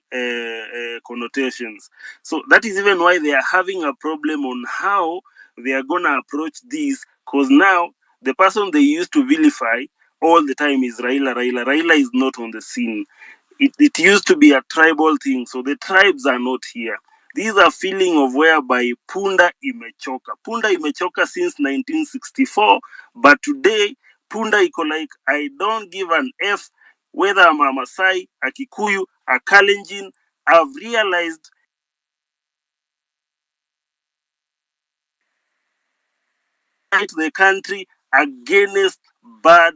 connotations. So that is even why they are having a problem on how they are going to approach this, because now the person they used to vilify all the time is Raila. Raila is not on the scene. It used to be a tribal thing, so the tribes are not here. These are feeling of whereby Punda imechoka. Punda imechoka since 1964, but today Punda iko like, I don't give an F whether I'm a Masai, a Kikuyu, a Kalenjin. I've realized the country against bad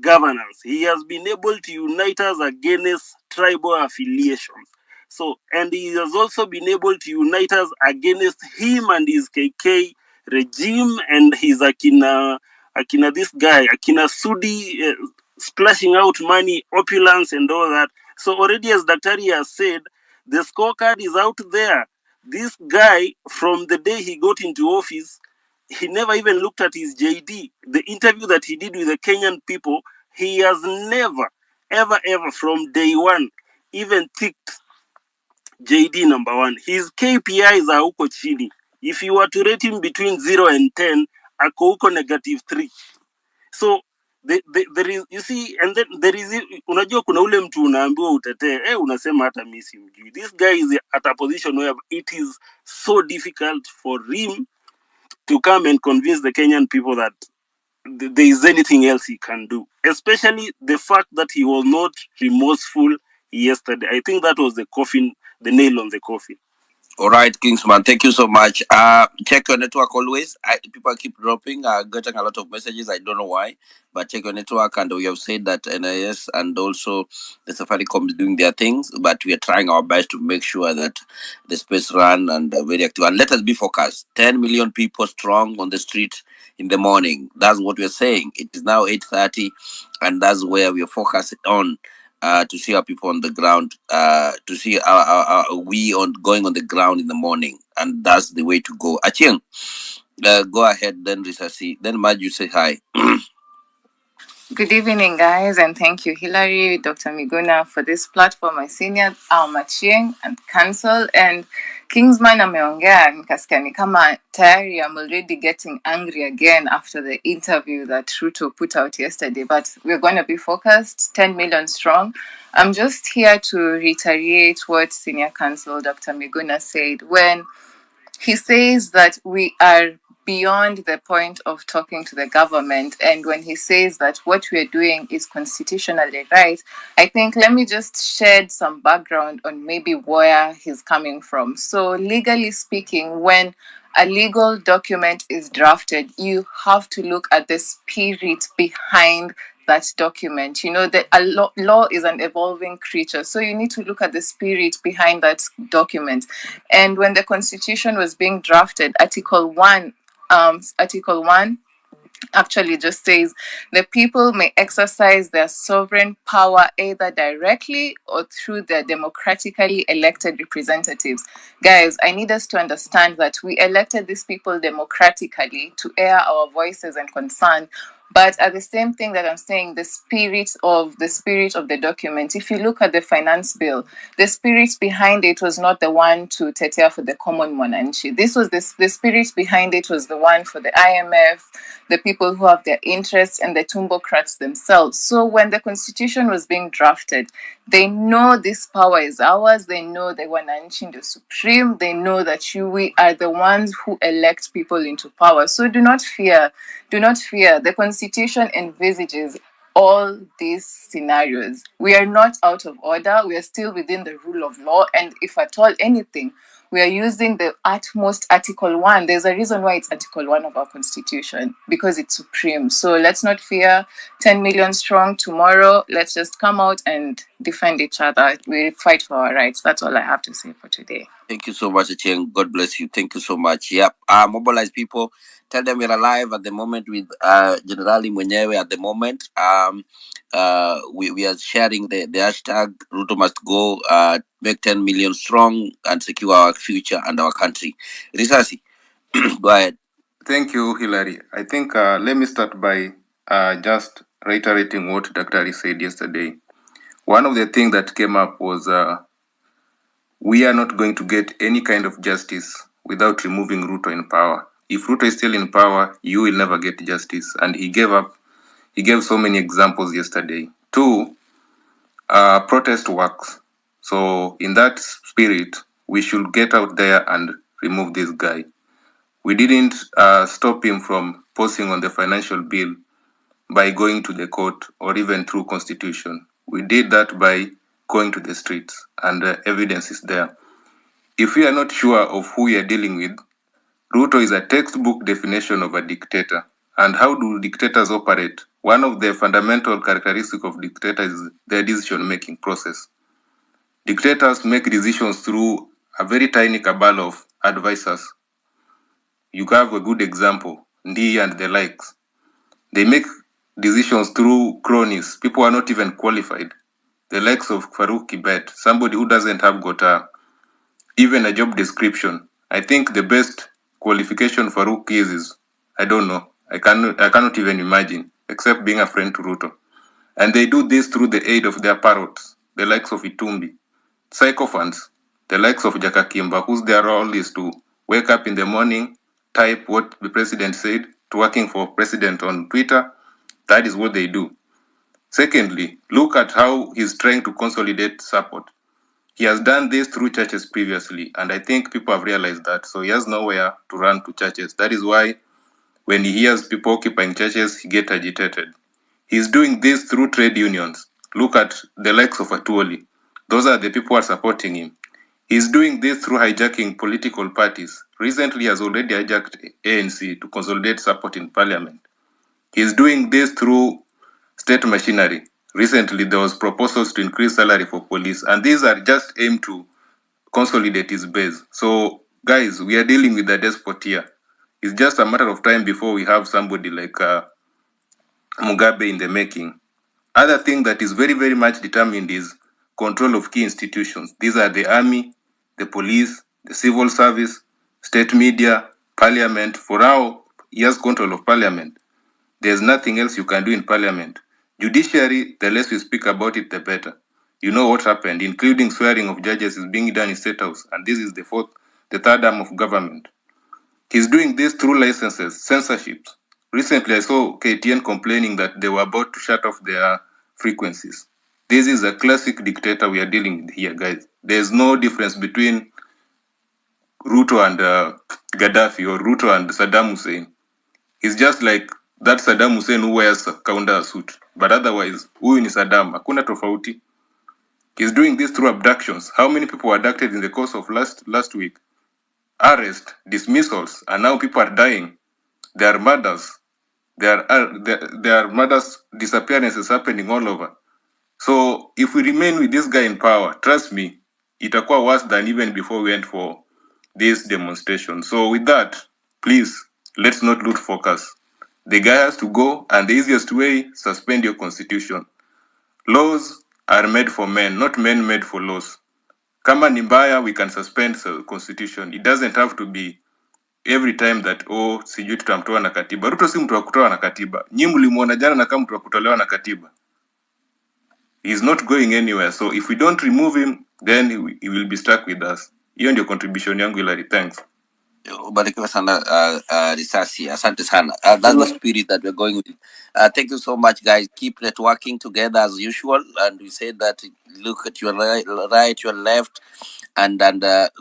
governance. He has been able to unite us against tribal affiliations. So, and he has also been able to unite us against him and his KK regime and his Akina akina this guy, akina Sudi splashing out money, opulence and all that. So already, as Daktari has said, the scorecard is out there. This guy, from the day he got into office, he never even looked at his JD. The interview that he did with the Kenyan people, he has never, ever from day one even ticked JD number one. His KPIs are huko chini. If you were to rate him between 0 and 10, ako huko -3. So there is, you see, and then there is, unajua kuna ule mtu unaambiwa utetee, unasema hata mimi simjui. This guy is at a position where it is so difficult for him to come and convince the Kenyan people that there is anything else he can do. Especially the fact that he was not remorseful yesterday. I think that was the nail on the coffin. All right, Kingsman, thank you so much. Check your network always. People keep dropping, getting a lot of messages. I don't know why, but check your network. And we have said that NIS and also the Safaricom is doing their things, but we are trying our best to make sure that the space run and very active. And let us be focused. 10 million people strong on the street in the morning. That's what we're saying. It is now 8:30, and that's where we are focused on. To see our people on the ground, to see we on going on the ground in the morning, and that's the way to go. Achieng, go ahead, then Risasi, then Maj, you say hi. Good evening, guys, and thank you, Hilary, Dr. Miguna, for this platform. My senior, Machieng and Council, and Kingsman ameongea nikasikia ni kama tayari I'm already getting angry again after the interview that Ruto put out yesterday, but we're going to be focused, 10 million strong. I'm just here to reiterate what Senior Counsel Dr. Miguna said when he says that we are beyond the point of talking to the government. And when he says that what we are doing is constitutionally right, I think let me just shed some background on maybe where he's coming from. So legally speaking, when a legal document is drafted, you have to look at the spirit behind that document. You know that law is an evolving creature, so you need to look at the spirit behind that document. And when the Constitution was being drafted, Article 1 actually just says the people may exercise their sovereign power either directly or through their democratically elected representatives. Guys, I need us to understand that we elected these people democratically to air our voices and concern. But at the same thing that I'm saying, the spirit of the document, if you look at the finance bill, the spirit behind it was not the one to tetea for the common mwananchi. This was the spirit behind it was the one for the IMF, the people who have their interests, and the tumbocrats themselves. So when the constitution was being drafted, they know this power is ours. They know the wananchi, the supreme. They know that we are the ones who elect people into power. So do not fear. Do not fear. The Constitution envisages all these scenarios. We are not out of order. We are still within the rule of law. And if at all anything, we are using the utmost Article 1. There's a reason why it's Article 1 of our Constitution, because it's supreme. So let's not fear. 10 million strong tomorrow. Let's just come out and defend each other. We fight for our rights. That's all I have to say for today. Thank you so much, Etienne. God bless you. Thank you so much. Yep. Mobilize people. Tell them we're alive at the moment with Generali Mwenyewe at the moment. We are sharing the hashtag Ruto must go, make 10 million strong and secure our future and our country. Risasi, go ahead. Thank you, Hilary. I think let me start by just reiterating what Dr. said yesterday. One of the things that came up was we are not going to get any kind of justice without removing Ruto in power. If Ruto is still in power, you will never get justice. And he gave so many examples yesterday. 2, protest works. So in that spirit, we should get out there and remove this guy. We didn't stop him from posting on the financial bill by going to the court or even through constitution. We did that by going to the streets, and evidence is there. If we are not sure of who we are dealing with, Ruto is a textbook definition of a dictator. And how do dictators operate? One of the fundamental characteristics of dictators is their decision-making process. Dictators make decisions through a very tiny cabal of advisors. You have a good example, Ndi and the likes. They make decisions through cronies, people who are not even qualified. The likes of Farouk Kibet, somebody who doesn't have got even a job description. I think the best qualification Farouk is I don't know. I cannot even imagine, except being a friend to Ruto. And they do this through the aid of their parrots, the likes of Itumbi. Sycophants, the likes of Jakakimba, whose their role is to wake up in the morning, type what the president said, to working for president on Twitter. That is what they do. Secondly, look at how he's trying to consolidate support. He has done this through churches previously, and I think people have realized that. So he has nowhere to run to churches. That is why when he hears people occupying churches, he gets agitated. He's doing this through trade unions. Look at the likes of Atuoli. Those are the people who are supporting him. He's doing this through hijacking political parties. Recently, he has already hijacked ANC to consolidate support in parliament. He's doing this through state machinery. Recently, there was proposals to increase salary for police, and these are just aimed to consolidate his base. So, guys, we are dealing with a despot here. It's just a matter of time before we have somebody like Mugabe in the making. Other thing that is very, very much determined is control of key institutions. These are the army, the police, the civil service, state media, parliament. For now, he has control of parliament. There's nothing else you can do in parliament. Judiciary, the less we speak about it, the better. You know what happened, including swearing of judges is being done in State House, and this is the third arm of government. He's doing this through licenses, censorships. Recently, I saw KTN complaining that they were about to shut off their frequencies. This is a classic dictator we are dealing with here, guys. There's no difference between Ruto and Gaddafi or Ruto and Saddam Hussein. He's just like that Saddam Hussein who wears a counter suit. But otherwise, huyu ni Saddam. Hakuna tofauti. He's doing this through abductions. How many people were abducted in the course of last week? Arrest, dismissals, and now people are dying. There are murders. There are murders, disappearances happening all over. So if we remain with this guy in power, trust me, itakuwa worse than even before we went for this demonstration. So with that, please, let's not lose focus. The guy has to go, and the easiest way, suspend your constitution. Laws are made for men, not men made for laws. Kama ni mbaya, we can suspend the constitution. It doesn't have to be every time that sijui tutamtoa na katiba. Ruto si mtu wa kutoa na katiba. Nyinyi mlimuona jana na kama mtu wa kutolewa na katiba. He's not going anywhere. So if we don't remove him, then he will be stuck with us. Hiyo ndio contribution yangu, Hilary. Thanks. Ubarikiwe sana Risasi. Asante sana. That's the spirit that we're going with. Thank you so much, guys. Keep networking together as usual. And we said that look at your right, your left, and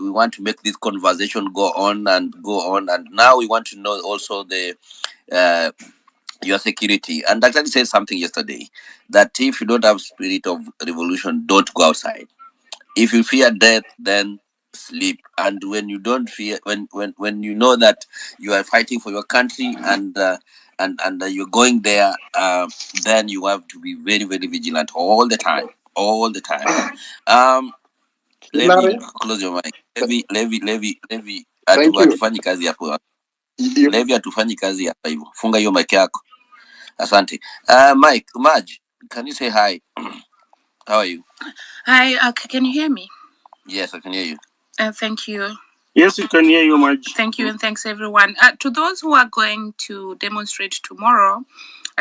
we want to make this conversation go on and go on. And now we want to know also the your security. And Dr. said something yesterday that if you don't have spirit of revolution, don't go outside. If you fear death, then sleep. And when you don't fear, when you know that you are fighting for your country and you're going there, then you have to be very, very vigilant all the time, all the time. Levi, close your mic. Levi, hatufanyi kazi hapo. Levi, hatufanyi kazi hapa hivyo. Funga hiyo mic yako. Asante. Mike, Maj, can you say hi? How are you? Hi, can you hear me? Yes, I can hear you. Thank you. Yes, we can hear you, Maj. Thank you, and thanks everyone. To those who are going to demonstrate tomorrow,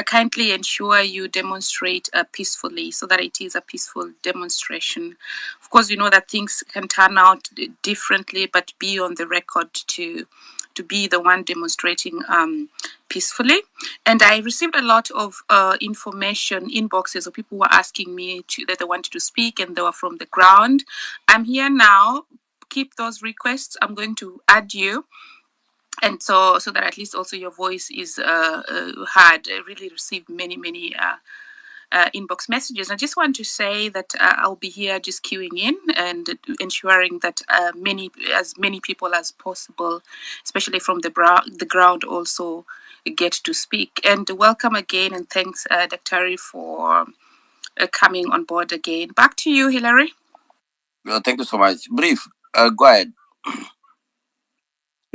kindly ensure you demonstrate peacefully, so that it is a peaceful demonstration. Of course, you know that things can turn out differently, but be on the record to be the one demonstrating peacefully. And I received a lot of information inboxes of people who were asking me that they wanted to speak and they were from the ground. I'm here now. Keep those requests. I'm going to add you, and so that at least also your voice is heard. I really received many inbox messages. I just want to say that I'll be here just queuing in and ensuring that as many people as possible, especially from the ground, also get to speak. And welcome again, and thanks, Dr. for coming on board again. Back to you, Hilary. Well, thank you so much. Brief, go ahead.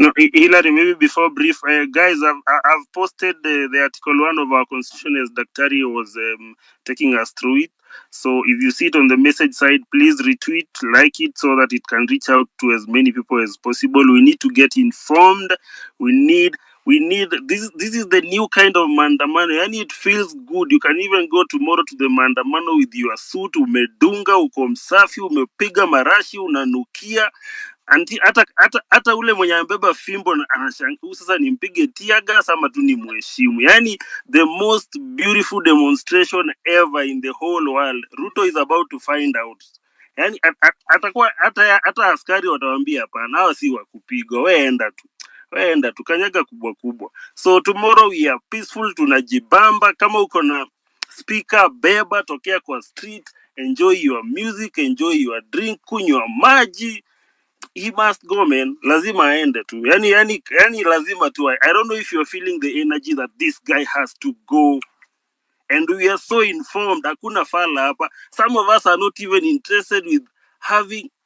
No, Hillary, maybe before brief, guys, I've posted the article 1 of our constitution as Daktari was taking us through it. So if you see it on the message side, please retweet, like it so that it can reach out to as many people as possible. We need to get informed. We need this is the new kind of maandamano. And it feels good. You can even go tomorrow to the maandamano with your suit, umedunga, uko msafi, umepiga marashi, unanukia. Anti hata ule mwenye ambeba fimbo anashangaa sasa nimpige tear gas ama tu ni mheshimu. Yani the most beautiful demonstration ever in the whole world. Ruto is about to find out. Yani atakuwa hata askari watawaambia hapana, hao si wa kupigwa, weenda tu kanyaga kubwa kubwa. So tomorrow we are peaceful, tunajibamba. Kama uko na speaker, beba, tokea kwa street, enjoy your music, enjoy your drink, kunywa maji. He must go, man. Lazima aende tu. Yani lazima tu. I don't know if you're feeling the energy that this guy has to go. And we are so informed. Hakuna fala hapa. Some of us are not even interested with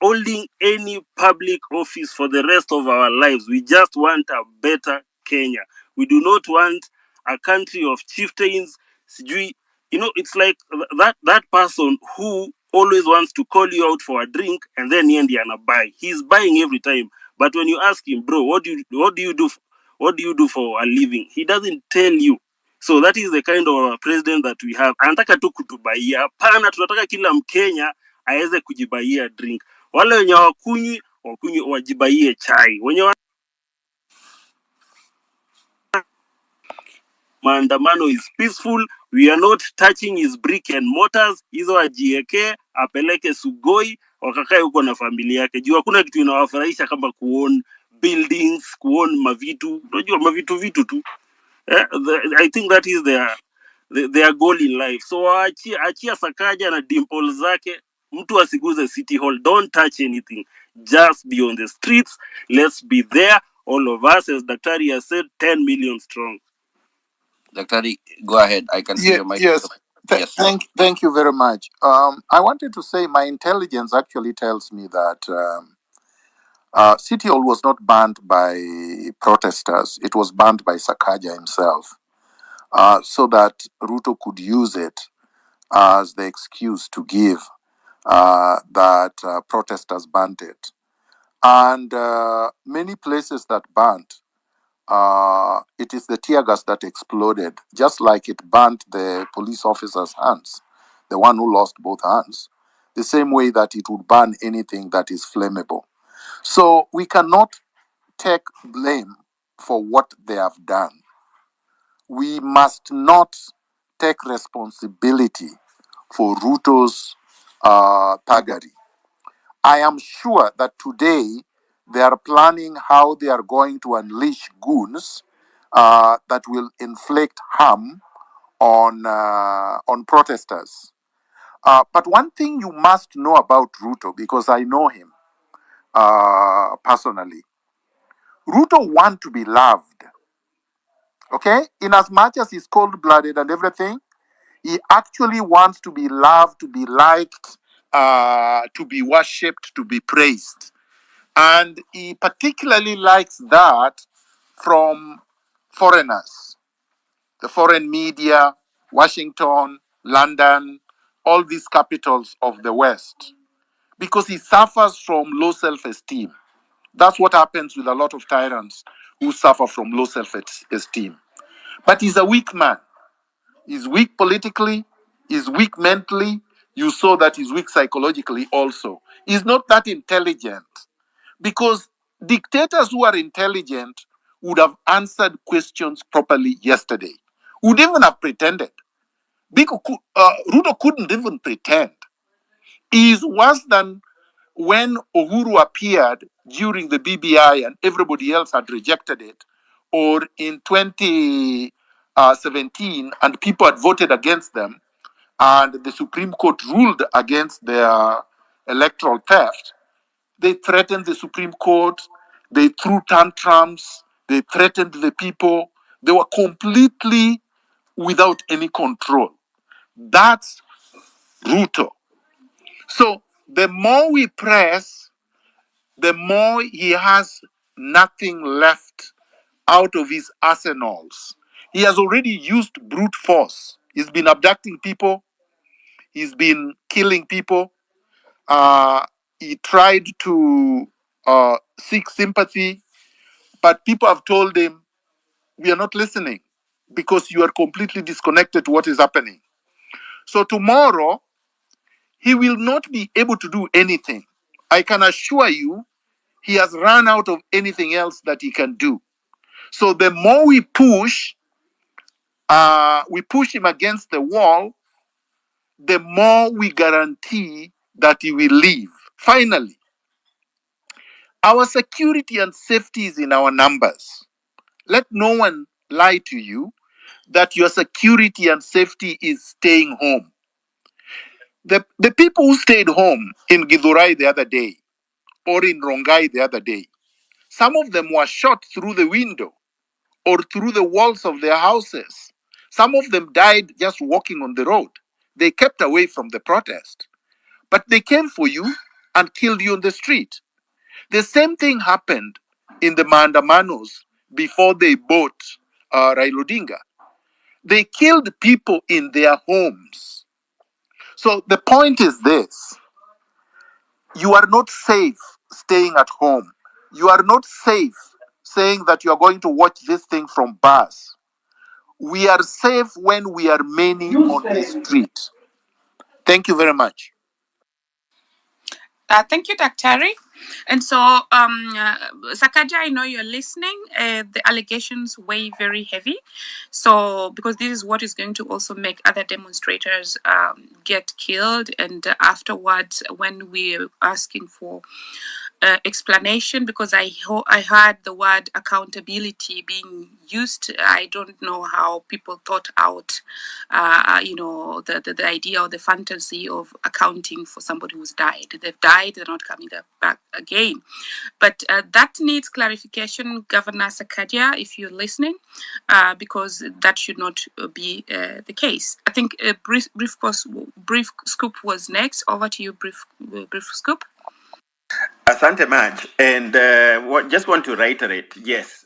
holding any public office for the rest of our lives. We just want a better Kenya. We do not want a country of chieftains. Sijui, it's like that person who always wants to call you out for a drink and then he and buy. He's buying every time. But when you ask him, bro, what do you do for a living? He doesn't tell you. So that is the kind of president that we have. Anataka tu kutubaia. Hapana, tunataka kila Mkenya aweze kujibaia drink. Wale wenye wakunywi wajibaie chai. Wenye maandamano is peaceful. We are not touching his brick and mortars. Hizo ajieke, apeleke Sugoi, wakakae huko na familia yake. Juu hakuna kitu inawafurahisha kama kuown buildings, kuown mavitu. Unajua mavitu tu. I think that is their goal in life. So achia Sakaja na dimple zake, mtu asiguze City Hall. Don't touch anything. Just be on the streets. Let's be there. All of us, as Daktari has said, 10 million strong. Daktari, go ahead. I can see your mic. Yes. Yes. Thank you very much. I wanted to say my intelligence actually tells me that City Hall was not banned by protesters. It was banned by Sakaja himself, so that Ruto could use it as the excuse to give that protesters banned it. And many places that banned, it is the tear gas that exploded, just like it burnt the police officer's hands, the one who lost both hands, the same way that it would burn anything that is flammable. So we cannot take blame for what they have done. We must not take responsibility for Ruto's thuggery. I am sure that today they are planning how they are going to unleash goons that will inflict harm on protesters. But one thing you must know about Ruto, because I know him personally, Ruto wants to be loved. Okay? In as much as he's cold-blooded and everything, he actually wants to be loved, to be liked, to be worshipped, to be praised. And he particularly likes that from foreigners, the foreign media, Washington, London, all these capitals of the West, because he suffers from low self-esteem. That's what happens with a lot of tyrants who suffer from low self-esteem. But he's a weak man. He's weak politically, he's weak mentally. You saw that he's weak psychologically also. He's not that intelligent, because dictators who are intelligent would have answered questions properly yesterday, would even have pretended. Ruto couldn't even pretend. He is worse than when Uhuru appeared during the BBI and everybody else had rejected it, or in 2017 and people had voted against them, and the Supreme Court ruled against their electoral theft. They threatened the Supreme Court, they threw tantrums, they threatened the people. They were completely without any control. That's Ruto. So the more we press, the more he has nothing left out of his arsenals. He has already used brute force. He's been abducting people. He's been killing people. He tried to seek sympathy, but people have told him, we are not listening because you are completely disconnected to what is happening. So tomorrow, he will not be able to do anything. I can assure you, he has run out of anything else that he can do. So the more we push him against the wall, the more we guarantee that he will leave. Finally, our security and safety is in our numbers. Let no one lie to you that your security and safety is staying home. The people who stayed home in Githurai the other day or in Rongai the other day, some of them were shot through the window or through the walls of their houses. Some of them died just walking on the road. They kept away from the protest, but they came for you and killed you on the street. The same thing happened in the Maandamanos before they bought Raila Odinga. They killed people in their homes. So the point is this: you are not safe staying at home. You are not safe saying that you are going to watch this thing from bars. We are safe when we are many on the street. Thank you very much. Thank you, Daktari. And so, Sakaja, I know you're listening. The allegations weigh very heavy. So, because this is what is going to also make other demonstrators get killed. And afterwards, when we're asking for explanation, because I heard the word accountability being used. I don't know how people thought out, the idea or the fantasy of accounting for somebody who's died. They've died, they're not coming back again. But that needs clarification, Governor Sakadia, if you're listening, because that should not be the case. I think brief scoop was next. Over to you, brief scoop. Asante Maj, and just want to reiterate, yes,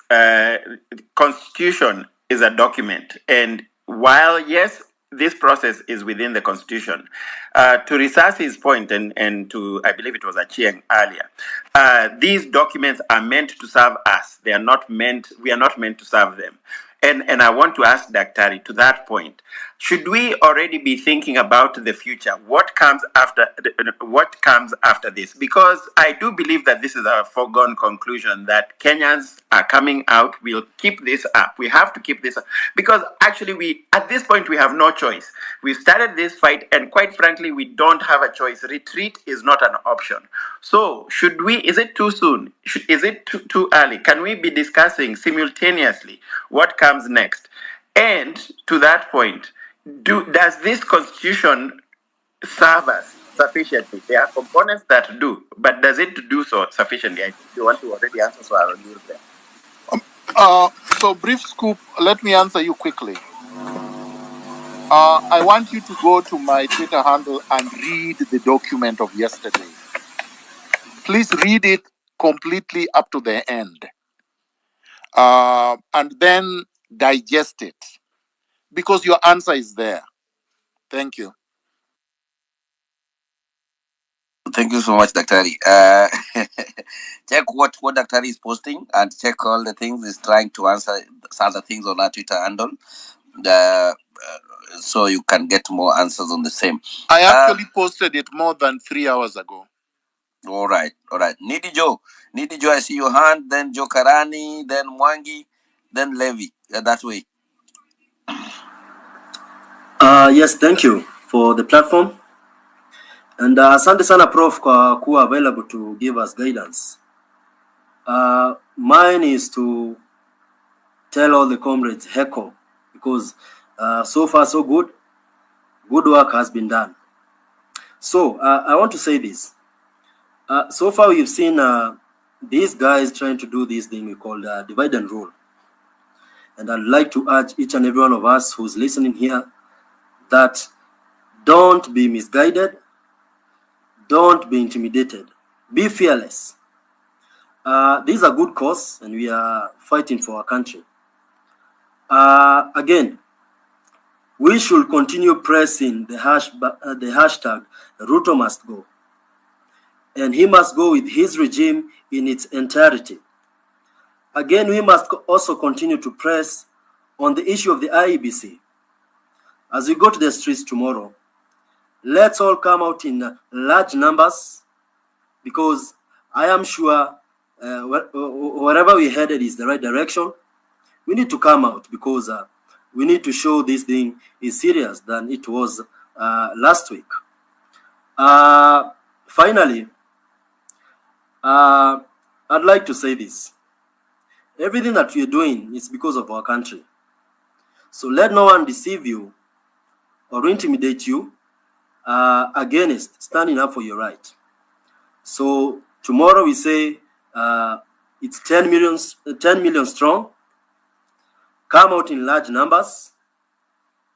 Constitution is a document, and while, yes, this process is within the Constitution, to Risasi's point, and to, I believe it was Achieng earlier, these documents are meant to serve us. We are not meant to serve them. And I want to ask Daktari to that point. Should we already be thinking about the future? What comes after this? Because I do believe that this is a foregone conclusion that Kenyans are coming out. We'll keep this up. We have to keep this up because actually at this point we have no choice. We've started this fight, and quite frankly, we don't have a choice. Retreat is not an option. So is it too soon? Is it too early? Can we be discussing simultaneously what comes next? And to that point, does this constitution serve us sufficiently? There are components that do, but does it do so sufficiently? I think you want to already answer, so I'll leave there. So brief scoop, let me answer you quickly. I want you to go to my Twitter handle and read the document of yesterday. Please read it completely up to the end. And then digest it, because your answer is there. Thank you. Thank you so much, Daktari. Check what Daktari is posting and check all the things he's trying to answer some of the things on our Twitter handle. So you can get more answers on the same. I actually posted it more than 3 hours ago. All right. Nidi Joe, I see your hand, then Joe Karani, then Mwangi, then Levi. That way. Yes, thank you for the platform. And asante sana Prof kwa kuwa available to give us guidance. Mine is to tell all the comrades heckle, because so far so good. Good work has been done. So I want to say this. So far we've seen these guys trying to do this thing we call divide and rule. And I'd like to urge each and every one of us who's listening here that don't be misguided, don't be intimidated, be fearless. This is a good cause, and we are fighting for our country. Again, we should continue pressing the hashtag Ruto must go. And he must go with his regime in its entirety. Again, we must also continue to press on the issue of the IEBC. As we go to the streets tomorrow, let's all come out in large numbers, because I am sure wherever we're headed is the right direction. We need to come out, because we need to show this thing is serious than it was last week. Finally, I'd like to say this. Everything that we are doing is because of our country. So let no one deceive you or intimidate you against standing up for your right. So tomorrow we say it's 10 million strong. Come out in large numbers.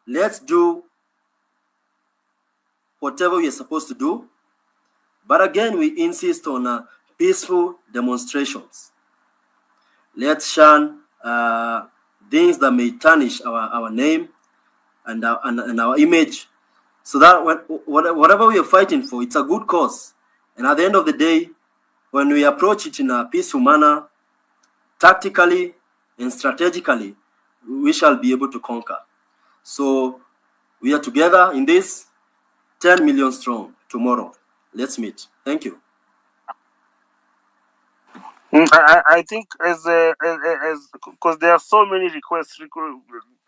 Let's do whatever we are supposed to do. But again, we insist on peaceful demonstrations. Let's shun things that may tarnish our name and our image, so that whatever we are fighting for, it's a good cause. And at the end of the day, when we approach it in a peaceful manner, tactically and strategically, we shall be able to conquer. So we are together in this, 10 million strong tomorrow. Let's meet. Thank you. I think as because there are so many requests,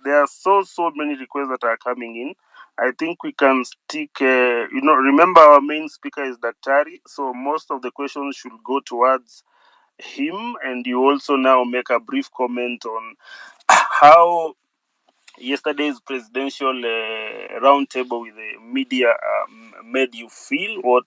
there are so many requests that are coming in. I think we can stick. Remember our main speaker is Daktari, so most of the questions should go towards him, and you also now make a brief comment on how yesterday's presidential roundtable with the media made you feel. What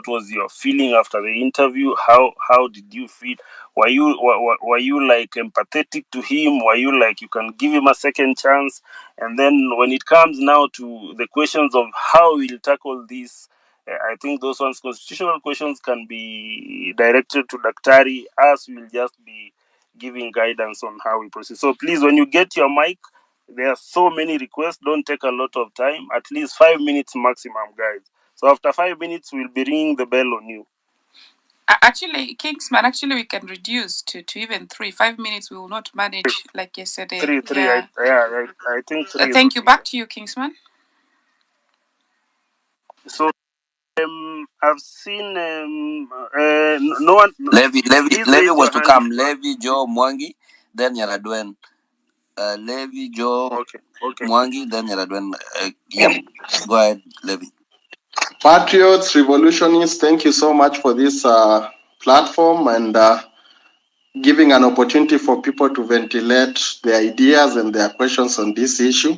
was your feeling after the interview? How did you feel? Were you like empathetic to him? Were you like you can give him a second chance? And then when it comes now to the questions of how we'll tackle this, I think those ones, constitutional questions, can be directed to Daktari. Us will just be giving guidance on how we proceed. So please, when you get your mic, there are so many requests. Don't take a lot of time. At least 5 minutes maximum, guys. So after 5 minutes, we'll be ringing the bell on you. Actually, Kingsman, we can reduce to even 3. 5 minutes we will not manage like yesterday. Three. Yeah. I think 3. Thank you. Back to you, Kingsman. So I've seen no one. Levi was to come. Levi, Joe, Mwangi, then Yaradwen. Levi, Joe, okay. Mwangi, then Yaradwen. Yep. Go ahead, Levi. Patriots, revolutionists, thank you so much for this platform and giving an opportunity for people to ventilate their ideas and their questions on this issue.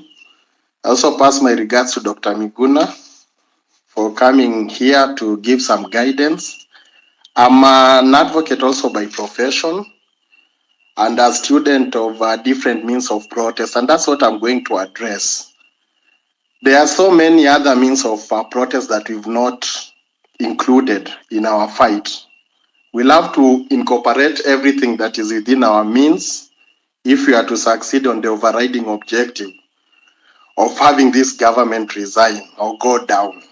I also pass my regards to Dr. Miguna for coming here to give some guidance. I'm an advocate also by profession and a student of different means of protest, and that's what I'm going to address. There are so many other means of protest that we've not included in our fight. We'll have to incorporate everything that is within our means if we are to succeed on the overriding objective of having this government resign or go down.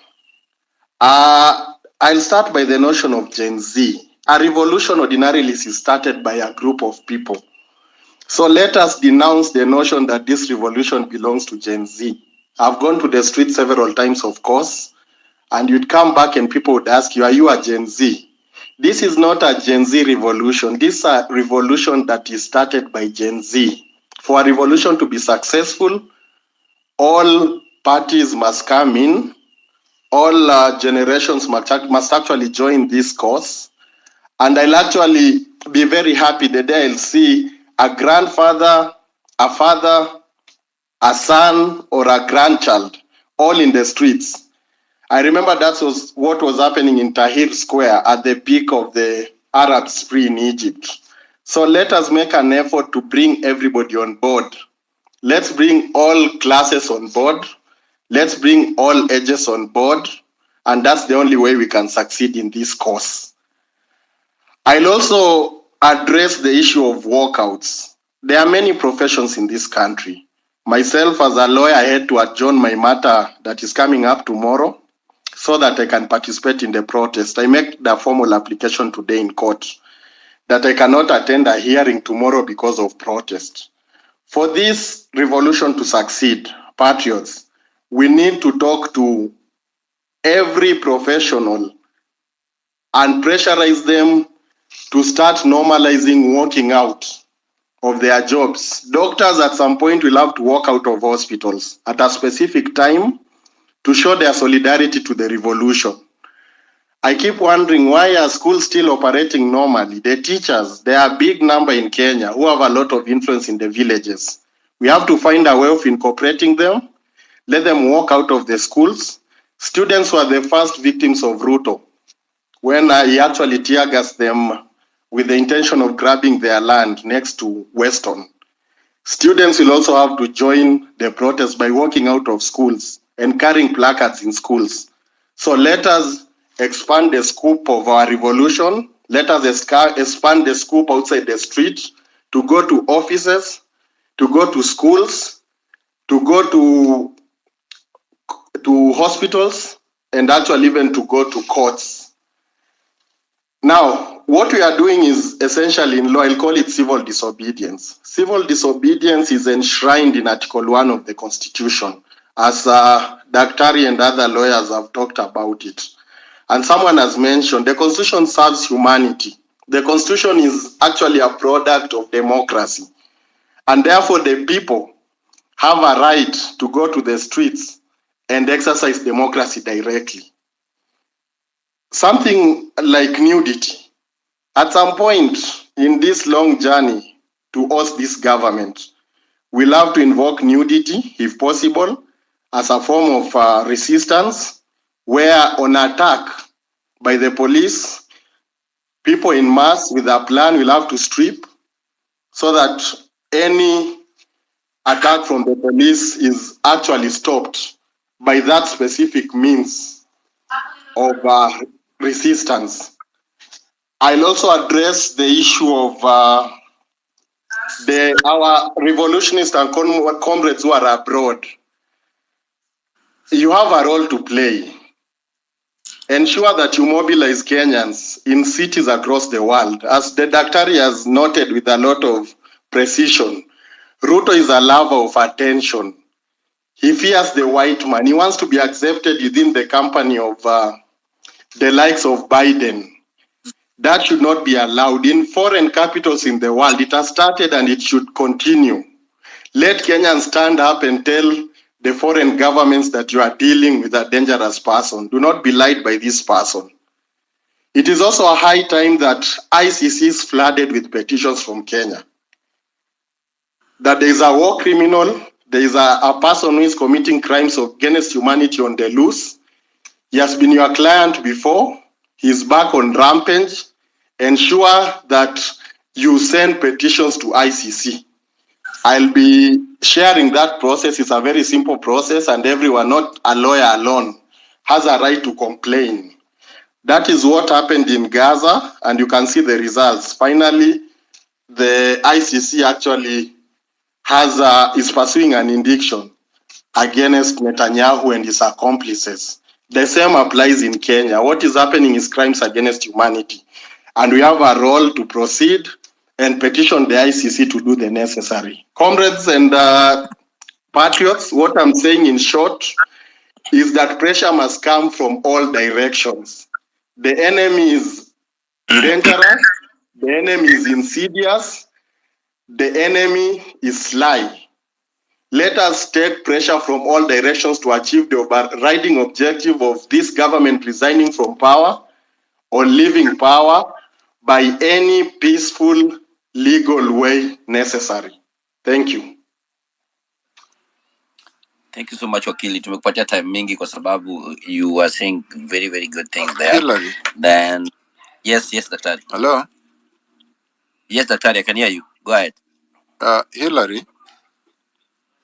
I'll start by the notion of Gen Z. A revolution ordinarily is started by a group of people. So let us denounce the notion that this revolution belongs to Gen Z. I've gone to the street several times, of course, and you'd come back and people would ask you, are you a Gen Z? This is not a Gen Z revolution. This is a revolution that is started by Gen Z. For a revolution to be successful, all parties must come in, all generations must actually join this cause. And I'll actually be very happy the day I'll see a grandfather, a father, a son, or a grandchild all in the streets. I remember that was what was happening in Tahrir Square at the peak of the Arab Spring in Egypt. So let us make an effort to bring everybody on board. Let's bring all classes on board. Let's bring all ages on board. And that's the only way we can succeed in this course. I'll also address the issue of walkouts. There are many professions in this country. Myself, as a lawyer, I had to adjourn my matter that is coming up tomorrow so that I can participate in the protest. I make the formal application today in court that I cannot attend a hearing tomorrow because of protest. For this revolution to succeed, patriots, we need to talk to every professional and pressurize them to start normalizing walking out of their jobs. Doctors at some point will have to walk out of hospitals at a specific time to show their solidarity to the revolution. I keep wondering, why are schools still operating normally? The teachers, they are a big number in Kenya who have a lot of influence in the villages. We have to find a way of incorporating them, let them walk out of the schools. Students were the first victims of Ruto when he actually tear gassed them with the intention of grabbing their land next to Weston. Students will also have to join the protest by walking out of schools and carrying placards in schools. So let us expand the scope of our revolution. Let us expand the scope outside the street to go to offices, to go to schools, to go to hospitals, and actually even to go to courts. Now, what we are doing is essentially in law, I'll call it civil disobedience. Civil disobedience is enshrined in Article 1 of the Constitution, as Daktari and other lawyers have talked about it. And someone has mentioned the Constitution serves humanity. The Constitution is actually a product of democracy. And therefore, the people have a right to go to the streets and exercise democracy directly. Something like nudity. At some point in this long journey to oust this government, we'll have to invoke nudity, if possible, as a form of resistance, where on attack by the police, people in mass with a plan will have to strip so that any attack from the police is actually stopped by that specific means of resistance. I'll also address the issue of our revolutionists and comrades who are abroad. You have a role to play. Ensure that you mobilize Kenyans in cities across the world. As the Daktari has noted with a lot of precision, Ruto is a lover of attention. He fears the white man. He wants to be accepted within the company of the likes of Biden. That should not be allowed. In foreign capitals in the world, it has started and it should continue. Let Kenyans stand up and tell the foreign governments that you are dealing with a dangerous person. Do not be lied by this person. It is also a high time that ICC is flooded with petitions from Kenya. That there is a war criminal, there is a person who is committing crimes against humanity on the loose. He has been your client before. He is back on rampage. Ensure that you send petitions to ICC. I'll be sharing that process. It's a very simple process, and everyone, not a lawyer alone, has a right to complain. That is what happened in Gaza, and you can see the results. Finally, the ICC actually is pursuing an indiction against Netanyahu and his accomplices. The same applies in Kenya. What is happening is crimes against humanity, and we have a role to proceed and petition the ICC to do the necessary. Comrades and patriots, what I'm saying in short is that pressure must come from all directions. The enemy is dangerous, the enemy is insidious, the enemy is sly. Let us take pressure from all directions to achieve the overriding objective of this government resigning from power or leaving power by any peaceful, legal way necessary. Thank you. Thank you so much, Wakili. Tumekupatia time mingi kwa sababu you were saying very, very good things there. Hillary. Then, yes, Daktari. Hello? Yes, Daktari, I can hear you. Go ahead. Hillary?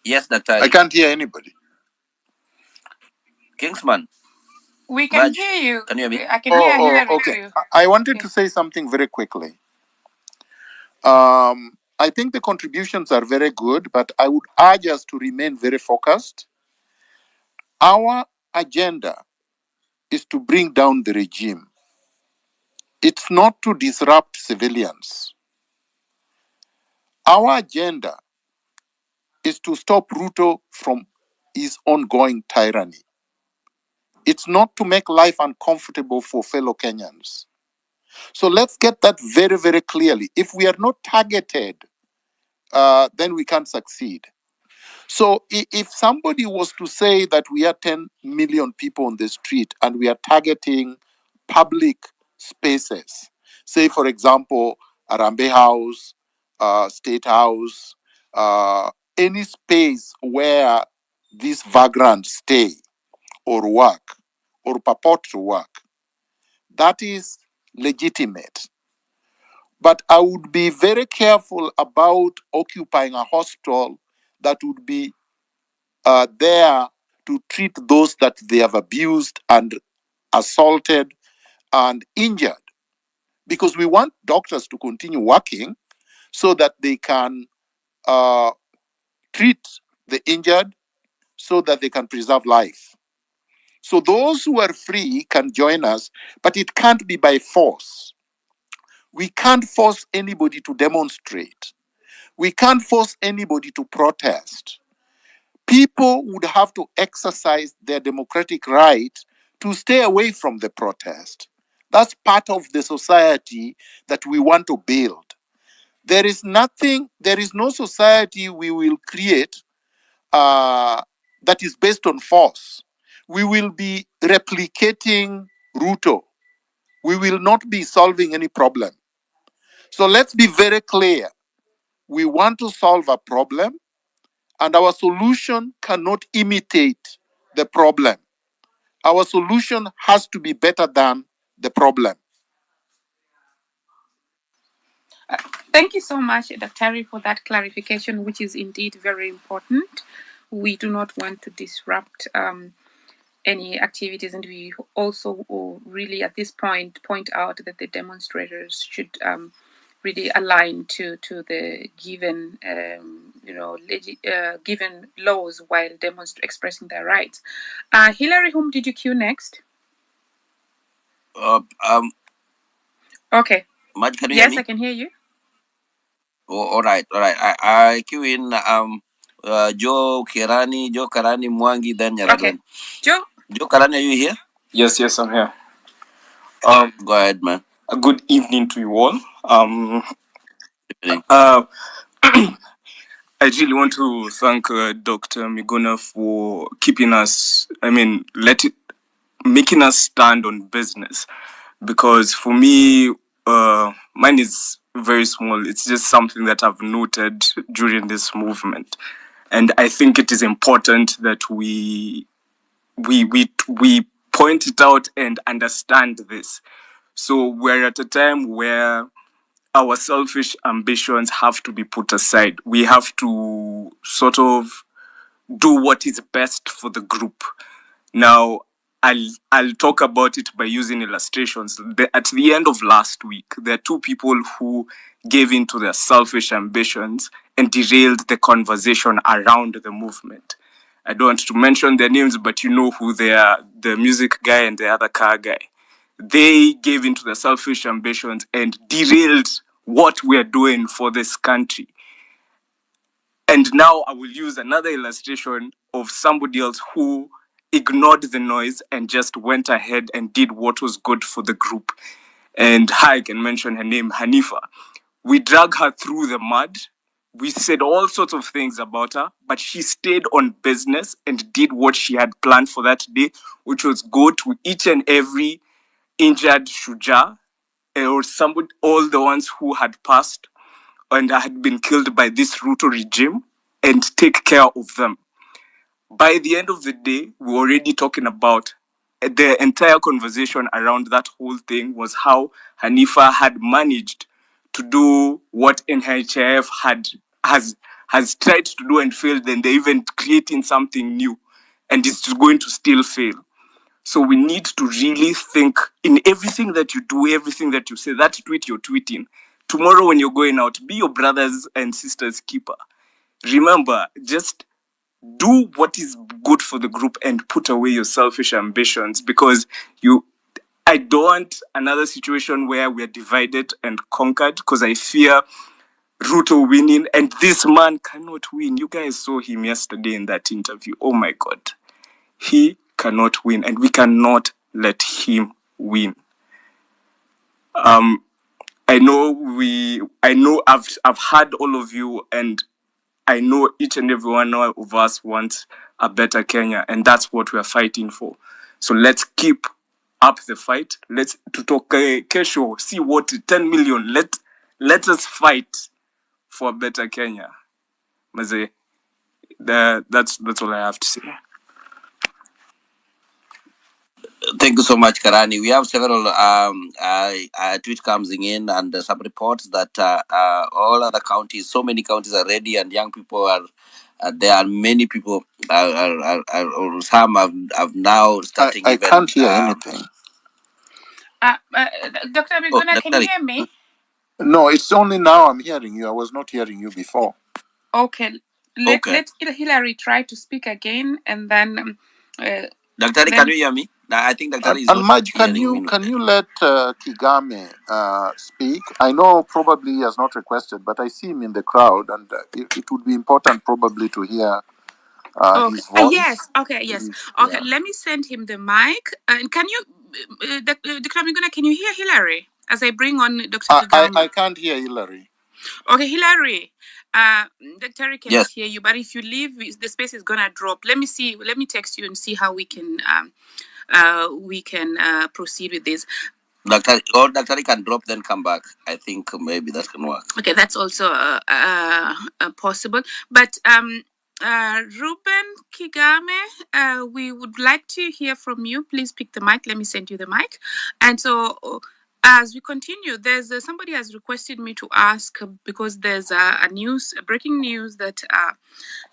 Yes, Daktari. I can't hear anybody. Kingsman. We can hear you. Can you hear me? I can hear Hillary Okay. too. I wanted Yeah. to say something very quickly. I think the contributions are very good, but I would urge us to remain very focused. Our agenda is to bring down the regime. It's not to disrupt civilians. Our agenda is to stop Ruto from his ongoing tyranny. It's not to make life uncomfortable for fellow Kenyans. So let's get that very, very clearly. If we are not targeted, then we can't succeed. So if somebody was to say that we are 10 million people on the street and we are targeting public spaces, say, for example, Arambe House, State House, any space where these vagrants stay or work or purport to work, that is legitimate. But I would be very careful about occupying a hostel that would be there to treat those that they have abused and assaulted and injured. Because we want doctors to continue working so that they can treat the injured so that they can preserve life. So those who are free can join us, but it can't be by force. We can't force anybody to demonstrate. We can't force anybody to protest. People would have to exercise their democratic right to stay away from the protest. That's part of the society that we want to build. There is no society we will create that is based on force. We will be replicating Ruto. We will not be solving any problem. So let's be very clear. We want to solve a problem, and our solution cannot imitate the problem. Our solution has to be better than the problem. Thank you so much, Dr. for that clarification, which is indeed very important. We do not want to disrupt any activities, and we also really at this point out that the demonstrators should really align to the given given laws while expressing their rights. Hillary, whom did you cue next? Okay. Maj, can you Yes, hear me? I can hear you. Oh, all right. I cue in Joe Karani, Mwangi, then Nyaradwen. Okay. Joe Karani, are you here? Yes, I'm here. Go ahead, man. A good evening to you all. Evening. I really want to thank Dr. Miguna for keeping us, making us stand on business. Because for me, mine is very small. It's just something that I've noted during this movement. And I think it is important that we point it out and understand this. So we're at a time where our selfish ambitions have to be put aside. We have to sort of do what is best for the group. Now, I'll talk about it by using illustrations. At the end of last week, there are two people who gave in to their selfish ambitions and derailed the conversation around the movement. I don't want to mention their names, but you know who they are, the music guy and the other car guy. They gave into their selfish ambitions and derailed what we're doing for this country. And now I will use another illustration of somebody else who ignored the noise and just went ahead and did what was good for the group. And I can mention her name, Hanifa. We dragged her through the mud. We said all sorts of things about her, but she stayed on business and did what she had planned for that day, which was go to each and every injured Shuja or somebody, all the ones who had passed and had been killed by this Ruto regime and take care of them. By the end of the day, we were already talking about the entire conversation around that whole thing was how Hanifa had managed to do what NHIF has tried to do and failed, and they're even creating something new, and it's going to still fail. So we need to really think in everything that you do, everything that you say, that tweet you're tweeting. Tomorrow when you're going out, be your brothers and sisters' keeper. Remember, just do what is good for the group and put away your selfish ambitions, because I don't want another situation where we're divided and conquered, because I fear Ruto winning, and this man cannot win. You guys saw him yesterday in that interview. Oh my God. He cannot win, and we cannot let him win. I know I've heard all of you, and I know each and every one of us wants a better Kenya, and that's what we're fighting for. So let's keep up the fight. Let's to talk kesho, see what 10 million. Let us fight for a better Kenya. Maze, that's all I have to say. Thank you so much, Karani. We have several tweets coming in and some reports that all other counties, so many counties are ready, and young people are. There are many people. Or some have now starting. I can't hear anything. Dr. Miguna, can you hear me? No, it's only now I'm hearing you. I was not hearing you before. Okay. Let Hillary try to speak again, and then. Dr. Can you hear me? I think Dr. is and Maj, can you let Kigame speak? I know probably he has not requested, but I see him in the crowd, and it would be important probably to hear his voice. Yes. Okay. Yes. Okay. Let me send him the mic. Can you, Dr. Miguna, can you hear Hillary as I bring on Dr. Kigame? I can't hear Hillary. Okay, Hillary. Dr. cannot hear you, but if you leave, the space is gonna drop. Let me see. Let me text you and see how we can proceed with this. Dr. can drop, then come back. I think maybe that can work. Okay, that's also possible. But Ruben Kigame, we would like to hear from you. Please pick the mic. Let me send you the mic. And so, as we continue, there's somebody has requested me to ask, because there's a breaking news that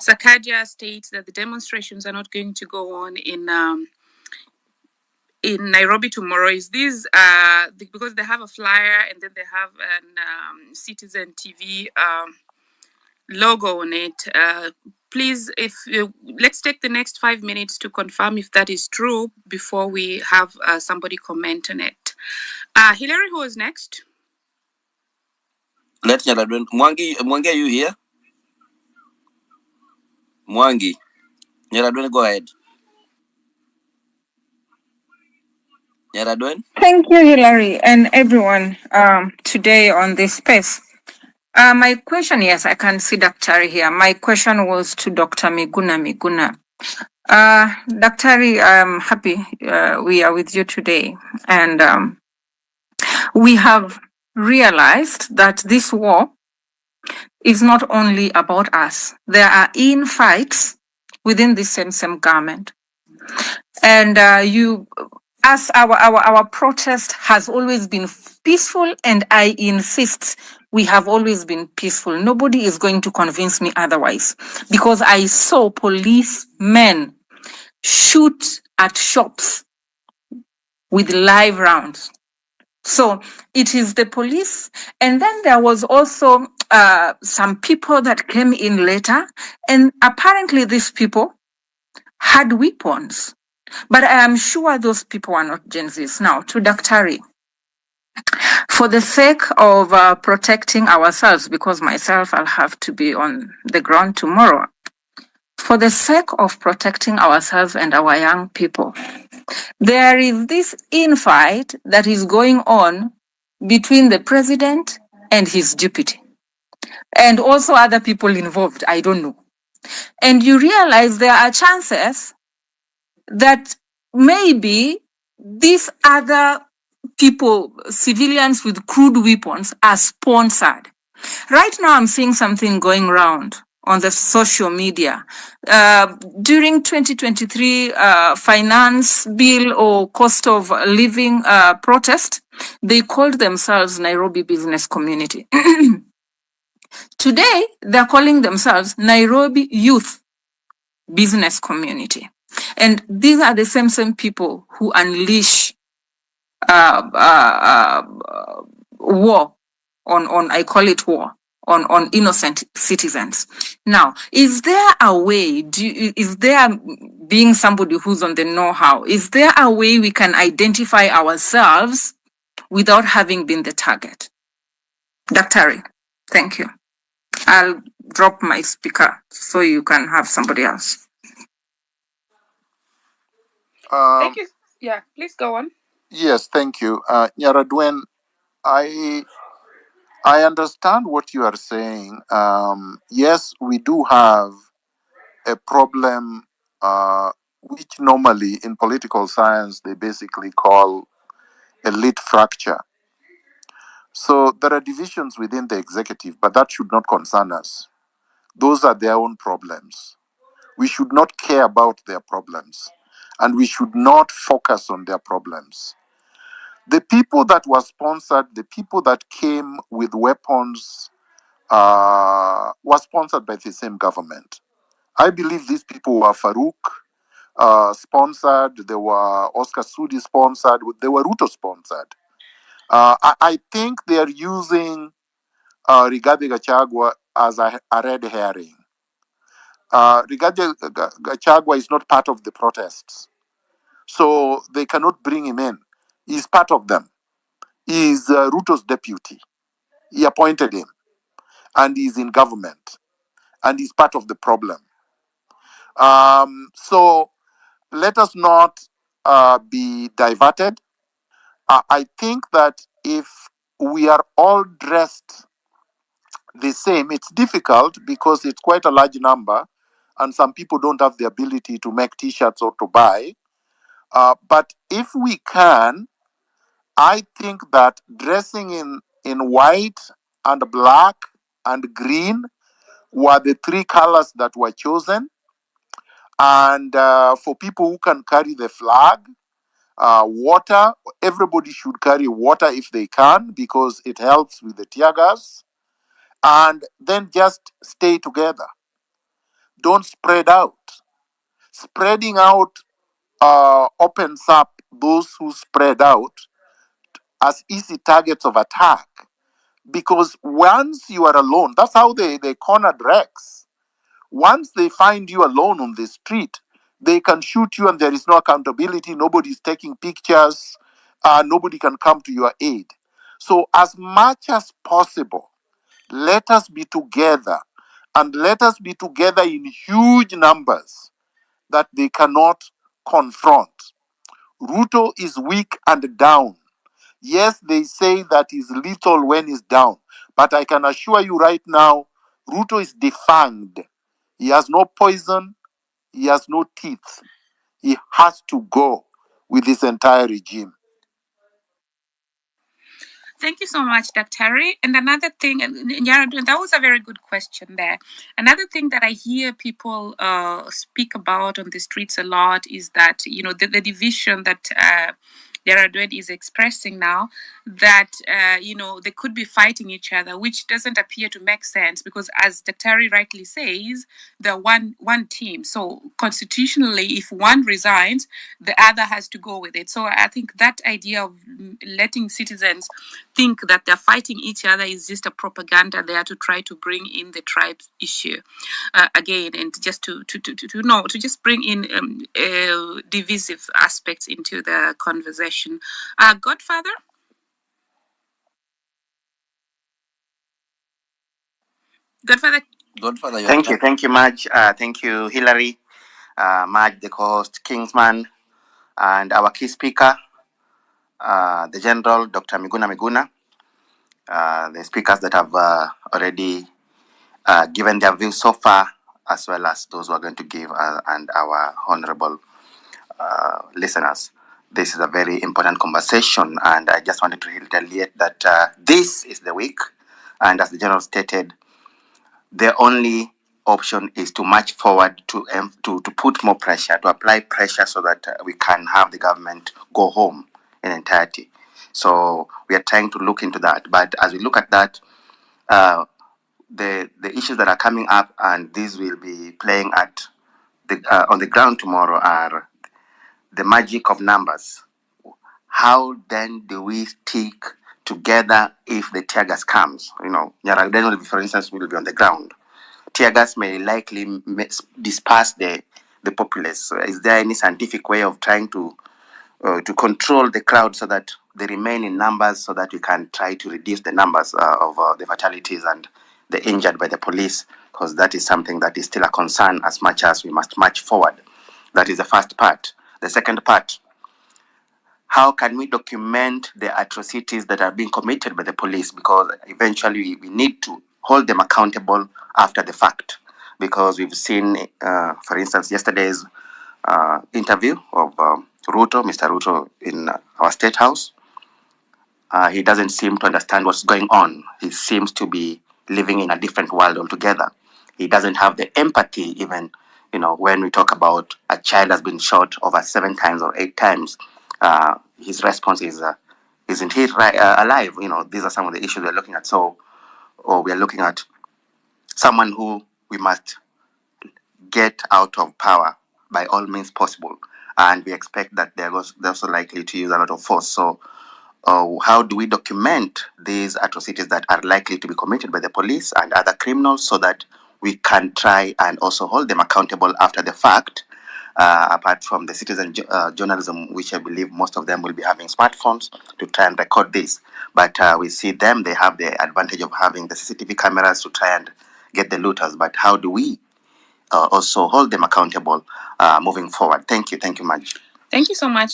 Sakaja states that the demonstrations are not going to go on in Nairobi tomorrow. Is this because they have a flyer and then they have an Citizen TV logo on it? Please, let's take the next 5 minutes to confirm if that is true before we have somebody comment on it. Hillary, who is next? Let's Mwangi, are you here? Mwangi, Nyaradwen, go ahead. Thank you, Hillary, and everyone today on this space. My question, yes, I can see Dr. here. My question was to Dr. Miguna Miguna. Dr. I'm happy we are with you today. And we have realized that this war is not only about us. There are infights within the same government. And as our protest has always been peaceful, and I insist we have always been peaceful. Nobody is going to convince me otherwise, because I saw policemen shoot at shops with live rounds. So it is the police. And then there was also some people that came in later, and apparently these people had weapons. But I am sure those people are not Gen Zs. Now, to Dr. For the sake of protecting ourselves, because myself, I'll have to be on the ground tomorrow. For the sake of protecting ourselves and our young people, there is this infight that is going on between the president and his deputy, and also other people involved, I don't know. And you realize there are chances that maybe these other people, civilians with crude weapons, are sponsored. Right now, I'm seeing something going around on the social media. During 2023 finance bill or cost of living protest, they called themselves Nairobi Business Community. Today, they're calling themselves Nairobi Youth Business Community. And these are the same people who unleash war on I call it war on innocent citizens. Now, is there a way? Is there, being somebody who's on the know-how, is there a way we can identify ourselves without having been the target? Dr. Thank you. I'll drop my speaker so you can have somebody else. Thank you. Yeah, please go on. Yes, thank you. Nyaradwen, I understand what you are saying. Yes, we do have a problem, which normally in political science they basically call elite fracture. So there are divisions within the executive, but that should not concern us. Those are their own problems. We should not care about their problems, and we should not focus on their problems. The people that were sponsored, the people that came with weapons, were sponsored by the same government. I believe these people were Farouk sponsored, they were Oscar Sudi sponsored, they were Ruto sponsored. I think they are using Rigathi Gachagua as a red herring. Rigathi Gachagua is not part of the protests, so they cannot bring him in. He's part of them. He's Ruto's deputy. He appointed him, and he's in government, and he's part of the problem. So let us not be diverted. I think that if we are all dressed the same, it's difficult because it's quite a large number, and some people don't have the ability to make T-shirts or to buy. But if we can, I think that dressing in white and black and green were the three colors that were chosen. And for people who can carry the flag, water, everybody should carry water if they can, because it helps with the tear gas. And then just stay together. Don't spread out. Spreading out opens up those who spread out as easy targets of attack. Because once you are alone, that's how they cornered Rex. Once they find you alone on the street, they can shoot you and there is no accountability. Nobody's taking pictures. Nobody can come to your aid. So as much as possible, let us be together, and let us be together in huge numbers that they cannot confront. Ruto is weak and down. Yes, they say that he's lethal when he's down, but I can assure you right now, Ruto is defanged. He has no poison, he has no teeth. He has to go with this entire regime. Thank you so much, Dr. And another thing, and Yaradun, that was a very good question there. Another thing that I hear people speak about on the streets a lot is that, the division that Yaradun is expressing now, that, they could be fighting each other, which doesn't appear to make sense because, as Dr. rightly says, they're one team. So constitutionally, if one resigns, the other has to go with it. So I think that idea of letting citizens think that they're fighting each other is just a propaganda there to try to bring in the tribe issue again, and just to just bring in divisive aspects into the conversation. Godfather. Godfather. Thank you, Madge. Thank you, Hillary, Madge, the co-host, Kingsman, and our key speaker, the General, Dr. Miguna Miguna, the speakers that have already given their views so far, as well as those who are going to give, and our honorable listeners. This is a very important conversation, and I just wanted to retaliate that this is the week, and as the General stated, the only option is to march forward to put more pressure, to apply pressure so that we can have the government go home in entirety. So we are trying to look into that. But as we look at that, the issues that are coming up, and these will be playing at on the ground tomorrow are the magic of numbers. How then do we stick together if the tear gas comes? Nyaragden, for instance, will be on the ground. Tear gas may likely disperse the populace. So is there any scientific way of trying to control the crowd so that they remain in numbers, so that we can try to reduce the numbers of the fatalities and the injured by the police? Because that is something that is still a concern as much as we must march forward. That is the first part. The second part, how can we document the atrocities that are being committed by the police? Because eventually we need to hold them accountable after the fact. Because we've seen, for instance, yesterday's interview of Mr. Ruto in our State House. He doesn't seem to understand what's going on. He seems to be living in a different world altogether. He doesn't have the empathy even, when we talk about a child has been shot over 7 times or 8 times. His response is, isn't he alive? These are some of the issues we're looking at. So, or we're looking at someone who we must get out of power by all means possible. And we expect that they're also likely to use a lot of force. So, how do we document these atrocities that are likely to be committed by the police and other criminals, so that we can try and also hold them accountable after the fact, apart from the citizen journalism, which I believe most of them will be having smartphones to try and record this. But we see them, they have the advantage of having the CCTV cameras to try and get the looters. But how do we also hold them accountable moving forward? Thank you, Maj. Thank you so much,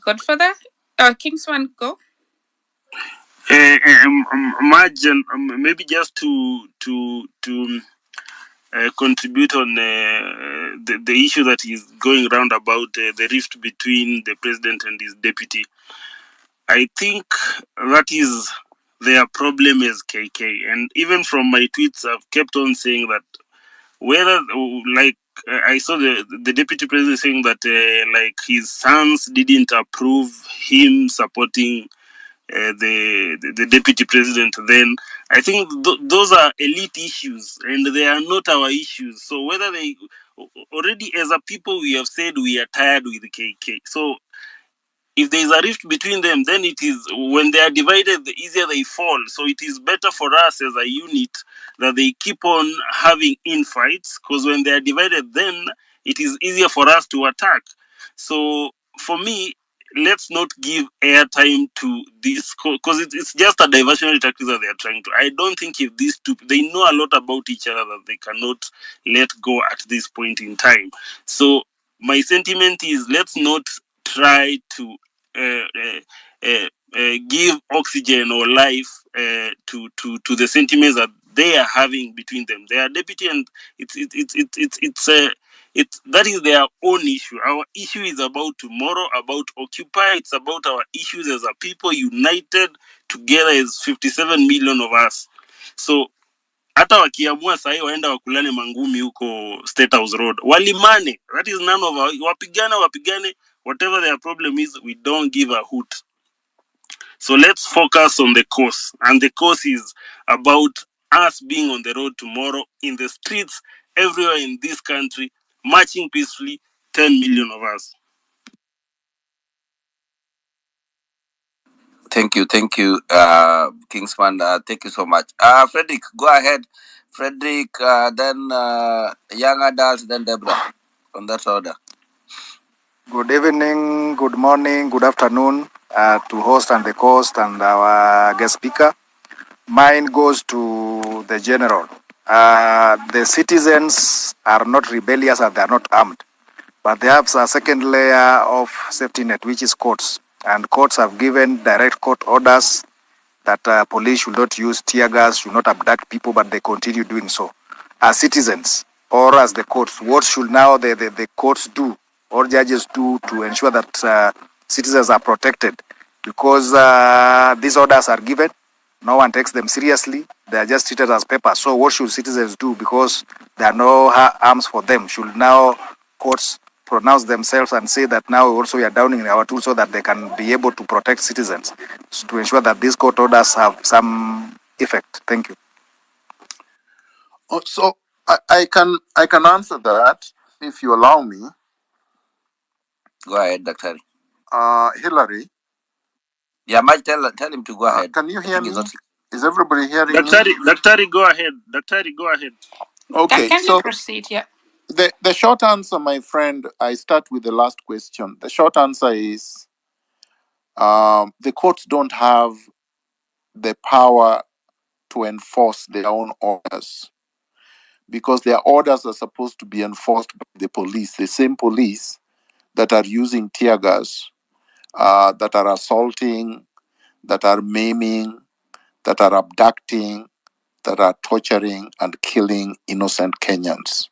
Godfather. Kingsman, go. Margin, maybe just to contribute on the issue that is going around about the rift between the president and his deputy. I think that is their problem as KK. And even from my tweets, I've kept on saying that whether, like, I saw the deputy president saying that like his sons didn't approve him supporting the deputy president, then I think those are elite issues and they are not our issues. So whether they already, as a people, we have said we are tired with the KK. So if there is a rift between them, then it is when they are divided, the easier they fall. So it is better for us as a unit that they keep on having infights, because when they are divided, then it is easier for us to attack. So for me, let's not give airtime to this, because it's just a diversionary tactics that they are trying to. I don't think if these two, they know a lot about each other that they cannot let go at this point in time. So my sentiment is, let's not try to give oxygen or life to the sentiments that they are having between them. They are deputy, and that is their own issue. Our issue is about tomorrow, about Occupy. It's about our issues as a people united together as 57 million of us. So hata wakiamua sahii waenda wakulane mangumi huko State House Road, walimane. That is none of our, wapigane, whatever their problem is, we don't give a hoot. So let's focus on the cause. And the cause is about us being on the road tomorrow, in the streets, everywhere in this country, marching peacefully, 10 million of us. Thank you, Kingsman. Thank you so much. Frederick, go ahead. Frederick, then young adults, then Deborah, on that order. Good evening, good morning, good afternoon to host and the host and our guest speaker. Mine goes to the general. The citizens are not rebellious and they are not armed, but they have a second layer of safety net, which is courts. And courts have given direct court orders that police should not use tear gas, should not abduct people, but they continue doing so. As citizens, or as the courts, what should now the courts do, or judges do, to ensure that citizens are protected? Because these orders are given, no one takes them seriously, they are just treated as paper. So what should citizens do? Because there are no arms for them. Should now courts pronounce themselves and say that now also we are downing our tools so that they can be able to protect citizens, so to ensure that these court orders have some effect? Thank you. So I can answer that. if you allow me. Go ahead, Dr. Hillary. Yeah, Mike, tell him to go ahead. Can you I hear think he's me? not. Is everybody hearing me? Daktari, go ahead. Daktari, go ahead. Okay, Can you so proceed? Yeah. the short answer, my friend, I start with the last question. The short answer is the courts don't have the power to enforce their own orders because their orders are supposed to be enforced by the police, the same police that are using tear gas, that are assaulting, that are maiming, that are abducting, that are torturing and killing innocent Kenyans.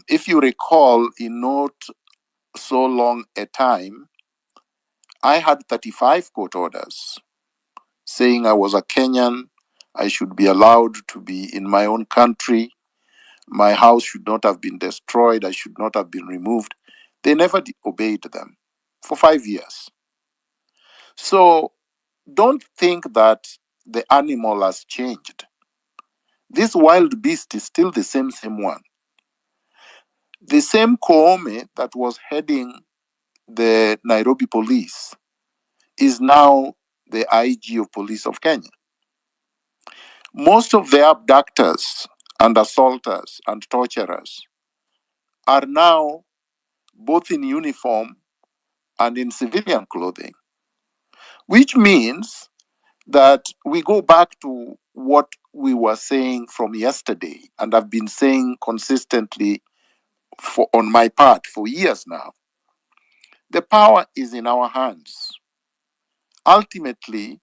If you recall, in not so long a time, I had 35 court orders saying I was a Kenyan, I should be allowed to be in my own country, my house should not have been destroyed, I should not have been removed. They never obeyed them for 5 years. So don't think that the animal has changed. This wild beast is still the same one. The same Koome that was heading the Nairobi police is now the IG of police of Kenya. Most of the abductors and assaulters and torturers are now both in uniform and in civilian clothing, which means that we go back to what we were saying from yesterday, and I've been saying consistently on my part for years now. The power is in our hands. Ultimately,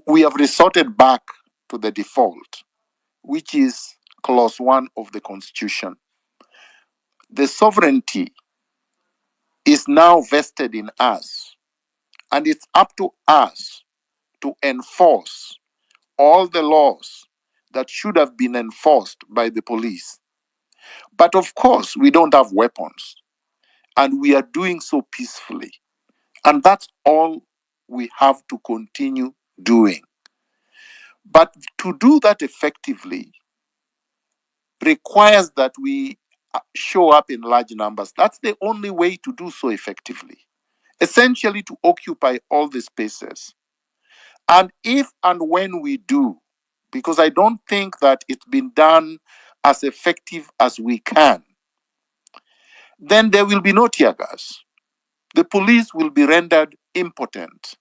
we have resorted back to the default, which is clause 1 of the Constitution. The sovereignty is now vested in us, and it's up to us to enforce all the laws that should have been enforced by the police. But of course, we don't have weapons, and we are doing so peacefully. And that's all we have to continue doing. But to do that effectively requires that we show up in large numbers. That's the only way to do so effectively. Essentially, to occupy all the spaces. And if and when we do, because I don't think that it's been done as effective as we can, then there will be no tear gas. The police will be rendered impotent.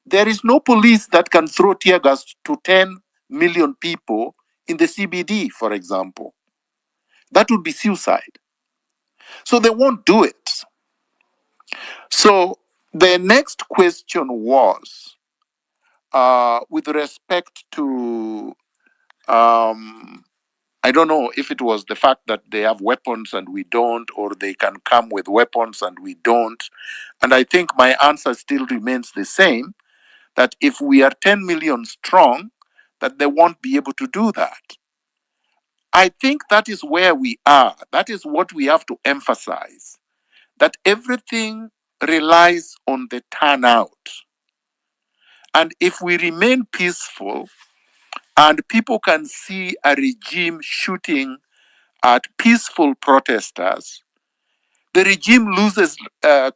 There is no police that can throw tear gas to 10 million people in the CBD, for example. That would be suicide. So they won't do it. So the next question was, with respect to, I don't know if it was the fact that they have weapons and we don't, or they can come with weapons and we don't. And I think my answer still remains the same, that if we are 10 million strong, that they won't be able to do that. I think that is where we are. That is what we have to emphasize, that everything relies on the turnout. And if we remain peaceful and people can see a regime shooting at peaceful protesters, the regime loses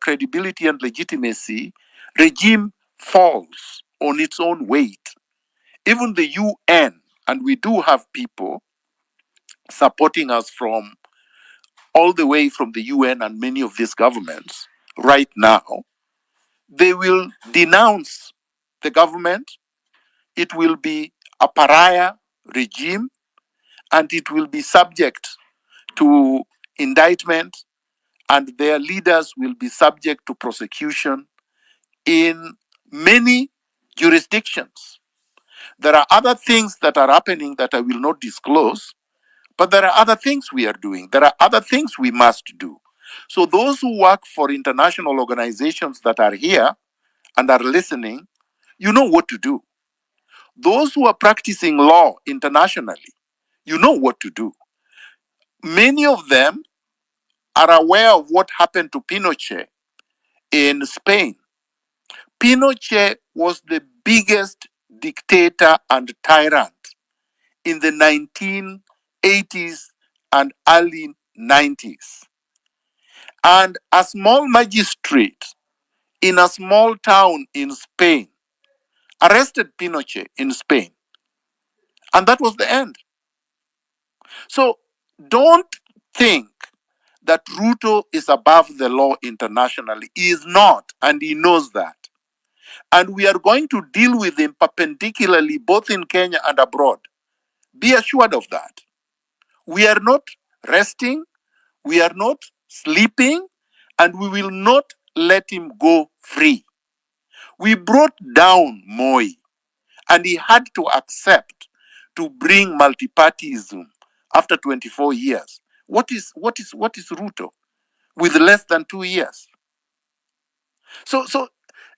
credibility and legitimacy. Regime falls on its own weight. Even the UN, and we do have people supporting us from all the way from the UN and many of these governments right now, they will denounce the government. It will be a pariah regime, and it will be subject to indictment, and their leaders will be subject to prosecution in many jurisdictions. There are other things that are happening that I will not disclose, but there are other things we are doing. There are other things we must do. So those who work for international organizations that are here and are listening, you know what to do. Those who are practicing law internationally, you know what to do. Many of them are aware of what happened to Pinochet in Spain. Pinochet was the biggest dictator and tyrant in the 80s and early 90s. And a small magistrate in a small town in Spain arrested Pinochet in Spain. And that was the end. So don't think that Ruto is above the law internationally. He is not, and he knows that. And we are going to deal with him perpendicularly both in Kenya and abroad. Be assured of that. We are not resting, we are not sleeping, and we will not let him go free. We brought down Moi, and he had to accept to bring multipartyism after 24 years. What is Ruto with less than 2 years? So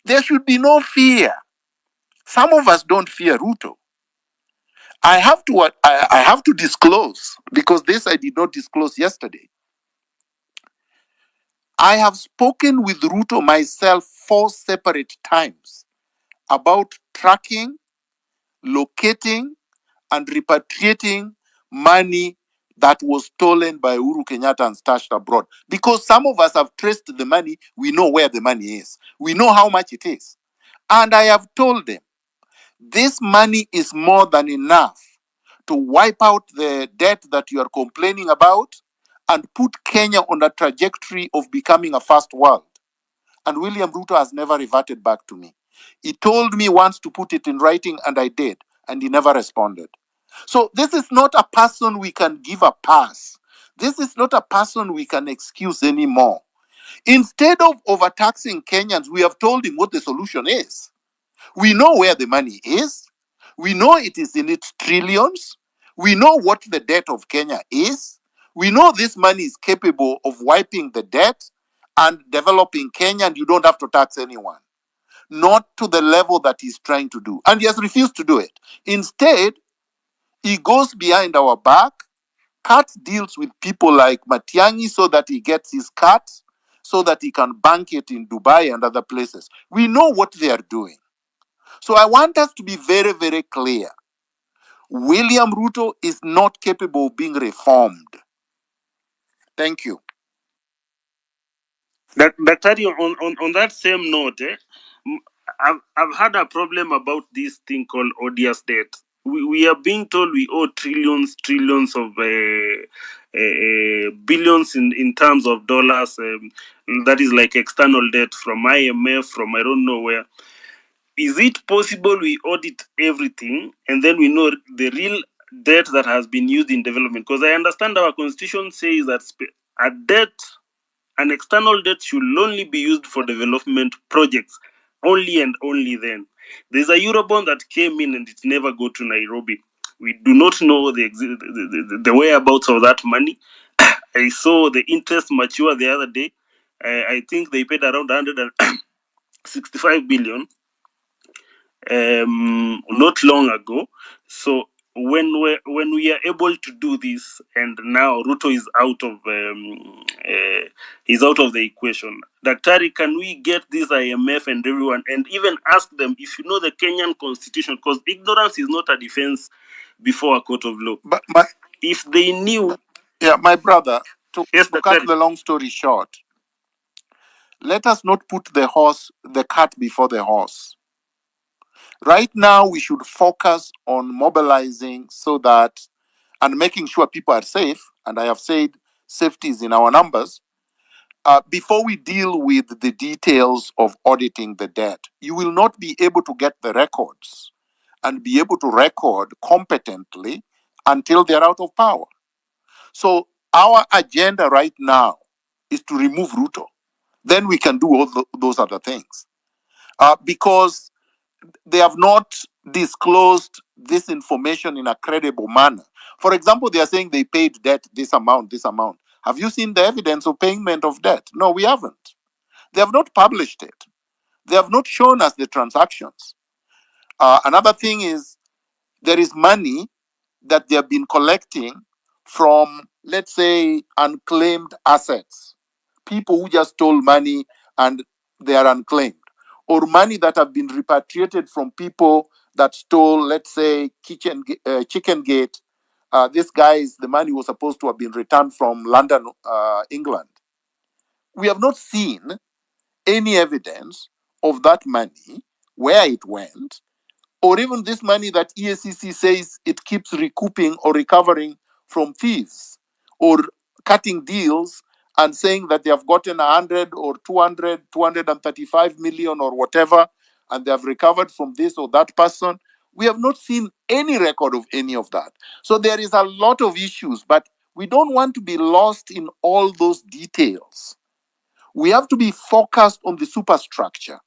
there should be no fear. Some of us don't fear Ruto. I have to disclose, because this I did not disclose yesterday. I have spoken with Ruto myself 4 separate times about tracking, locating, and repatriating money that was stolen by Uhuru Kenyatta and stashed abroad. Because some of us have traced the money, we know where the money is. We know how much it is. And I have told them, this money is more than enough to wipe out the debt that you are complaining about and put Kenya on a trajectory of becoming a first world. And William Ruto has never reverted back to me. He told me once to put it in writing, and I did, and he never responded. So this is not a person we can give a pass. This is not a person we can excuse anymore. Instead of overtaxing Kenyans, we have told him what the solution is. We know where the money is. We know it is in its trillions. We know what the debt of Kenya is. We know this money is capable of wiping the debt and developing Kenya, and you don't have to tax anyone. Not to the level that he's trying to do. And he has refused to do it. Instead, he goes behind our back, cuts deals with people like Matiang'i so that he gets his cut, so that he can bank it in Dubai and other places. We know what they are doing. So I want us to be very, very clear. William Ruto is not capable of being reformed. Thank you. Daktari, on that same note, I've had a problem about this thing called odious debt. We are being told we owe trillions of billions in terms of dollars. That is like external debt from IMF, from I don't know where. Is it possible we audit everything and then we know the real debt that has been used in development? Because I understand our constitution says that a debt, an external debt, should only be used for development projects, only and only then. There's a Eurobond that came in and it never go to Nairobi. We do not know the whereabouts of that money. I saw the interest mature the other day. I think they paid around 165 billion not long ago. So when we are able to do this, and now Ruto is out of the equation. Daktari, can we get this IMF and everyone, and even ask them if you know the Kenyan constitution, because ignorance is not a defense before a court of law. But if they knew, my brother, to cut Daktari. the long story short, let us not put the cart before the horse. Right now, we should focus on mobilizing and making sure people are safe. And I have said safety is in our numbers. Before we deal with the details of auditing the debt, you will not be able to get the records and be able to record competently until they're out of power. So our agenda right now is to remove Ruto. Then we can do all those other things. Because they have not disclosed this information in a credible manner. For example, they are saying they paid debt this amount. Have you seen the evidence of payment of debt? No, we haven't. They have not published it. They have not shown us the transactions. Another thing is there is money that they have been collecting from, let's say, unclaimed assets. People who just stole money and they are unclaimed. Or money that have been repatriated from people that stole, let's say, Chicken Gate This guy's, the money was supposed to have been returned from London, England. We have not seen any evidence of that money, where it went, or even this money that EACC says it keeps recouping or recovering from thieves, or cutting deals and saying that they have gotten 100 or 200, 235 million or whatever, and they have recovered from this or that person. We have not seen any record of any of that. So there is a lot of issues, but we don't want to be lost in all those details. We have to be focused on the superstructure.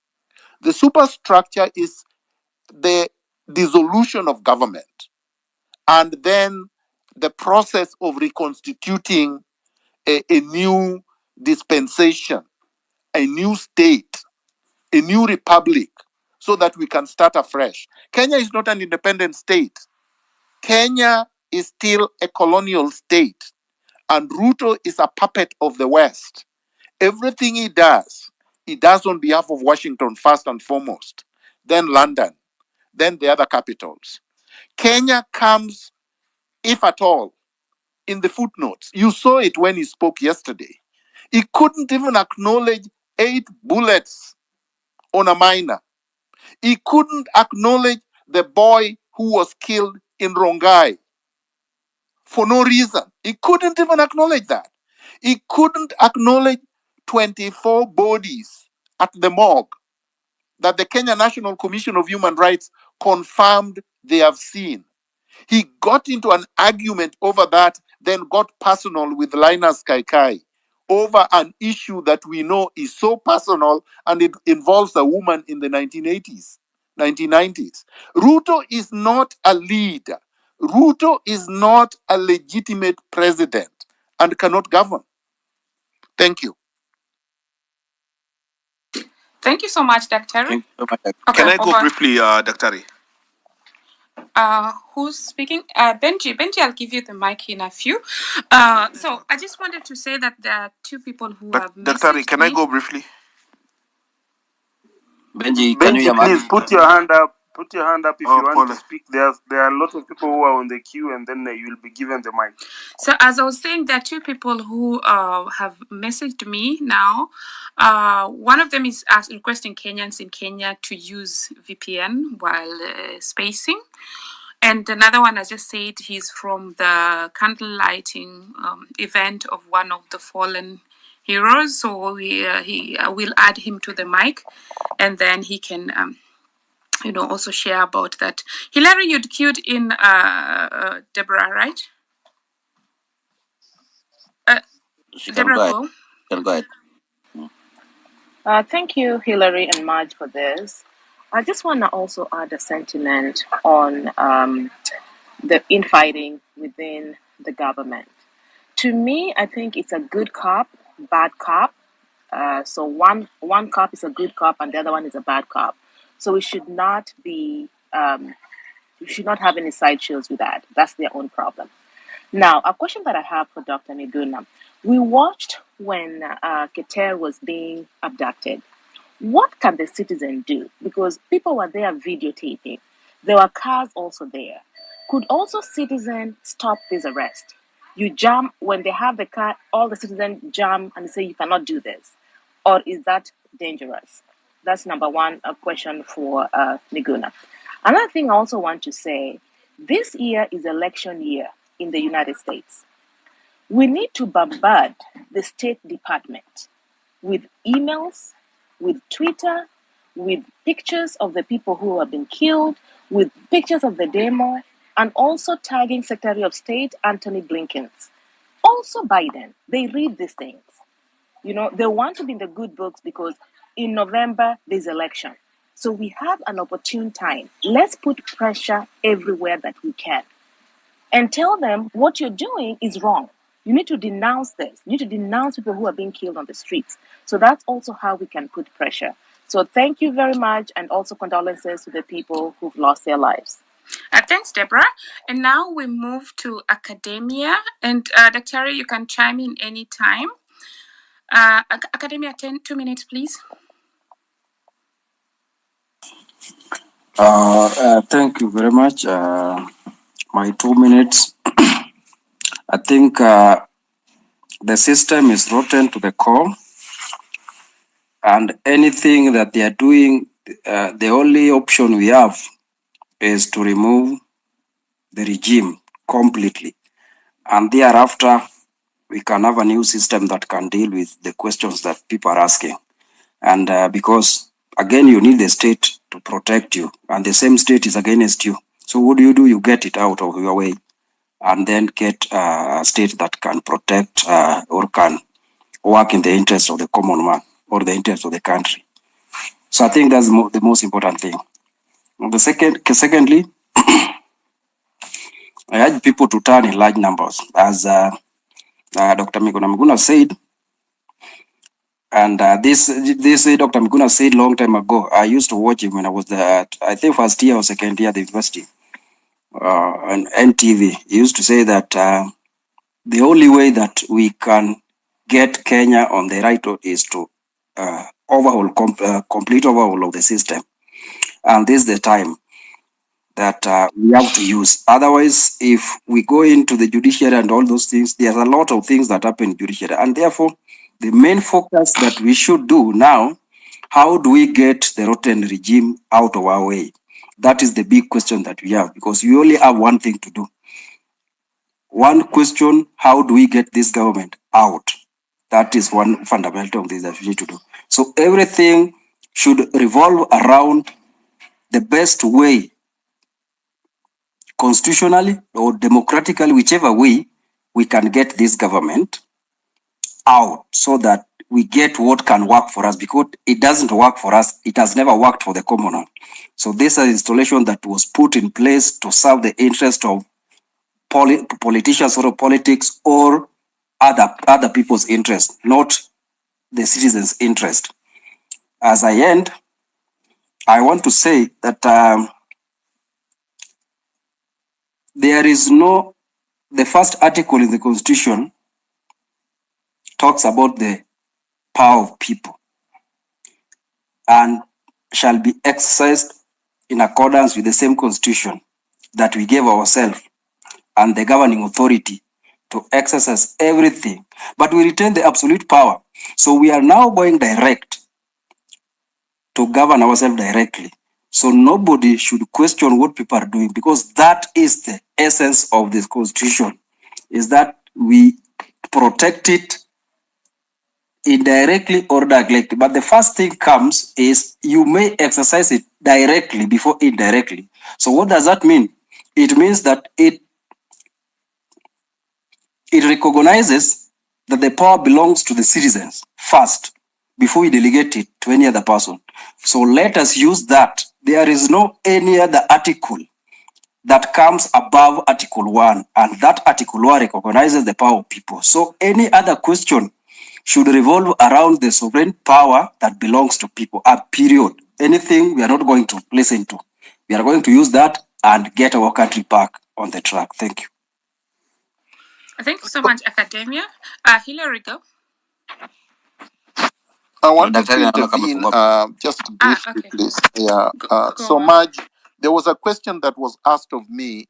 The superstructure is the dissolution of government, and then the process of reconstituting a new dispensation, a new state, a new republic, so that we can start afresh. Kenya is not an independent state. Kenya is still a colonial state, and Ruto is a puppet of the West. Everything he does on behalf of Washington first and foremost, then London, then the other capitals. Kenya comes, if at all, in the footnotes. You saw it when he spoke yesterday. He couldn't even acknowledge 8 bullets on a miner. He couldn't acknowledge the boy who was killed in Rongai for no reason. He couldn't even acknowledge that. He couldn't acknowledge 24 bodies at the morgue that the Kenya National Commission of Human Rights confirmed they have seen. He got into an argument over that, then got personal with Linus Kaikai over an issue that we know is so personal, and it involves a woman in the 1980s, 1990s. Ruto is not a leader. Ruto is not a legitimate president and cannot govern. Thank you. Thank you so much, Dr. Thank you so much. Okay, Can I go over. briefly, Dr. Who's speaking? Benji. Benji, I'll give you the mic in a few. So I just wanted to say that there are 2 people who have Dr. messaged Can me. I go briefly? Benji, can you Benji, hear me? please put your hand up. Put your hand up if you want Paul. to speak. There are a lot of people who are on the queue, and then you will be given the mic. So as I was saying, there are 2 people who have messaged me now. One of them is requesting Kenyans in Kenya to use VPN while spacing. And another one, I just said, he's from the candle lighting event of one of the fallen heroes. So he will add him to the mic, and then he can also share about that. Hilary, you'd queued in Deborah, right? She can Deborah, go ahead. go. She can go ahead. Thank you, Hillary and Marge, for this. I just want to also add a sentiment on the infighting within the government. To me, I think it's a good cop, bad cop. So one cop is a good cop and the other one is a bad cop. So we should not be, we should not have any side shows with that. That's their own problem. Now, a question that I have for Dr. Miguna. We watched when Keter was being abducted. What can the citizen do? Because people were there videotaping. There were cars also there. Could also citizens stop this arrest? You jump, when they have the car, all the citizens jump and say you cannot do this. Or is that dangerous? That's number one, a question for Miguna. Another thing I also want to say, this year is election year in the United States. We need to bombard the State Department with emails, with Twitter, with pictures of the people who have been killed, with pictures of the demo, and also tagging Secretary of State Antony Blinken. Also Biden, they read these things. They want to be in the good books because in November there's election. So we have an opportune time. Let's put pressure everywhere that we can and tell them what you're doing is wrong. You need to denounce this. You need to denounce people who are being killed on the streets. So that's also how we can put pressure. So thank you very much, and also condolences to the people who've lost their lives. Thanks, Deborah. And now we move to academia. And Dr. you can chime in anytime. Academia, 2 minutes, please. Thank you very much. My 2 minutes. think the system is rotten to the core, and anything that they are doing, the only option we have is to remove the regime completely. And thereafter, we can have a new system that can deal with the questions that people are asking. And because, again, you need the state to protect you, and the same state is against you. So what do? You get it out of your way, and then get a state that can protect or can work in the interest of the common man or the interest of the country. So I think that's the most important thing. Secondly, I urge people to turn in large numbers, as Dr. Miguna Miguna said, and this Dr. Miguna said long time ago. I used to watch him when I was there, I think first year or second year at the university, on NTV. He used to say that the only way that we can get Kenya on the right road is to complete overhaul of the system, and this is the time that we have to use. Otherwise, if we go into the judiciary and all those things, there's a lot of things that happen in judiciary. And therefore, the main focus that we should do now, how do we get the rotten regime out of our way? That is the big question that we have, because we only have one thing to do. One question, how do we get this government out? That is one fundamental thing that we need to do. So everything should revolve around the best way, constitutionally or democratically, whichever way, we can get this government out so that we get what can work for us, because it doesn't work for us. It has never worked for the common man. So this is an installation that was put in place to serve the interest of politicians or politics or other people's interest, not the citizens' interest. As I end, I want to say that there is no, the first article in the Constitution talks about the power of people and shall be exercised in accordance with the same Constitution that we gave ourselves and the governing authority to exercise everything, but we retain the absolute power. So we are now going direct to govern ourselves directly. So nobody should question what people are doing, because that is the essence of this Constitution, is that we protect it indirectly or directly. But the first thing comes is you may exercise it directly before indirectly. So what does that mean? It means that it recognizes that the power belongs to the citizens first before we delegate it to any other person. So let us use that. There is no any other article that comes above Article 1, and that Article 1 recognizes the power of people. So any other question should revolve around the sovereign power that belongs to people, period. Anything we are not going to listen to. We are going to use that and get our country back on the track. Thank you. Thank you so much, Academia. Hillary, go. I wanted to intervene just briefly, Okay. please. Yeah. Go So, on. Maj, there was a question that was asked of me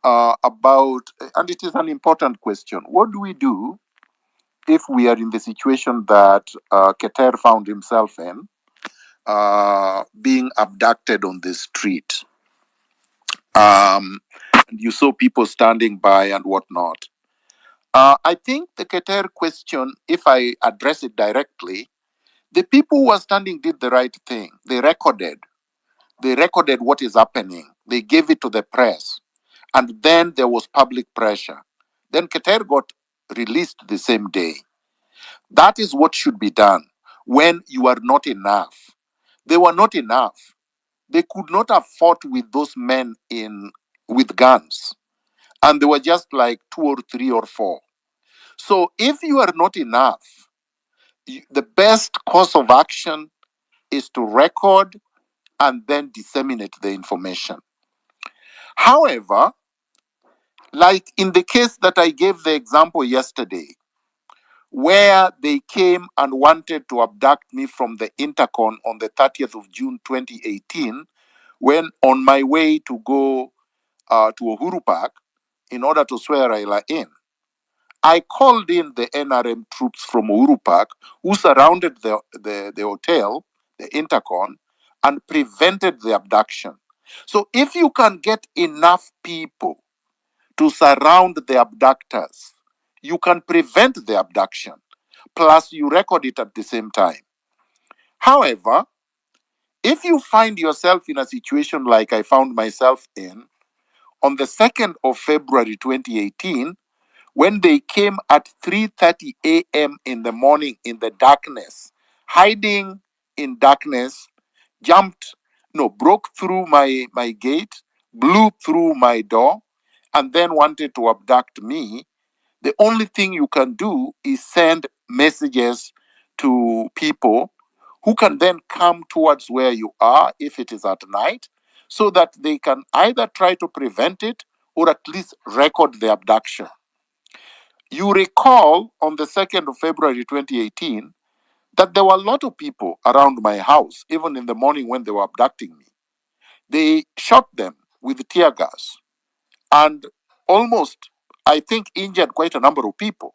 about, and it is an important question. What do we do if we are in the situation that Keter found himself in, being abducted on the street? You saw people standing by and whatnot. I think the Keter question, if I address it directly, the people who were standing did the right thing. They recorded what is happening. They gave it to the press. And then there was public pressure. Then Keter got released the same day. That is what should be done when you are not enough. They were not enough. They could not have fought with those men with guns. And they were just like 2 or 3 or 4. So if you are not enough, the best course of action is to record and then disseminate the information. However, like in the case that I gave the example yesterday, where they came and wanted to abduct me from the Intercon on the 30th of June 2018, when on my way to go to Uhuru Park in order to swear Raila in. I called in the NRM troops from Uhuru Park who surrounded the hotel, the Intercon, and prevented the abduction. So if you can get enough people to surround the abductors, you can prevent the abduction. Plus, you record it at the same time. However, if you find yourself in a situation like I found myself in, on the 2nd of February 2018, when they came at 3:30 a.m. in the morning in the darkness, hiding in darkness, broke through my gate, blew through my door, and then wanted to abduct me, the only thing you can do is send messages to people who can then come towards where you are if it is at night, so that they can either try to prevent it or at least record the abduction. You recall on the 2nd of February 2018 that there were a lot of people around my house, even in the morning when they were abducting me. They shot them with tear gas and almost, I think, injured quite a number of people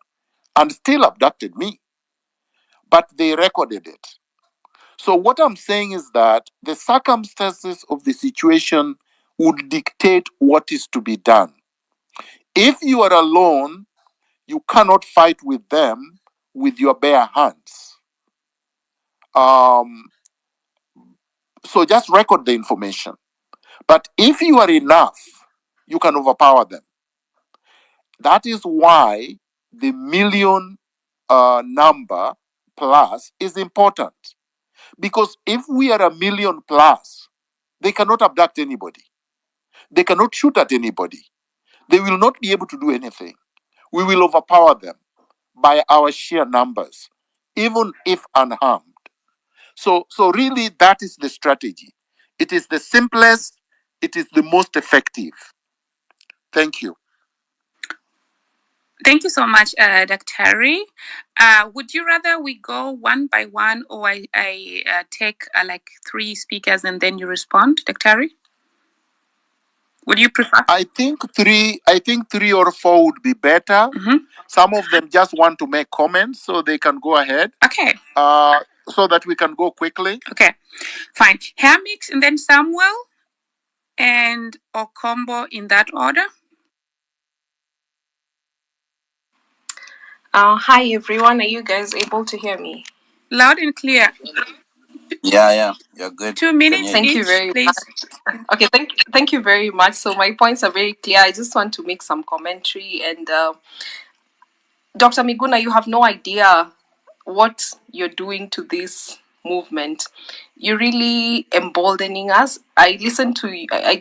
and still abducted me. But they recorded it. So, what I'm saying is that the circumstances of the situation would dictate what is to be done. If you are alone, you cannot fight with them with your bare hands. So just record the information. But if you are enough, you can overpower them. That is why the million number plus is important. Because if we are a million plus, they cannot abduct anybody. They cannot shoot at anybody. They will not be able to do anything. We will overpower them by our sheer numbers, even if unharmed. So really, that is the strategy. It is the simplest, it is the most effective. Thank you. Thank you so much, Dr. Harry. Would you rather we go one by one, or I take like 3 speakers and then you respond, Dr. Harry? Would you prefer? I think three or four would be better. Mm-hmm. Some of them just want to make comments, so they can go ahead. Okay. So that we can go quickly. Okay, fine. Hamix and then Samuel and Okombo in that order. Hi everyone, are you guys able to hear me? Loud and clear. Yeah, you're good. 2 minutes Thank each, you very please. much. Okay, thank you very much. So my points are very clear. I just want to make some commentary. And Dr. Miguna, you have no idea what you're doing to this movement. You're really emboldening us. I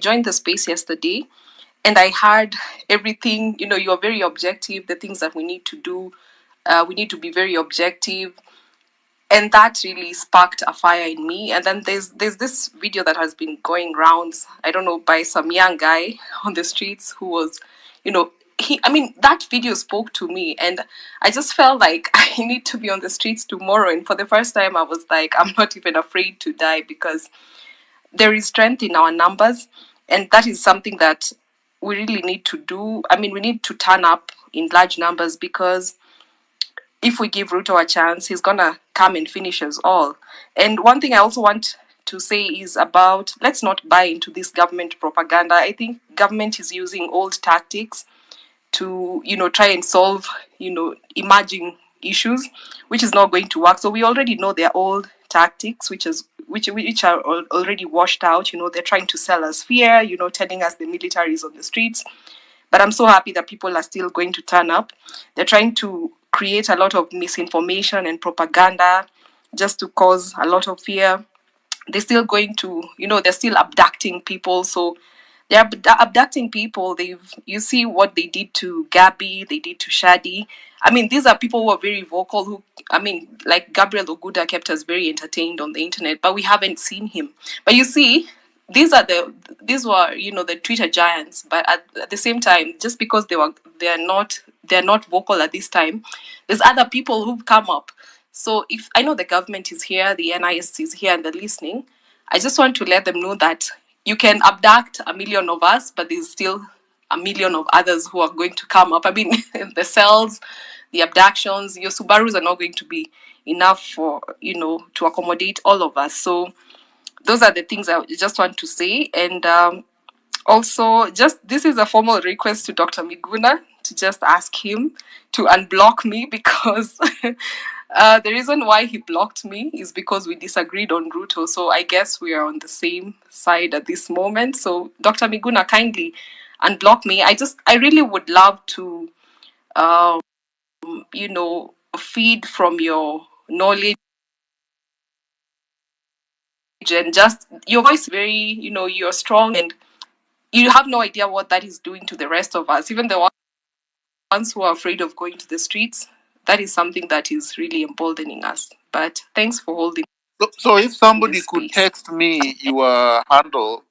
joined the space yesterday and I heard everything. You are very objective, the things that we need to do. We need to be very objective, and that really sparked a fire in me. And then there's this video that has been going rounds, I don't know, by some young guy on the streets who was, that video spoke to me, and I just felt like I need to be on the streets tomorrow. And for the first time I was like, I'm not even afraid to die, because there is strength in our numbers, and that is something that we really need to do. We need to turn up in large numbers, because if we give Ruto a chance, he's gonna come and finish us all. And one thing I also want to say is about, let's not buy into this government propaganda. I think government is using old tactics to, try and solve, emerging issues, which is not going to work. So we already know their old tactics, which are already washed out. They're trying to sell us fear, telling us the military is on the streets. But I'm so happy that people are still going to turn up. They're trying to create a lot of misinformation and propaganda just to cause a lot of fear. They're still going to, they're still abducting people. So they're abducting people. You see what they did to Gabby, they did to Shadi. These are people who are very vocal, like Gabriel Oguda kept us very entertained on the internet, but we haven't seen him. But you see, these were the Twitter giants. But at the same time, just because they're not vocal at this time, there's other people who've come up. So if I know the government is here, the NIS is here, and they're listening, I just want to let them know that you can abduct 1 million of us, but there's still a million of others who are going to come up. I mean, the cells, the abductions, your Subarus are not going to be enough for, to accommodate all of us. So those are the things I just want to say. And also, just this is a formal request to Dr. Miguna to just ask him to unblock me because the reason why he blocked me is because we disagreed on Ruto. So I guess we are on the same side at this moment. So Dr. Miguna, kindly unblock me. I really would love to, feed from your knowledge and just your voice is very, you're strong and you have no idea what that is doing to the rest of us, even the ones who are afraid of going to the streets. That is something that is really emboldening us. But thanks for holding So if somebody this could space. text me your handle,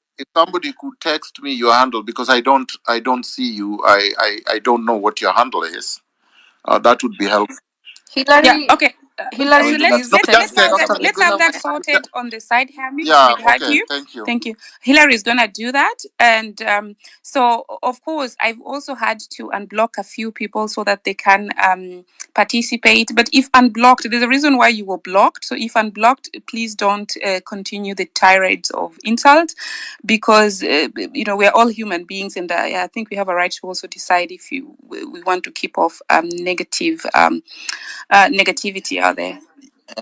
because I don't see you, I don't know what your handle is. That would be helpful. Hillary, Yeah. Okay. Hillary, So let's please No, let's text just let's have text that. Dr. me. Let's have Miguna. that sorted on the side, Hamid. Yeah, We'll help okay, you. thank you. Thank you. Hillary is gonna do that, and so of course I've also had to unblock a few people so that they can participate. But if unblocked, there's a reason why you were blocked. So if unblocked, please don't continue the tirades of insult, because we're all human beings, and I think we have a right to also decide if we want to keep off negative negativity out there.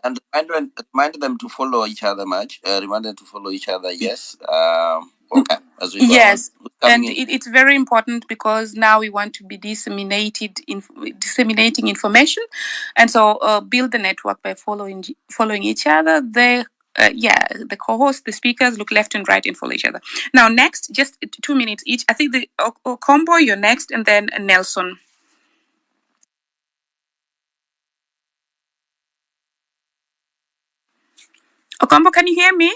And remind them to follow each other much. Remind them to follow each other. Yes. Okay. As we go on. Yes, Who's coming and in? it's very important because now we want to be disseminating information, and so build the network by following each other. The co-hosts, the speakers look left and right and follow each other. Now, next, just 2 minutes each. I think the combo, you're next, and then Nelson. Okombo, can you hear me?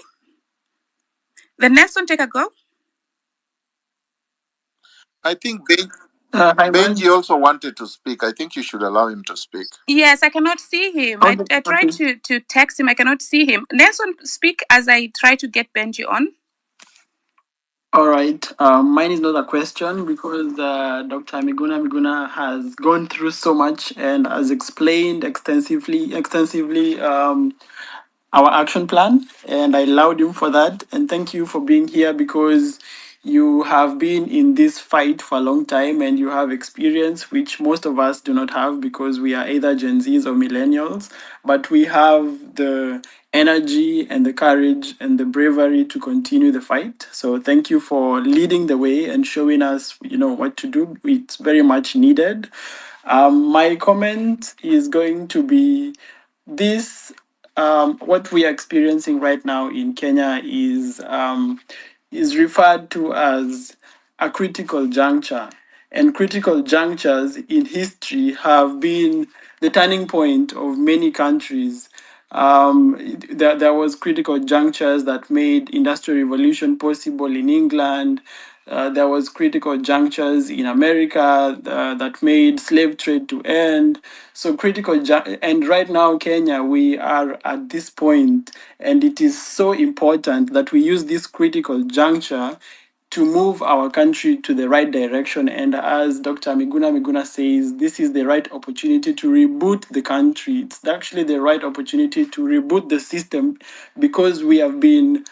Then Nelson, take a go. I think Hi, Benji man. also wanted to speak. I think you should allow him to speak. Yes, I cannot see him. Okay, I tried okay. to text him. I cannot see him. Nelson, speak as I try to get Benji on. All right. Mine is not a question because Dr. Miguna Miguna has gone through so much and has explained extensively our action plan, and I allowed him for that. And thank you for being here because you have been in this fight for a long time and you have experience which most of us do not have because we are either Gen Zs or millennials, but we have the energy and the courage and the bravery to continue the fight. So thank you for leading the way and showing us, what to do. It's very much needed. My comment is going to be this. What we are experiencing right now in Kenya is referred to as a critical juncture. And critical junctures in history have been the turning point of many countries. There was critical junctures that made industrial revolution possible in England. There was critical junctures in America that made slave trade to end. So and right now Kenya, we are at this point, and it is so important that we use this critical juncture to move our country to the right direction. And as Dr. Miguna Miguna says, this is the right opportunity to reboot the country. It's actually the right opportunity to reboot the system because we have been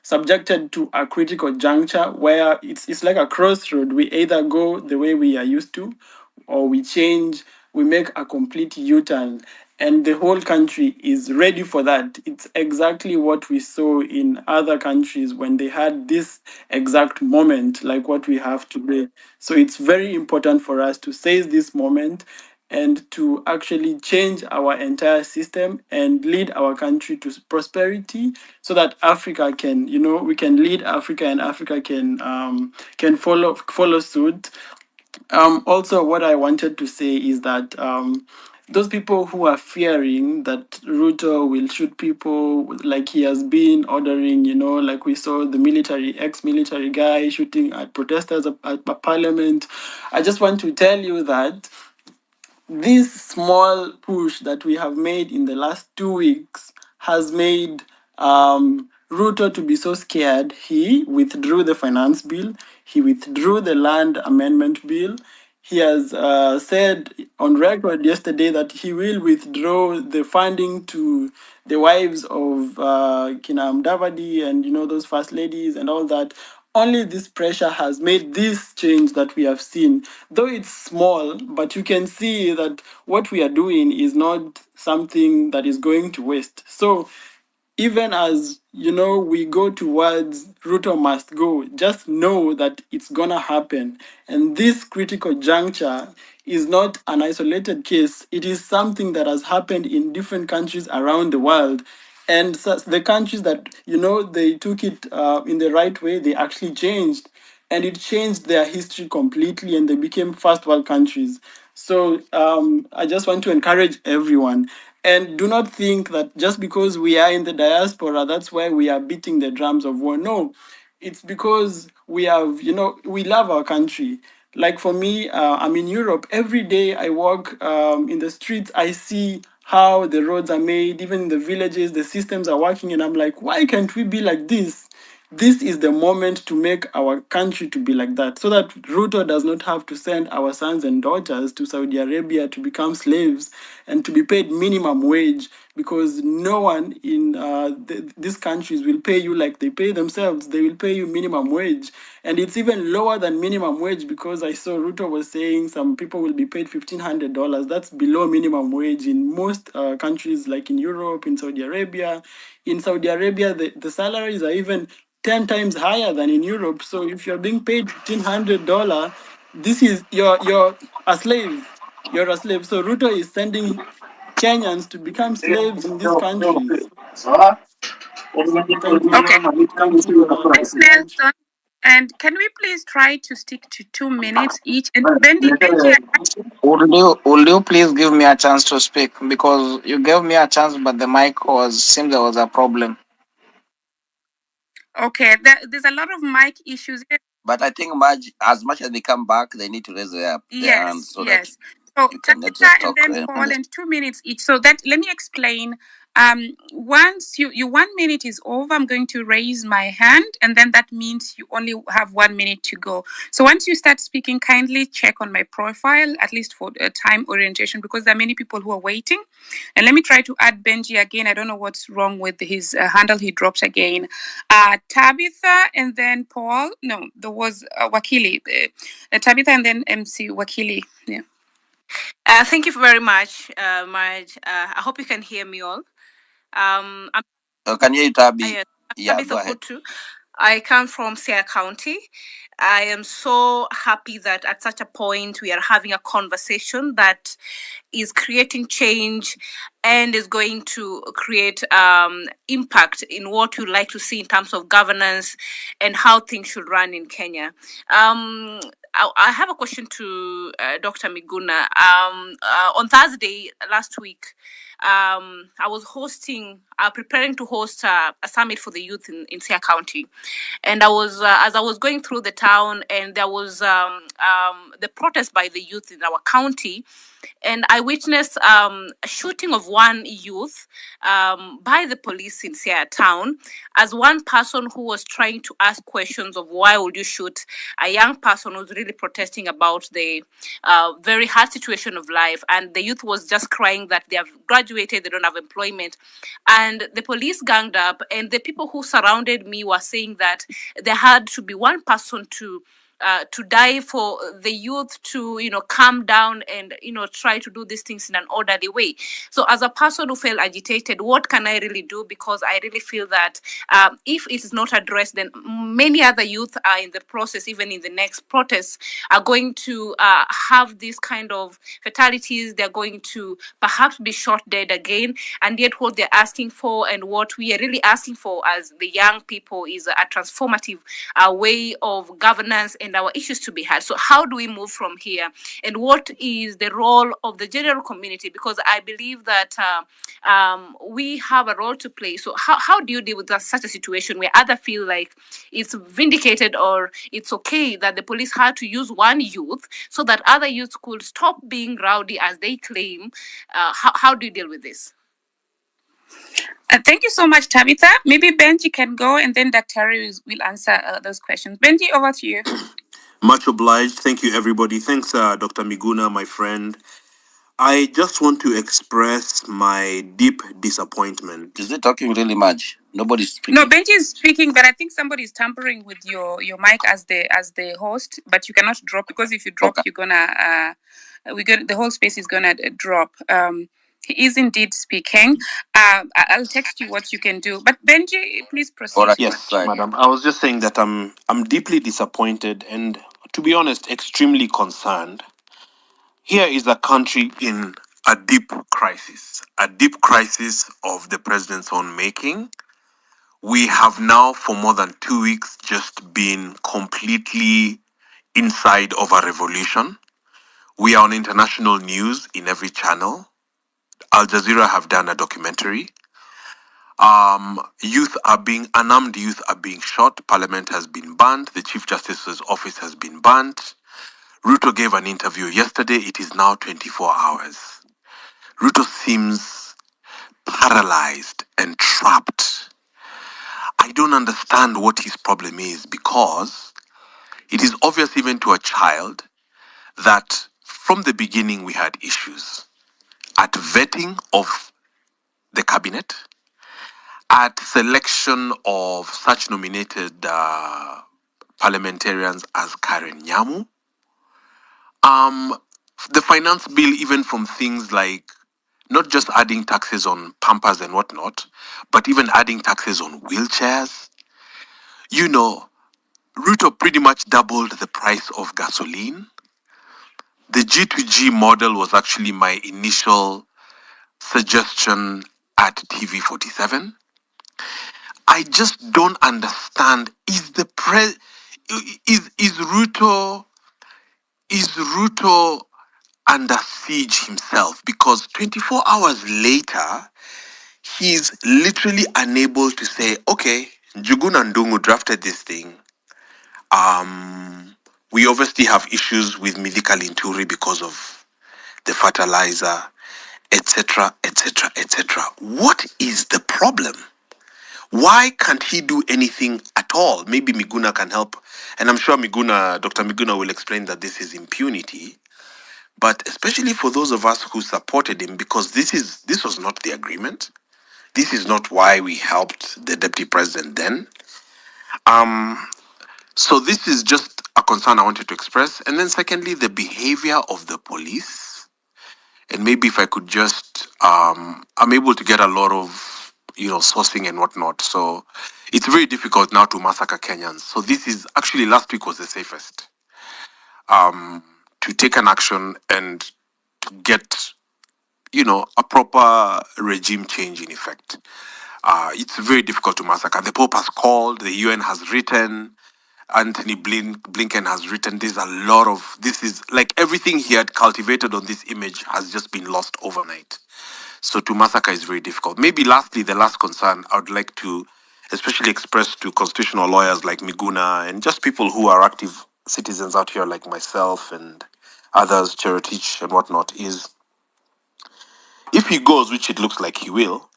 subjected to a critical juncture where it's like a crossroad. We either go the way we are used to or we change, we make a complete U-turn. And the whole country is ready for that. It's exactly what we saw in other countries when they had this exact moment, like what we have today. So it's very important for us to seize this moment and to actually change our entire system and lead our country to prosperity so that Africa can, we can lead Africa and Africa can follow suit. Also, what I wanted to say is that those people who are fearing that Ruto will shoot people like he has been ordering, like we saw the ex-military guy shooting at protesters at parliament. I just want to tell you that this small push that we have made in the last 2 weeks has made Ruto to be so scared, he withdrew the finance bill, he withdrew the land amendment bill. He has said on record yesterday that he will withdraw the funding to the wives of Kinam Davadi and those first ladies and all that. Only this pressure has made this change that we have seen. Though it's small, but you can see that what we are doing is not something that is going to waste. So even as we go towards Ruto must go, just know that it's gonna happen. And this critical juncture is not an isolated case. It is something that has happened in different countries around the world. And the countries that they took it in the right way, they actually changed, and it changed their history completely, and they became first world countries. So I just want to encourage everyone. And do not think that just because we are in the diaspora, that's why we are beating the drums of war. No, it's because we have, we love our country. Like for me, I'm in Europe. Every day I walk in the streets, I see how the roads are made, even in the villages, the systems are working. And I'm like, why can't we be like this? This is the moment to make our country to be like that, so that Ruto does not have to send our sons and daughters to Saudi Arabia to become slaves and to be paid minimum wage, because no one in these countries will pay you like they pay themselves. They will pay you minimum wage. And it's even lower than minimum wage, because I saw Ruto was saying some people will be paid $1,500. That's below minimum wage in most countries, like in Europe, in Saudi Arabia. In Saudi Arabia, the salaries are even 10 times higher than in Europe. So if you're being paid $1,500, this is you're a slave. You're a slave. So Ruto is sending Kenyans to become slaves in these countries. Thank you. Okay. Thank you, Thanks, Dr. Raj. Nelson. And can we please try to stick to 2 minutes each? And Benji, Would you please give me a chance to speak, because you gave me a chance, but the mic seems there was a problem. okay, there's a lot of mic issues here. But I think as much as they come back, they need to raise their hands Yes, so that yes. So you can not just Tabitha and talk. then Paul, and 2 minutes each. So that let me explain. Once you 1 minute is over, I'm going to raise my hand, and then that means you only have 1 minute to go. So once you start speaking, kindly check on my profile, at least for time orientation, because there are many people who are waiting. And let me try to add Benji again. I don't know what's wrong with his handle. He drops again. Tabitha and then Paul. No, there was Wakili. Tabitha and then MC Wakili. Yeah. Thank you very much, Marge. I hope you can hear me all. Can you, Tabi? I'm Yeah, Tabitha go ahead. Kutu. I come from Sierra County. I am so happy that at such a point we are having a conversation that is creating change and is going to create impact in what you like to see in terms of governance and how things should run in Kenya. I have a question to Dr. Miguna. On Thursday last week, I was preparing to host a summit for the youth in Sia County. And I was, as I was going through the town, and there was the protest by the youth in our county, and I witnessed a shooting of one youth by the police in Sia town, as one person who was trying to ask questions of why would you shoot a young person who's really protesting about the very hard situation of life, and the youth was just crying that they have graduated, they don't have employment, and the police ganged up, and the people who surrounded me were saying that there had to be one person to die for the youth to calm down and try to do these things in an orderly way. So as a person who felt agitated, what can I really do? Because I really feel that if it is not addressed, then many other youth are in the process, even in the next protests, are going to have this kind of fatalities. They're going to perhaps be shot dead again. And yet what they're asking for, and what we are really asking for as the young people, is a transformative way of governance and our issues to be had. So how do we move from here? And what is the role of the general community? Because I believe that we have a role to play. So how do you deal with such a situation where others feel like it's vindicated or it's okay that the police had to use one youth so that other youths could stop being rowdy as they claim? How do you deal with this? Thank you so much, Tabitha. Maybe Benji can go and then Dr. will answer those questions. Benji, over to you. Much obliged. Thank you, everybody. Thanks, Dr. Miguna, my friend. I just want to express my deep disappointment. Is it talking really much? Nobody's speaking. No, Benji is speaking, but I think somebody is tampering with your mic as the host. But you cannot drop, because if you drop, you're gonna the whole space is gonna drop. He is indeed speaking. I'll text you what you can do. But Benji, please proceed. Yes, madam. I was just saying that I'm deeply disappointed and, to be honest, extremely concerned. Here is a country in a deep crisis of the president's own making. We have now, for more than 2 weeks, just been completely inside of a revolution. We are on international news in every channel. Al Jazeera have done a documentary. Unarmed youth are being shot. Parliament has been banned. The Chief Justice's office has been banned. Ruto gave an interview yesterday. It is now 24 hours. Ruto seems paralyzed and trapped. I don't understand what his problem is, because it is obvious even to a child that from the beginning we had issues at vetting of the cabinet, at selection of such nominated parliamentarians as Karen Nyamu. The finance bill, even from things like not just adding taxes on pampers and whatnot, but even adding taxes on wheelchairs. You know, Ruto pretty much doubled the price of gasoline. The G2G model was actually my initial suggestion at TV47. I just don't understand. Is Ruto under siege himself? Because 24 hours later, he's literally unable to say, okay, Njuguna Ndungu drafted this thing. We obviously have issues with Mithika Linturi because of the fertilizer, etc., etc., etc. What is the problem? Why can't he do anything at all? Maybe Miguna can help. And I'm sure Dr. Miguna will explain that this is impunity. But especially for those of us who supported him, because this was not the agreement. This is not why we helped the deputy president then. So this is just a concern I wanted to express. And then secondly, the behavior of the police. And maybe if I could just, I'm able to get a lot of, sourcing and whatnot. So it's very difficult now to massacre Kenyans. So this is actually, last week was the safest. To take an action and get, a proper regime change in effect. It's very difficult to massacre. The Pope has called, the UN has written, Anthony Blinken has written. This is like everything he had cultivated on this image has just been lost overnight. So to massacre is very difficult. Maybe lastly, the last concern I would like to especially express to constitutional lawyers like Miguna and just people who are active citizens out here like myself and others, Cheretich and whatnot, is if he goes, which it looks like he will,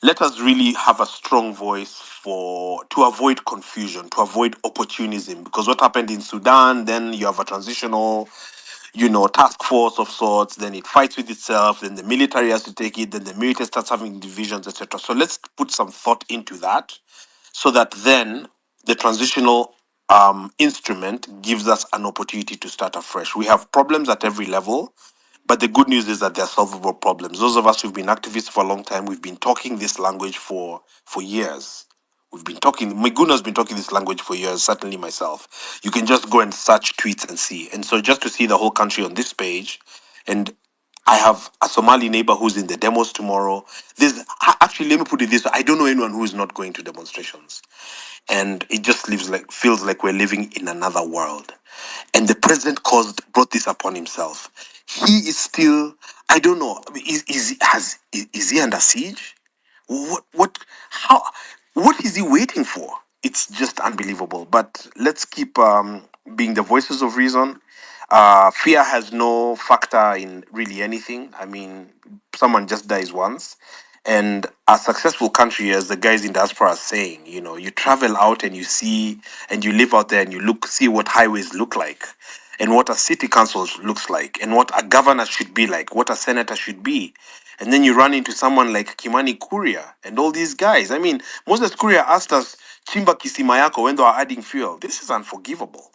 let us really have a strong voice to avoid confusion, to avoid opportunism. Because what happened in Sudan, then you have a transitional, task force of sorts, then it fights with itself, then the military has to take it, then the military starts having divisions, etc. So let's put some thought into that so that then the transitional instrument gives us an opportunity to start afresh. We have problems at every level, but the good news is that they're solvable problems. Those of us who've been activists for a long time, we've been talking this language for years. Miguna's been talking this language for years, certainly myself. You can just go and search tweets and see. And so just to see the whole country on this page, and I have a Somali neighbor who's in the demos tomorrow. Actually, let me put it this way. I don't know anyone who is not going to demonstrations. And it just feels like we're living in another world. And the president brought this upon himself. He is still, I don't know, is he under siege? What is he waiting for? It's just unbelievable. But let's keep being the voices of reason. Fear has no factor in really anything. I mean, someone just dies once. And a successful country, as the guys in diaspora are saying, you know, you travel out and you see, and you live out there and you see what highways look like, and what a city council looks like, and what a governor should be like, what a senator should be. And then you run into someone like Kimani Kuria and all these guys. I mean, Moses Kuria asked us, Chimba Kisima Yako, when they are adding fuel. This is unforgivable.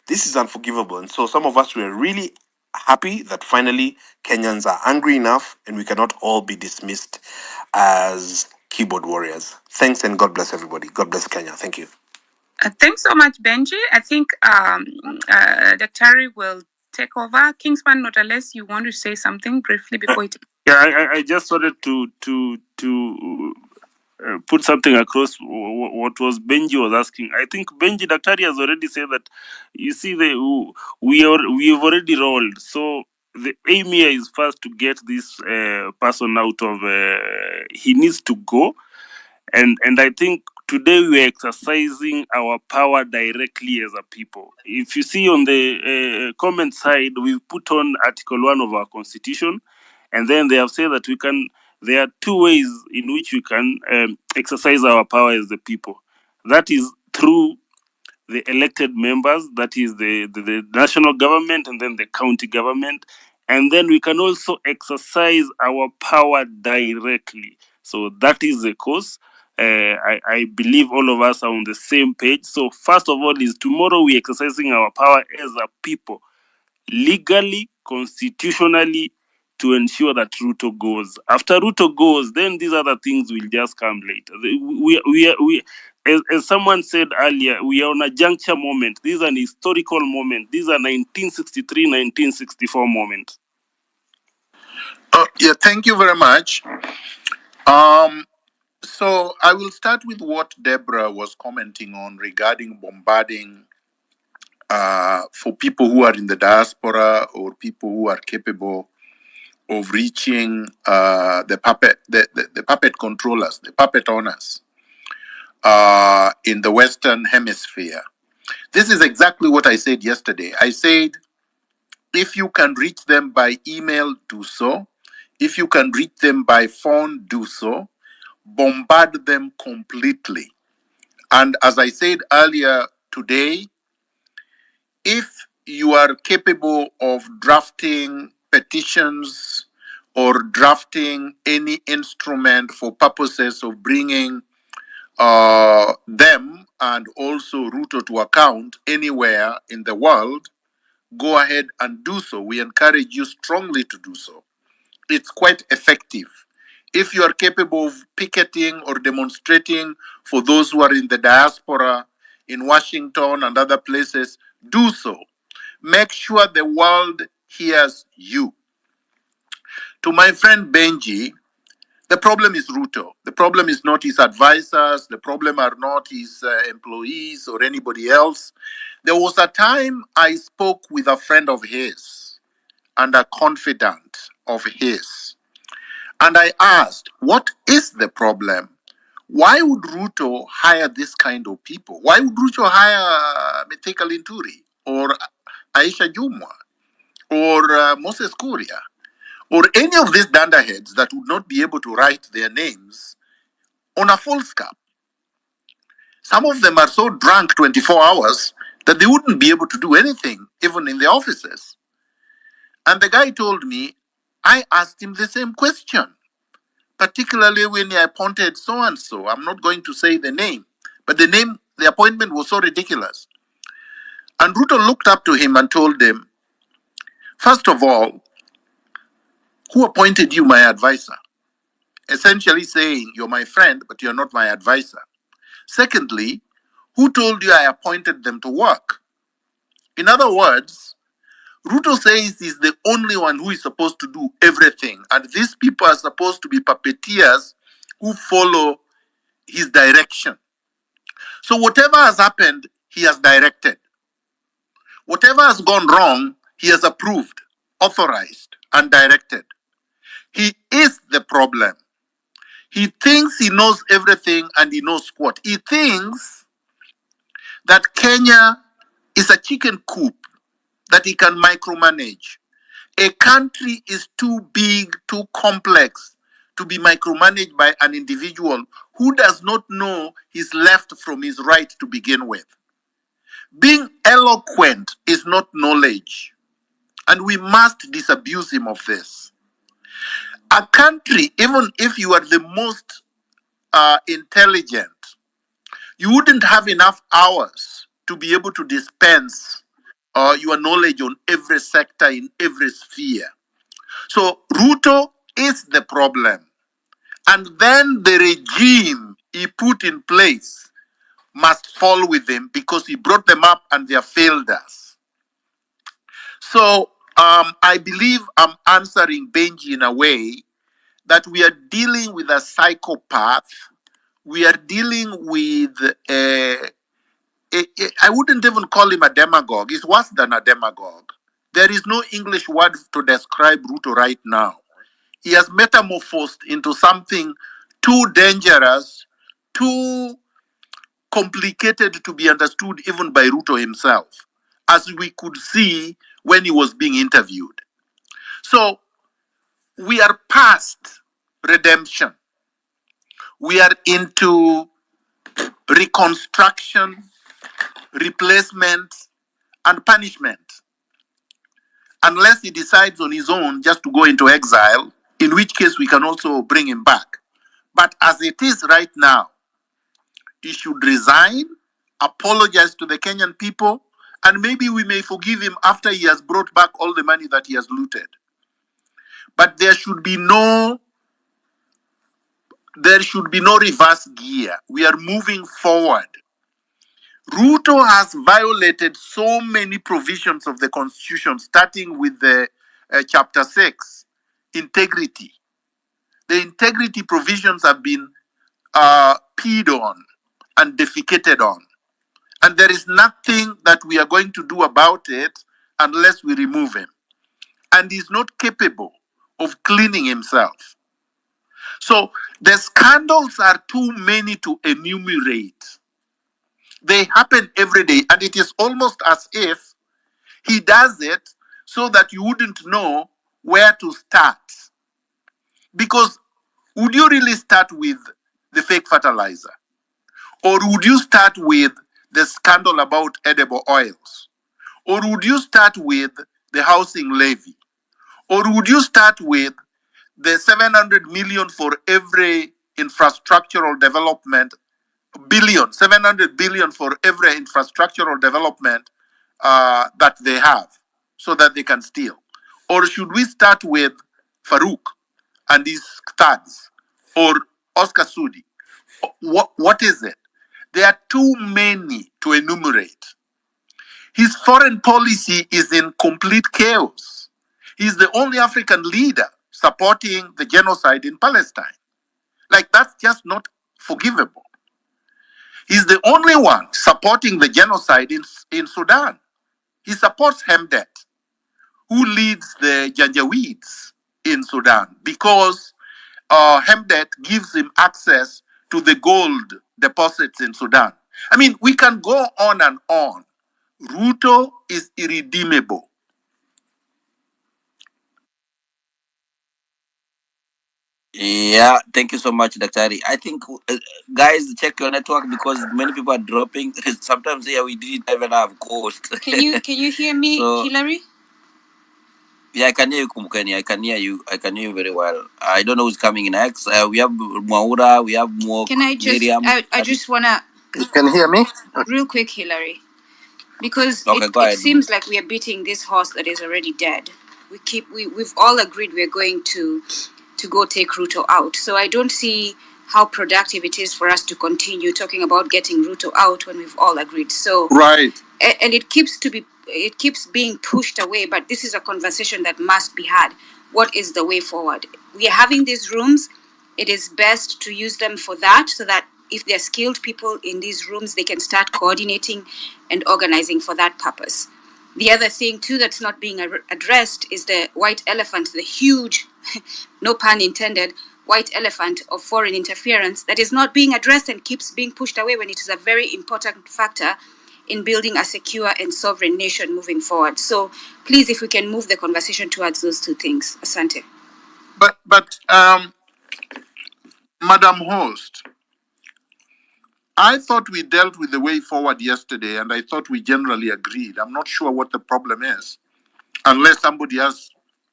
This is unforgivable. And so some of us were really happy that finally Kenyans are angry enough and we cannot all be dismissed as keyboard warriors. Thanks and God bless everybody. God bless Kenya. Thank you. Thanks so much, Benji. I think Daktari will take over. Kingsman, not unless you want to say something briefly before it. Yeah, I just wanted to put something across what was Benji was asking. I think Benji Daktari has already said that. You see, we've already rolled. So the aim here is first to get this person out of. He needs to go, and I think today we are exercising our power directly as a people. If you see on the comment side, we've put on Article 1 of our Constitution, and then they have said that we can. There are two ways in which we can exercise our power as the people. That is through the elected members, that is the national government and then the county government. And then we can also exercise our power directly. So that is the course. I believe all of us are on the same page. So first of all is tomorrow we exercising our power as a people, legally, constitutionally, to ensure that Ruto goes. After Ruto goes, then these other things will just come later. As someone said earlier, we are on a juncture moment. This is an historical moment. These are 1963, 1964 moments. Yeah, thank you very much. So I will start with what Deborah was commenting on regarding bombarding for people who are in the diaspora or people who are capable of reaching the puppet controllers, the puppet owners in the Western Hemisphere. This is exactly what I said yesterday. I said, if you can reach them by email, do so. If you can reach them by phone, do so. Bombard them completely. And as I said earlier today, if you are capable of drafting petitions or drafting any instrument for purposes of bringing them and also Ruto to account anywhere in the world, go ahead and do so. We encourage you strongly to do so. It's quite effective. If you are capable of picketing or demonstrating for those who are in the diaspora, in Washington and other places, do so. Make sure the world hears you. To my friend Benji, the problem is Ruto. The problem is not his advisors. The problem are not his employees or anybody else. There was a time I spoke with a friend of his and a confidant of his. And I asked, what is the problem? Why would Ruto hire this kind of people? Why would Ruto hire Mithika Linturi or Aisha Jumwa or Moses Kuria or any of these dunderheads that would not be able to write their names on a full scale? Some of them are so drunk 24 hours that they wouldn't be able to do anything, even in the offices. And the guy told me, I asked him the same question, particularly when he appointed so-and-so. I'm not going to say the name, but the appointment was so ridiculous. And Ruto looked up to him and told him, first of all, who appointed you my advisor? Essentially saying, you're my friend, but you're not my advisor. Secondly, who told you I appointed them to work? In other words, Ruto says he's the only one who is supposed to do everything. And these people are supposed to be puppeteers who follow his direction. So whatever has happened, he has directed. Whatever has gone wrong, he has approved, authorized, and directed. He is the problem. He thinks he knows everything and he knows what. He thinks that Kenya is a chicken coop that he can micromanage. A country is too big, too complex to be micromanaged by an individual who does not know his left from his right to begin with. Being eloquent is not knowledge, and we must disabuse him of this. A country, even if you are the most intelligent, you wouldn't have enough hours to be able to dispense your knowledge on every sector in every sphere. So Ruto is the problem. And then the regime he put in place must fall with him because he brought them up and they have failed us. So I believe I'm answering Benji in a way that we are dealing with a psychopath. We are dealing with I wouldn't even call him a demagogue. He's worse than a demagogue. There is no English word to describe Ruto right now. He has metamorphosed into something too dangerous, too complicated to be understood even by Ruto himself, as we could see when he was being interviewed. So we are past redemption. We are into reconstruction, replacement, and punishment. Unless he decides on his own just to go into exile, in which case we can also bring him back. But as it is right now, he should resign, apologize to the Kenyan people, and maybe we may forgive him after he has brought back all the money that he has looted. But there should be no reverse gear. We are moving forward. Ruto has violated so many provisions of the Constitution, starting with the Chapter 6, integrity. The integrity provisions have been peed on and defecated on. And there is nothing that we are going to do about it unless we remove him. And he's not capable of cleaning himself. So the scandals are too many to enumerate. They happen every day, and it is almost as if he does it so that you wouldn't know where to start. Because would you really start with the fake fertilizer? Or would you start with the scandal about edible oils? Or would you start with the housing levy? Or would you start with the 700 million for every infrastructural development, 700 billion for every infrastructural development that they have so that they can steal? Or should we start with Farouk and his thugs, or Oscar Sudi? What is it? There are too many to enumerate. His foreign policy is in complete chaos. He's the only African leader supporting the genocide in Palestine. Like, that's just not forgivable. He's the only one supporting the genocide in Sudan. He supports Hemdet, who leads the Janjaweeds in Sudan, because Hemdet gives him access to the gold deposits in Sudan. I mean, we can go on and on. Ruto is irredeemable. Yeah, thank you so much, Daktari. I think, guys, check your network because many people are dropping. Sometimes here we didn't even have ghost. Can you hear me, So, Hillary? yeah, I can hear you, Kumukeni. I can hear you. I can hear you very well. I don't know who's coming next. We have Mwaura. We have Can I just Miriam. I just wanna You can hear me? real quick, Hillary, because Okay, go it ahead. seems like we are beating this horse that is already dead. We've all agreed we're going to go take Ruto out. So I don't see how productive it is for us to continue talking about getting Ruto out when we've all agreed. So Right. And it keeps being pushed away, but this is a conversation that must be had. What is the way forward? We are having these rooms. It is best to use them for that, so that if there are skilled people in these rooms, they can start coordinating and organizing for that purpose. The other thing too that's not being addressed is the white elephant, the huge, no pun intended, white elephant of foreign interference that is not being addressed and keeps being pushed away when it is a very important factor in building a secure and sovereign nation moving forward. So please, if we can move the conversation towards those two things. Asante. But Madam Host, I thought we dealt with the way forward yesterday, and I thought we generally agreed. I'm not sure what the problem is, unless somebody has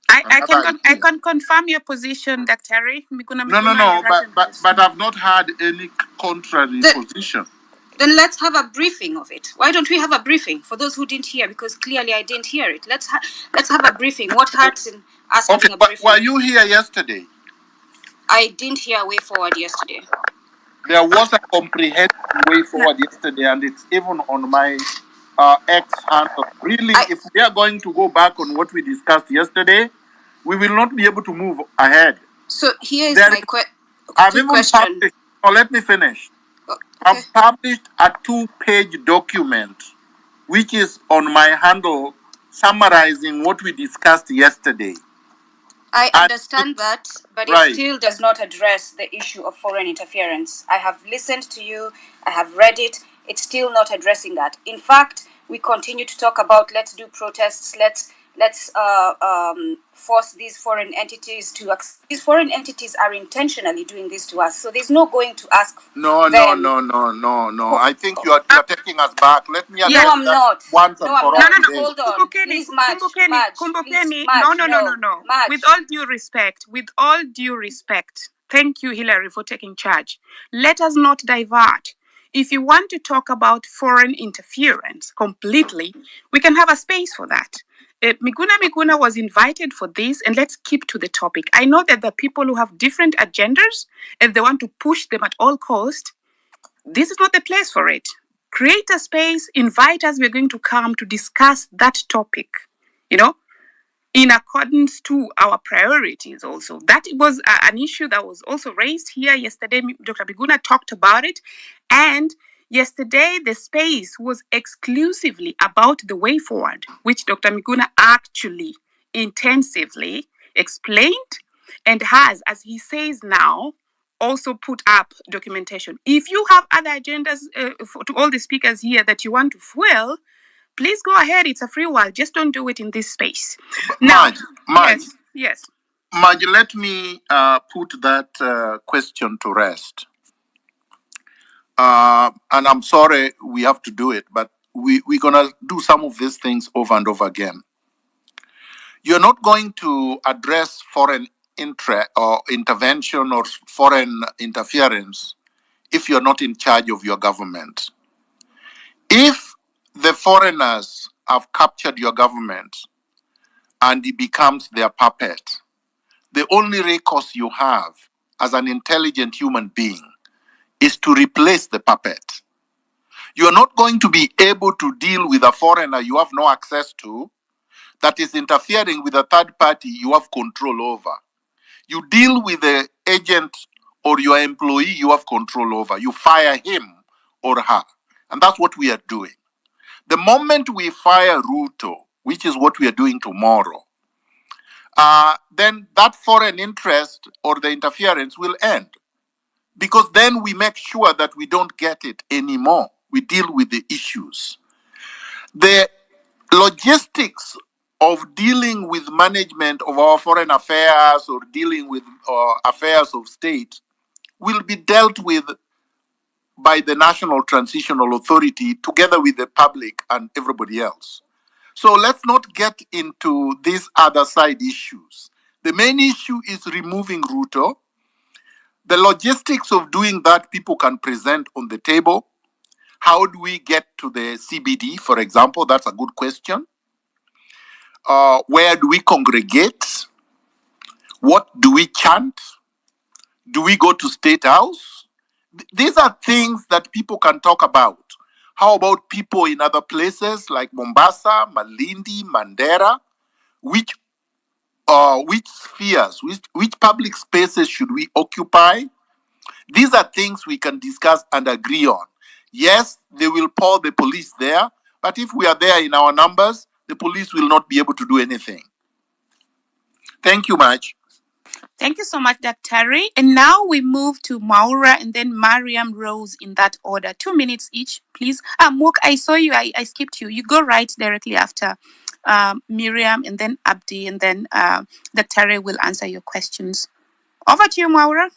another I idea. can confirm your position, Dr. Miguna No, Miguna, you're right on this. but I've not had any contrary position. Then let's have a briefing of it. Why don't we have a briefing for those who didn't hear? Because clearly I didn't hear it. Let's have a briefing. What hurts in us Okay, having a but briefing? were you here yesterday? I didn't hear a way forward yesterday. There was a comprehensive way forward yesterday, and it's even on my X handle. Really, if we are going to go back on what we discussed yesterday, we will not be able to move ahead. So here is my question. I've even published, let me finish. Okay. I've published a 2-page document, which is on my handle, summarizing what we discussed yesterday. I understand that, but right. It still does not address the issue of foreign interference. I have listened to you, I have read it, it's still not addressing that. In fact, we continue to talk about let's do protests, let's force these foreign entities to. These foreign entities are intentionally doing this to us, so there's no going to ask. No. I think you are taking us back. Let me address I'm not. Once and for all. Hold on. Please, Madge. Kumbukeni, no. With all due respect, thank you, Hillary, for taking charge. Let us not divert. If you want to talk about foreign interference completely, we can have a space for that. Miguna was invited for this, and let's keep to the topic. I know that the people who have different agendas, and they want to push them at all cost, this is not the place for it. Create a space, invite us, we're going to come to discuss that topic, in accordance to our priorities also. That was an issue that was also raised here yesterday. Dr. Miguna talked about it. And yesterday, the space was exclusively about the way forward, which Dr. Miguna actually intensively explained and has, as he says now, also put up documentation. If you have other agendas to all the speakers here that you want to fuel, please go ahead. It's a free world. Just don't do it in this space. Now, Madge, yes. Madge, let me put that question to rest. And I'm sorry we have to do it, but we're going to do some of these things over and over again. You're not going to address foreign intervention or foreign interference if you're not in charge of your government. If the foreigners have captured your government and it becomes their puppet, the only recourse you have as an intelligent human being is to replace the puppet. You are not going to be able to deal with a foreigner you have no access to that is interfering with a third party you have control over. You deal with the agent or your employee you have control over. You fire him or her. And that's what we are doing. The moment we fire Ruto, which is what we are doing tomorrow, then that foreign interest or the interference will end. Because then we make sure that we don't get it anymore. We deal with the issues. The logistics of dealing with management of our foreign affairs or dealing with affairs of state will be dealt with by the National Transitional Authority together with the public and everybody else. So let's not get into these other side issues. The main issue is removing Ruto. The logistics of doing that, people can present on the table. How do we get to the CBD, for example? That's a good question. Where do we congregate? What do we chant? Do we go to State House? These are things that people can talk about. How about people in other places like Mombasa, Malindi, Mandera? Which spheres, which public spaces should we occupy? These are things we can discuss and agree on. Yes, they will pour the police there, but if we are there in our numbers, the police will not be able to do anything. Thank you much. Thank you so much, Dr. Terry. And now we move to Maura and then Mariam Rose in that order. 2 minutes each, please. Mook, I saw you. I skipped you. You go right directly after Miriam and then Abdi and then Dr. Terry will answer your questions. Over to you, Maura.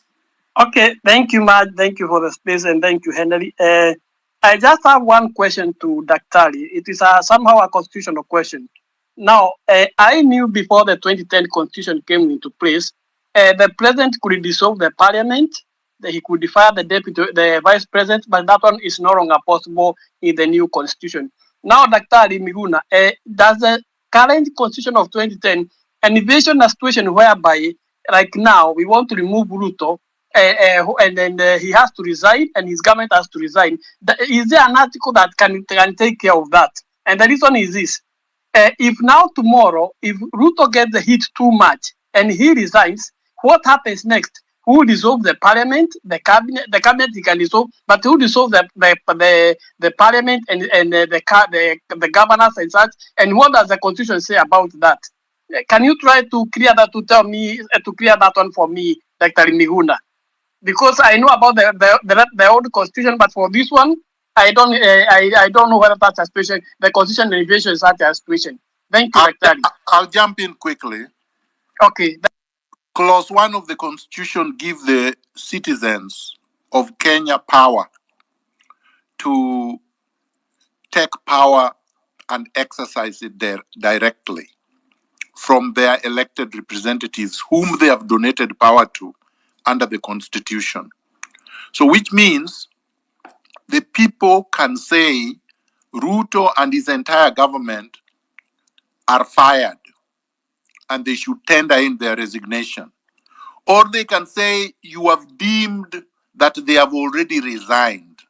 Okay, thank you, Maj. Thank you for the space, and thank you, Henry. I just have one question to Daktari. It is somehow a constitutional question. Now, I knew before the 2010 constitution came into place, the president could dissolve the parliament, that he could fire the vice president, but that one is no longer possible in the new constitution. Now, Daktari Miguna, does the current constitution of 2010 envision a situation whereby, like now, we want to remove Ruto, and then he has to resign, and his government has to resign. Is there an article that can take care of that? And the reason is this: if now tomorrow, if Ruto gets the heat too much and he resigns, what happens next? Who will dissolve the parliament, the cabinet? The cabinet he can dissolve, but who dissolve the parliament and the governors and such? And what does the constitution say about that? Can you try to clear that to clear that one for me, Dr. Miguna? Because I know about the old constitution, but for this one, I don't know whether that's a situation. The constitution revision is such a situation. Thank you, Dr. I'll jump in quickly. Okay. Clause 1 of the Constitution gives the citizens of Kenya power to take power and exercise it there directly from their elected representatives, whom they have donated power to under the Constitution. So, which means the people can say Ruto and his entire government are fired and they should tender in their resignation. Or they can say you have deemed that they have already resigned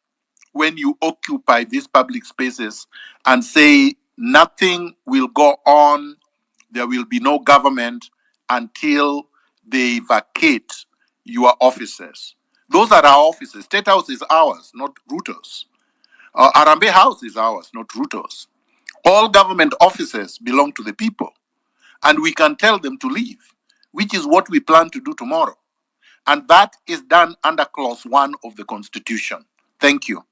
when you occupy these public spaces and say nothing will go on, there will be no government until they vacate your offices. Those are our offices. State House is ours, not Ruto's. Arambe House is ours, not Ruto's. All government offices belong to the people, and we can tell them to leave, which is what we plan to do tomorrow. And that is done under Clause 1 of the Constitution. Thank you.